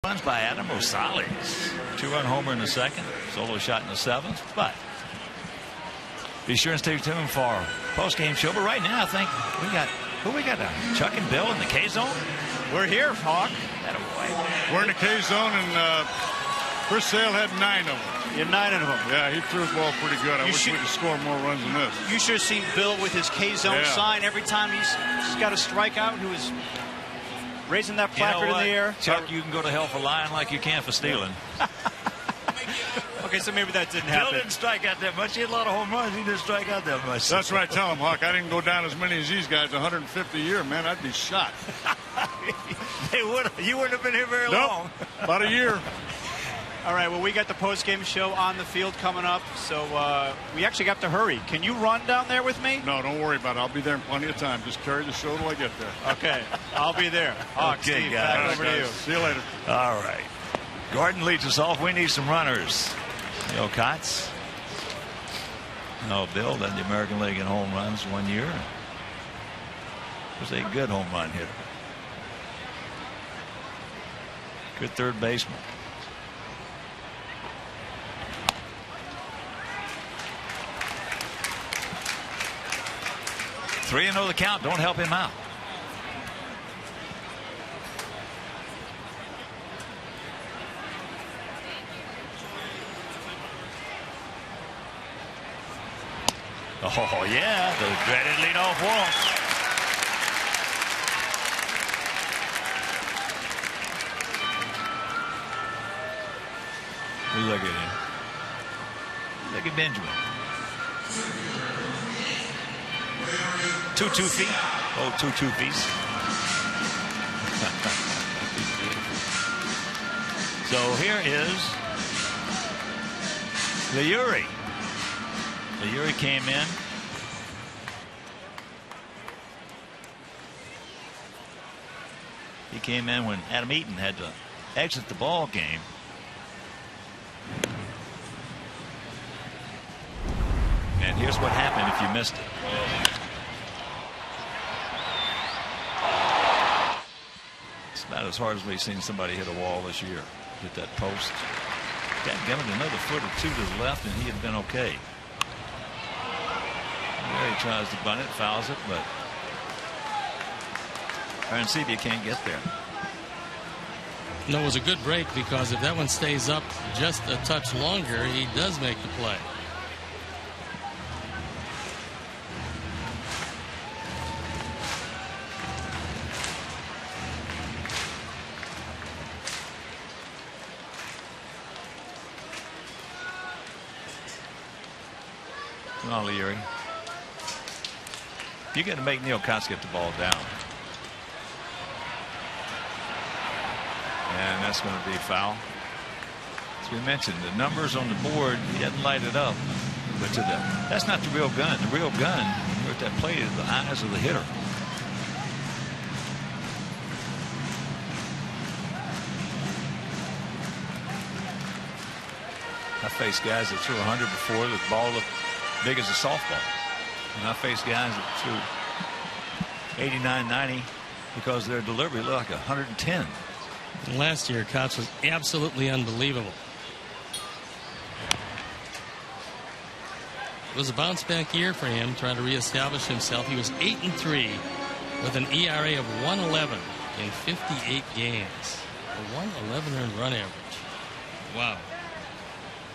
Runs by Adam Rosales. 2-run homer in the 2nd. Solo shot in the 7th. But be sure and stay tuned for our post-game show. But right now, I think we got Chuck and Bill in the K zone. We're here, Hawk. We're in the K zone, and Chris Sale had 9 of them. You had 9 of them. Yeah, he threw the ball pretty good. I wish we could score more runs than this. You should have seen Bill with his K zone sign every time he's got a strikeout. He was raising that placard in the air. Chuck, you can go to hell for lying like you can for stealing. Okay, so maybe that didn't happen. Bill didn't strike out that much. He had a lot of home runs. He didn't strike out that much. That's right. Tell him, Hawk. I didn't go down as many as these guys. 150 a year, man. I'd be shot. You wouldn't have been here very long. About a year. All right, well, we got the post-game show on the field coming up, so we actually have to hurry. Can you run down there with me? No, don't worry about it. I'll be there in plenty of time. Just carry the show till I get there. Okay, I'll be there. Hawk, Okay, Steve, guys. back over to you. See you later. All right. Gordon leads us off. We need some runners. Bill Kotz. No, Bill led the American League in home runs one year. Was a good home run hitter. Good third baseman. Three and 0 the count. Don't help him out. Oh yeah, the dreaded leadoff walk. Look at him. Look at Benjamin. 2 feet. Oh, 2 feet. So here is the Uri. The Uri came in. He came in when Adam Eaton had to exit the ball game. And here's what happened if you missed it. It's about as hard as we've seen somebody hit a wall this year. Hit that post. Got given another foot or two to the left, and he had been okay. There he tries to bunt it, fouls it, but Arancibia can't get there. No, it was a good break, because if that one stays up just a touch longer, he does make the play. Come on, Leary. You got to make Neil Kotz get the ball down. And that's going to be a foul. As we mentioned, the numbers on the board, he doesn't light it up. But that's not the real gun. The real gun, you're at that plate, is the eyes of the hitter. I faced guys that threw 100 before. The ball looked big as a softball. And I faced guys that threw 89, 90 because their delivery looked like 110. Last year, Kotz was absolutely unbelievable. It was a bounce back year for him, trying to reestablish himself. He was 8-3 with an ERA of 1.11 in 58 games. A 1.11 earned run average. Wow.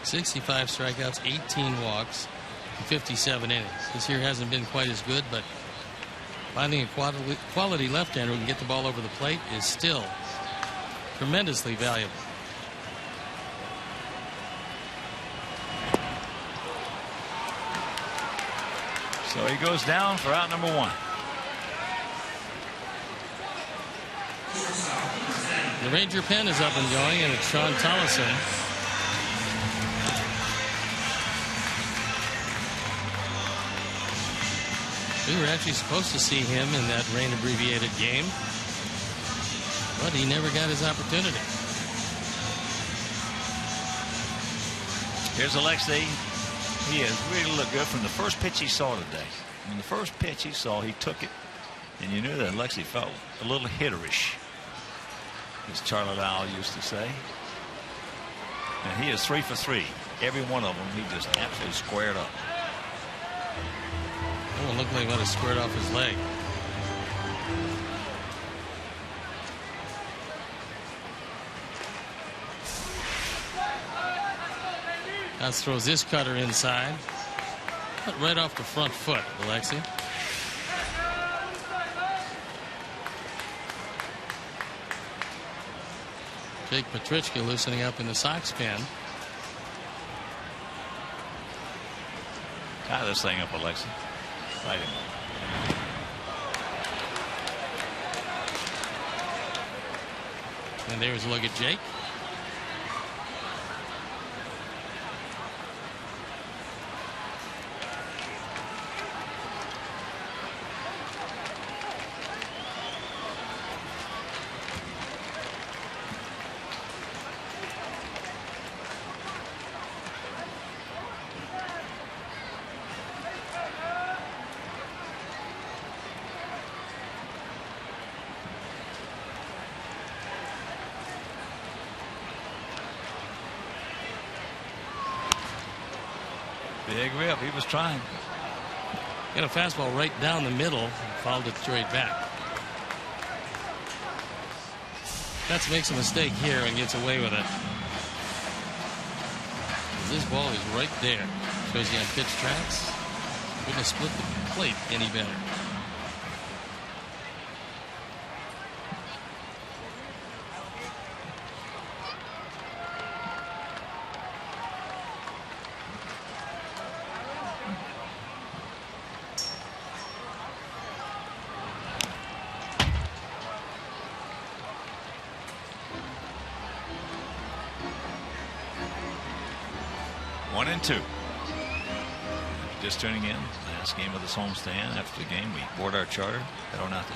65 strikeouts, 18 walks, 57 innings. This year hasn't been quite as good, but finding a quality left-hander who can get the ball over the plate is still tremendously valuable. So he goes down for out number 1. The Ranger pen is up and going, and it's Sean Tollison. We were actually supposed to see him in that rain abbreviated game, but he never got his opportunity. Here's Alexei. He has really looked good from the first pitch he saw today. When the first pitch he saw, he took it, and you knew that Alexei felt a little hitterish, as Charlie Lau used to say. And he is 3 for 3. Every one of them, he just absolutely squared up. That one looked like he might have squared off his leg. Kotz throws this cutter inside, but right off the front foot, Alexei. Jake Petrichka loosening up in the Sox pen. Tie this thing up, Alexei. Light him up. And there's a look at Jake. Big rip. He was trying. Got a fastball right down the middle. Fouled it straight back. Betts makes a mistake here and gets away with it. This ball is right there. Shows you on pitch tracks. Wouldn't have split the plate any better. One and two. Just tuning in, last game of this homestand. After the game, we board our charter, head on out to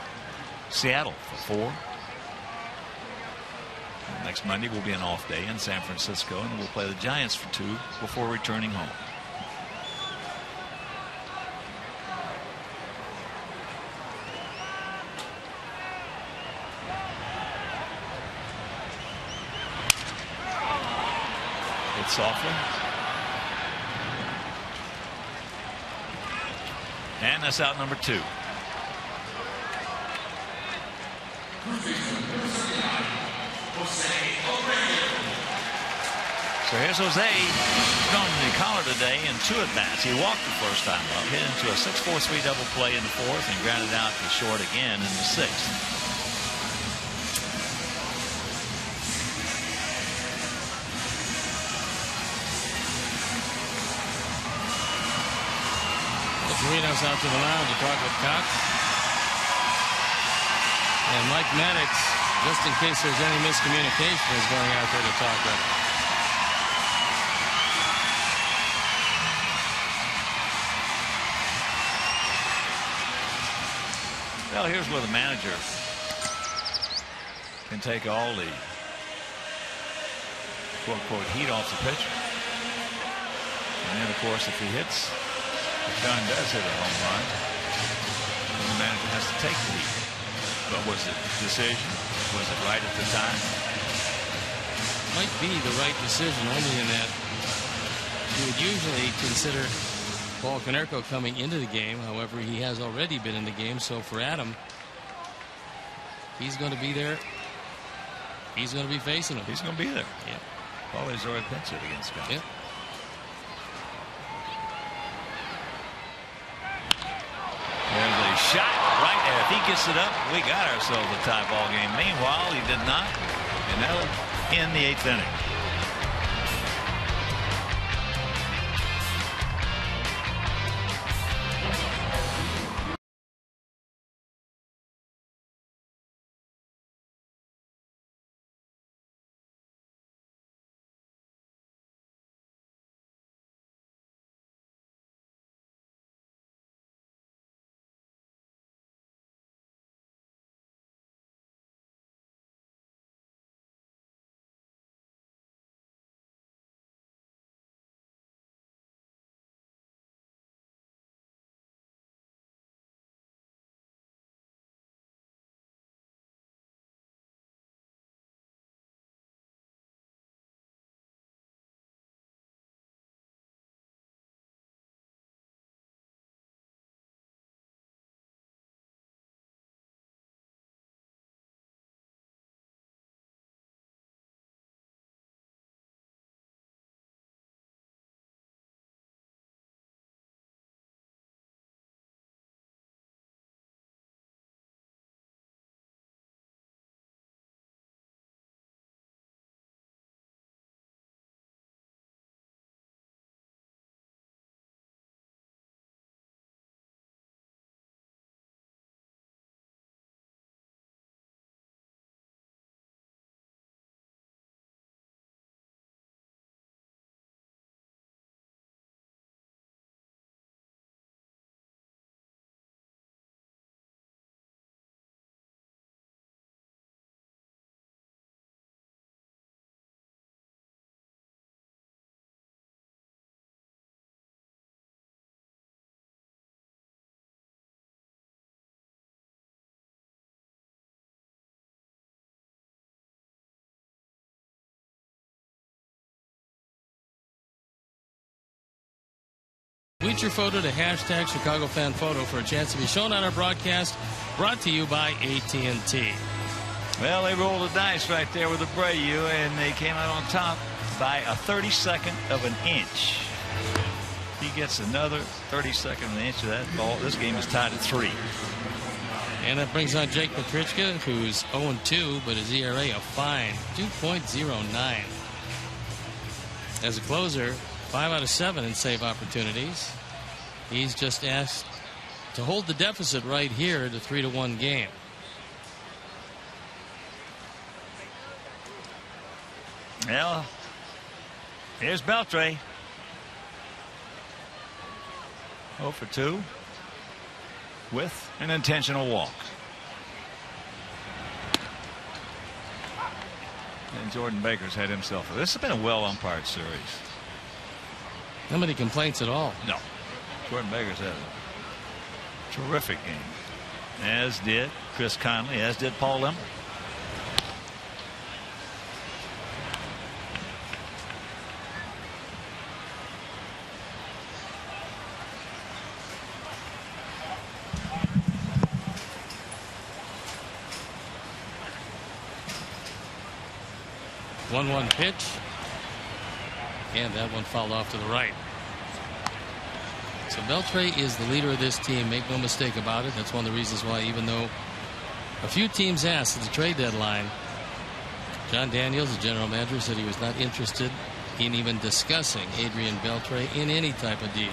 Seattle for 4. Next Monday will be an off day in San Francisco, and we'll play the Giants for 2 before returning home. It's softly. And that's out number 2. So here's Jose. He's gone to the collar today in 2 at-bats. He walked the first time up, hit into a 6-4-3 double play in the 4th, and grounded out to short again in the 6th. Marino's out to the lounge to talk with Cox. And Mike Maddox, just in case there's any miscommunication, is going out there to talk with him. Well, here's where the manager can take all the quote-unquote heat off the pitcher. And then, of course, if he hits, if John does hit a home run, then the manager has to take the heat. But was it decision? Was it right at the time? Might be the right decision, only in that you would usually consider Paul Konerko coming into the game. However, he has already been in the game, so for Adam, he's going to be there. He's going to be facing him. He's going to be there. Yeah. Paul has already pitched it against Scott. Yeah. There's a shot right there. If he gets it up, we got ourselves a tie ball game. Meanwhile, he did not, and that'll end the 8th inning. Tweet your photo to hashtag Chicago Fan Photo for a chance to be shown on our broadcast, brought to you by AT&T. Well, they rolled the dice right there with Abreu, and they came out on top by a 32nd of an inch. He gets another 32nd of an inch of that ball. This game is tied at 3. And that brings on Jake Petrichka, who's 0-2, but his ERA a fine 2.09. As a closer, 5 out of 7 in save opportunities. He's just asked to hold the deficit right here at a 3-1 game. Well, here's Beltre. 0 for 2 with an intentional walk. And Jordan Baker's had himself. This has been a well umpired series. Not many complaints at all. No. Jordan Baker's had a terrific game. As did Chris Conley, as did Paul Limber. One pitch, and that one fouled off to the right. So Beltre is the leader of this team. Make no mistake about it. That's one of the reasons why, even though a few teams asked at the trade deadline, John Daniels, the general manager, said he was not interested in even discussing Adrian Beltre in any type of deal.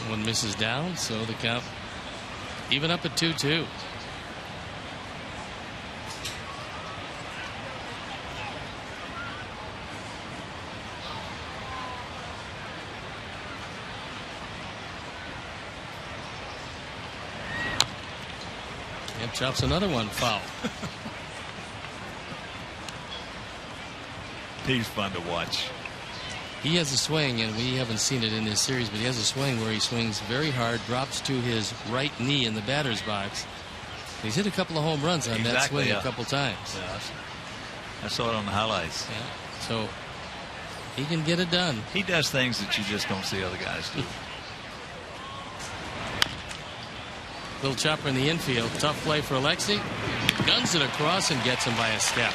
One misses down, so the count even up at 2-2. And chops another one foul. He's fun to watch. He has a swing, and we haven't seen it in this series, but he has a swing where he swings very hard, drops to his right knee in the batter's box. He's hit a couple of home runs on that swing a couple times. Yeah, I saw it on the highlights. Yeah. So he can get it done. He does things that you just don't see other guys do. Little chopper in the infield. Tough play for Alexi. Guns it across and gets him by a step.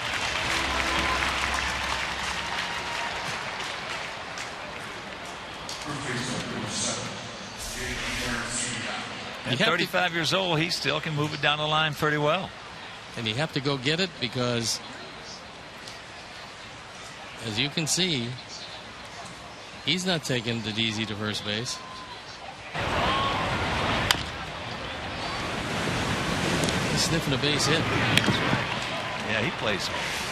At 35 years old, he still can move it down the line pretty well. And you have to go get it because, as you can see, he's not taking it easy to first base. He's sniffing a base hit. Yeah, he plays.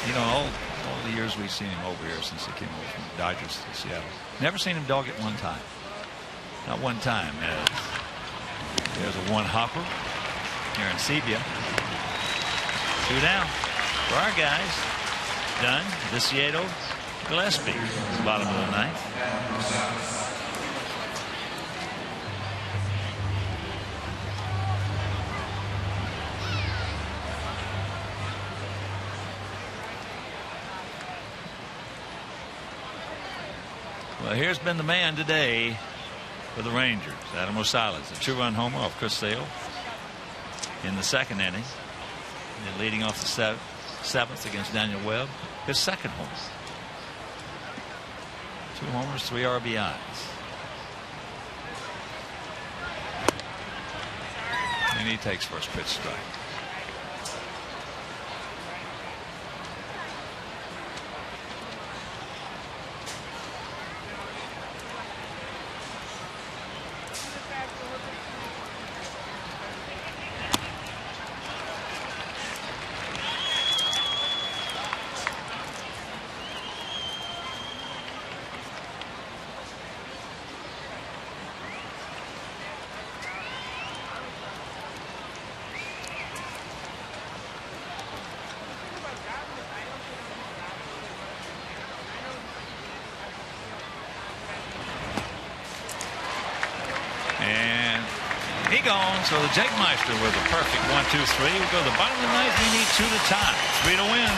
You know, all the years we've seen him over here since he came over from the Dodgers to Seattle. Never seen him dog it one time. Not one time. There's a one hopper here in Sebia. 2 down for our guys. Dunn, Viciedo, Gillespie. Bottom of the ninth. Well, here's been the man today for the Rangers, Adam Rosales, a 2-run homer off Chris Sale in the second inning, and leading off the seventh against Daniel Webb, his second homer. 2 homers, 3 RBIs. And he takes first pitch strike. He gone. So the Jake Meister with a perfect 1, 2, 3. We go to the bottom of the ninth. We need 2 to tie. 3 to win.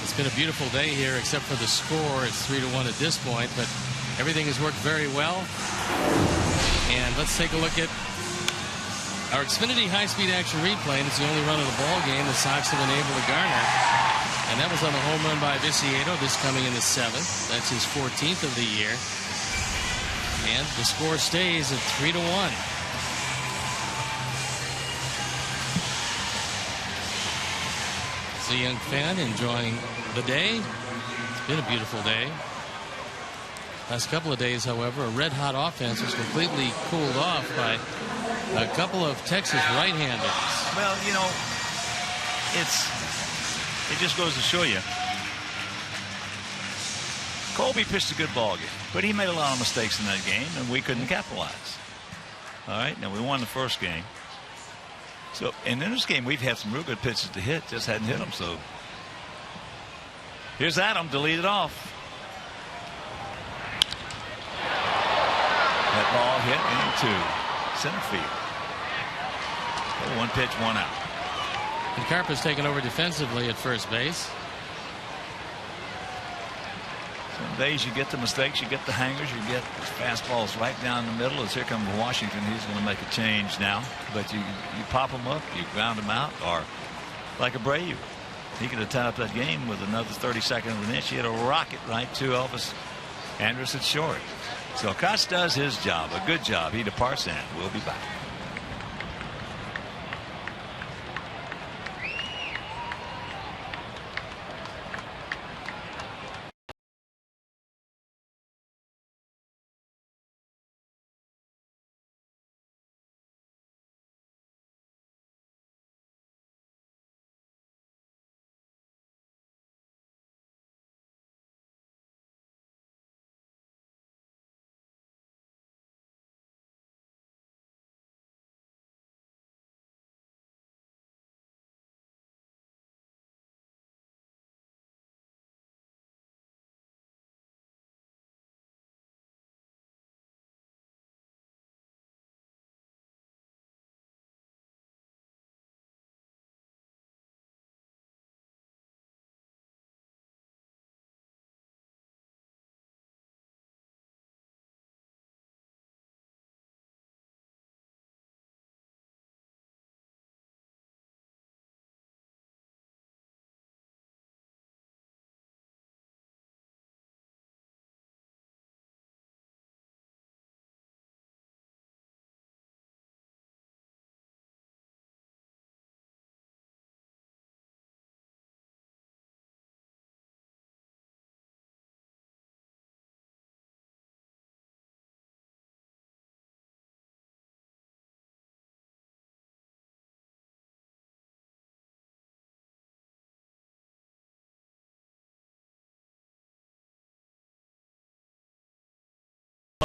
It's been a beautiful day here, except for the score. It's 3-1 at this point, but everything has worked very well. And let's take a look at our Xfinity high-speed action replay. And it's the only run of the ball game the Sox have been able to garner. And that was on the home run by Viciedo, this coming in the 7th. That's his 14th of the year. And the score stays at 3-1. It's a young fan enjoying the day. It's been a beautiful day. Last couple of days, however, a red-hot offense was completely cooled off by a couple of Texas right-handers. Well, you know, it just goes to show you. Colby pitched a good ball game, but he made a lot of mistakes in that game, and we couldn't capitalize. All right, now we won the first game. So, and in this game, we've had some real good pitches to hit, just hadn't hit them. So, here's Adam to lead it off. That ball hit into center field. 1 pitch, 1 out. And Carpenter's taken over defensively at first base. Some days you get the mistakes, you get the hangers, you get fastballs right down the middle. As here comes Washington, he's going to make a change now. But you pop them up, you ground them out, or like Abreu. He could have tied up that game with another 32nd of an inch. He had a rocket right to Elvis Andrus at short. So Koch does his job, a good job. He departs, and we'll be back.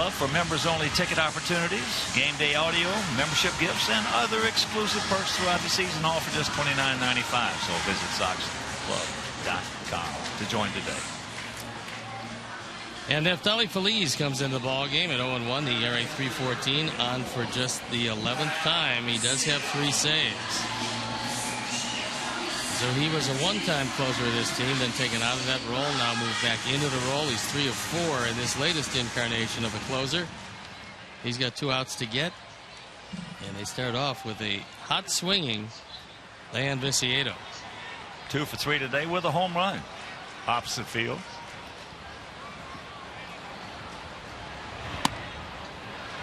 For members-only ticket opportunities, game day audio, membership gifts, and other exclusive perks throughout the season, all for just $29.95. So visit SoxClub.com to join today. And Neftali Feliz comes into the ball game at 0-1. The ERA 3.14, on for just the 11th time. He does have 3 saves. So he was a one-time closer of this team, then taken out of that role, now moved back into the role. He's 3 of 4 in this latest incarnation of a closer. He's got 2 outs to get. And they start off with a hot swinging Leon Viciedo. 2 for 3 today with a home run. Opposite field.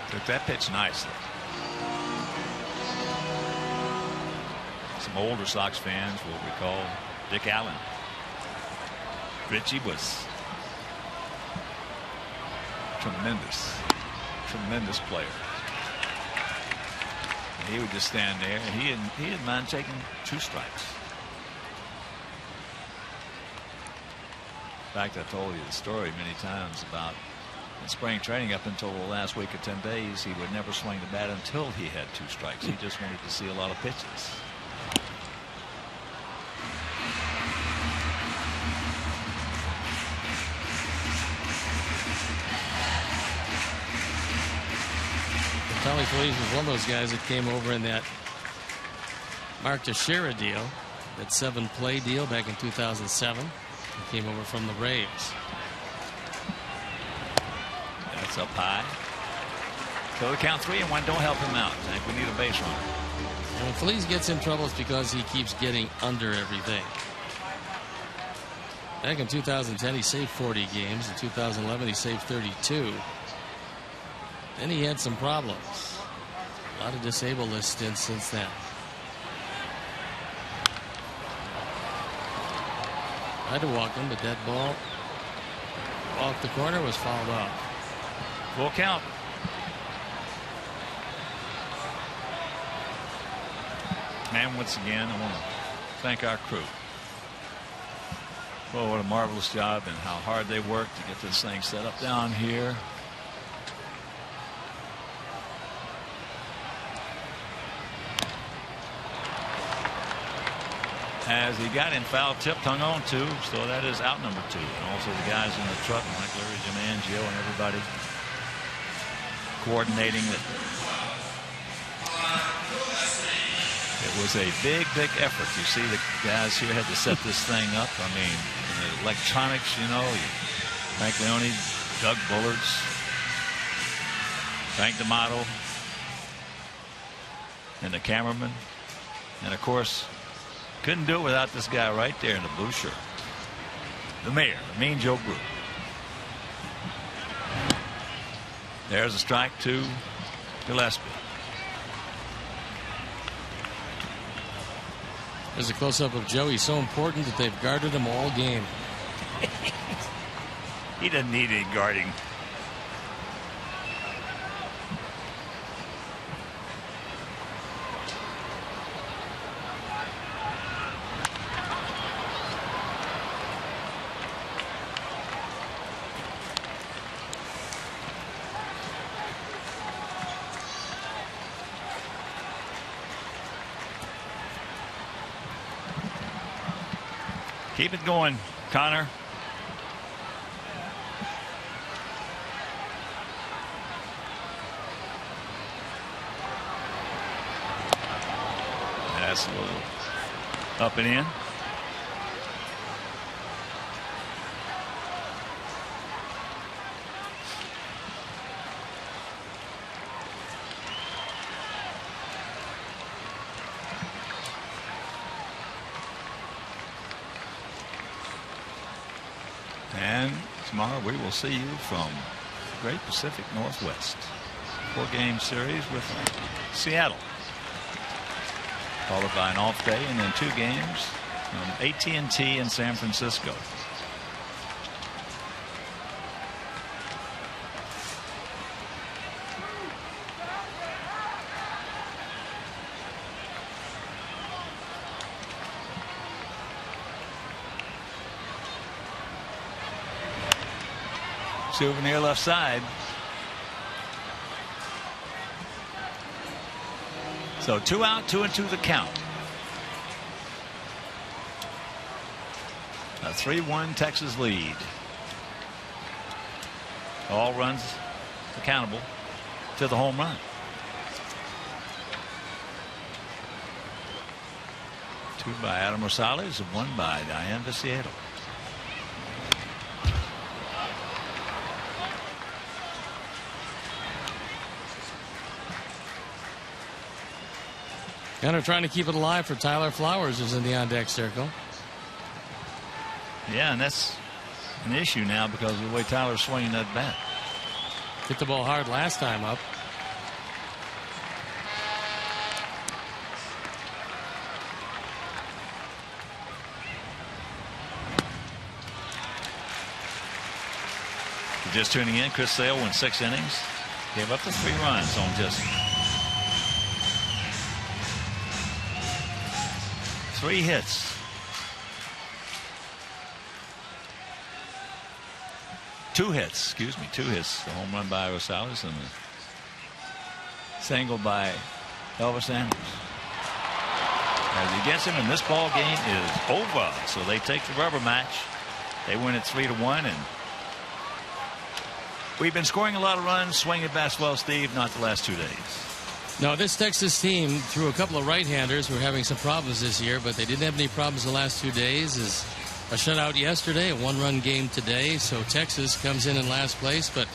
Took that pitch nicely. Some older Sox fans will recall Dick Allen. Richie was tremendous player. And he would just stand there, and he didn't mind taking 2 strikes. In fact, I told you the story many times about in spring training up until the last week or 10 days, he would never swing the bat until he had 2 strikes. He just wanted to see a lot of pitches. Neftali Feliz was one of those guys that came over in that Mark Teixeira deal, that 7-play deal back in 2007. He came over from the Braves. That's up high. So the count 3-1. Don't help him out. I think we need a base runner. When Feliz gets in trouble, it's because he keeps getting under everything. Back in 2010, he saved 40 games. In 2011, he saved 32. Then he had some problems. A lot of disabled list stints since then. Tried to walk him, but that ball off the corner was fouled off. Full count. And once again, I want to thank our crew. Well, what a marvelous job and how hard they worked to get this thing set up down here. As he got in foul tipped, hung on to, so that is out number 2. And also the guys in the truck, Mike Larry, DiMangio, and everybody coordinating it. It was a big effort. You see the guys here had to set this thing up. I mean, the electronics, you know, Frank Leone, Doug Bullards, Frank D'Amato, and the cameraman. And of course, couldn't do it without this guy right there in the blue shirt. The mayor, Mean Joe Brew. There's a strike to Gillespie. There's a close-up of Joe. He's so important that they've guarded him all game. He doesn't need any guarding. Keep it going, Connor. That's a little up and in. And tomorrow we will see you from the Great Pacific Northwest. 4-game series with Seattle. Followed by an off day and then 2 games from AT&T in San Francisco. Souvenir left side. So 2 out, 2-2 the count. A 3-1 Texas lead. All runs accountable to the home run. 2 by Adam Rosales and 1 by Diane Viciado. Gunnar trying to keep it alive for Tyler Flowers, who's in the on-deck circle. Yeah, and that's an issue now because of the way Tyler's swinging that bat. Hit the ball hard last time up. If you're just tuning in, Chris Sale went 6 innings. Gave up the 3 runs on just 3 hits. 2 hits, excuse me, 2 hits. The home run by Rosales and the single by Elvis Andrus. As he gets him, and this ball game is over. So they take the rubber match. They win it 3-1, and we've been scoring a lot of runs, swinging bats well, Steve, not the last 2 days. No, this Texas team threw a couple of right-handers who are having some problems this year, but they didn't have any problems the last 2 days. Is a shutout yesterday, a 1-run game today. So Texas comes in last place, but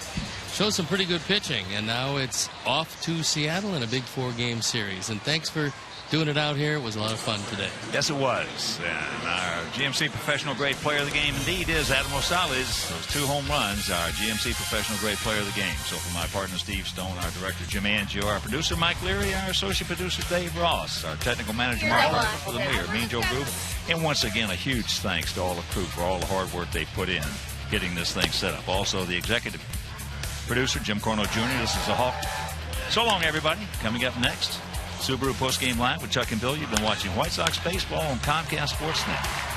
shows some pretty good pitching. And now it's off to Seattle in a big 4-game series. And thanks for doing it out here. It was a lot of fun today. Yes, it was. And our GMC Professional Grade Player of the Game indeed is Adam Rosales. Those 2 home runs, our GMC Professional Grade Player of the Game. So for my partner Steve Stone, our director Jim Angio, our producer Mike Leary, our associate producer Dave Ross, our technical manager Mark Harper for the mirror, me and Joe Group. And once again, a huge thanks to all the crew for all the hard work they put in getting this thing set up. Also, the executive producer Jim Cornell Jr. This is a Hawk. So long, everybody. Coming up next, Subaru Postgame Live with Chuck and Bill. You've been watching White Sox baseball on Comcast Sportsnet.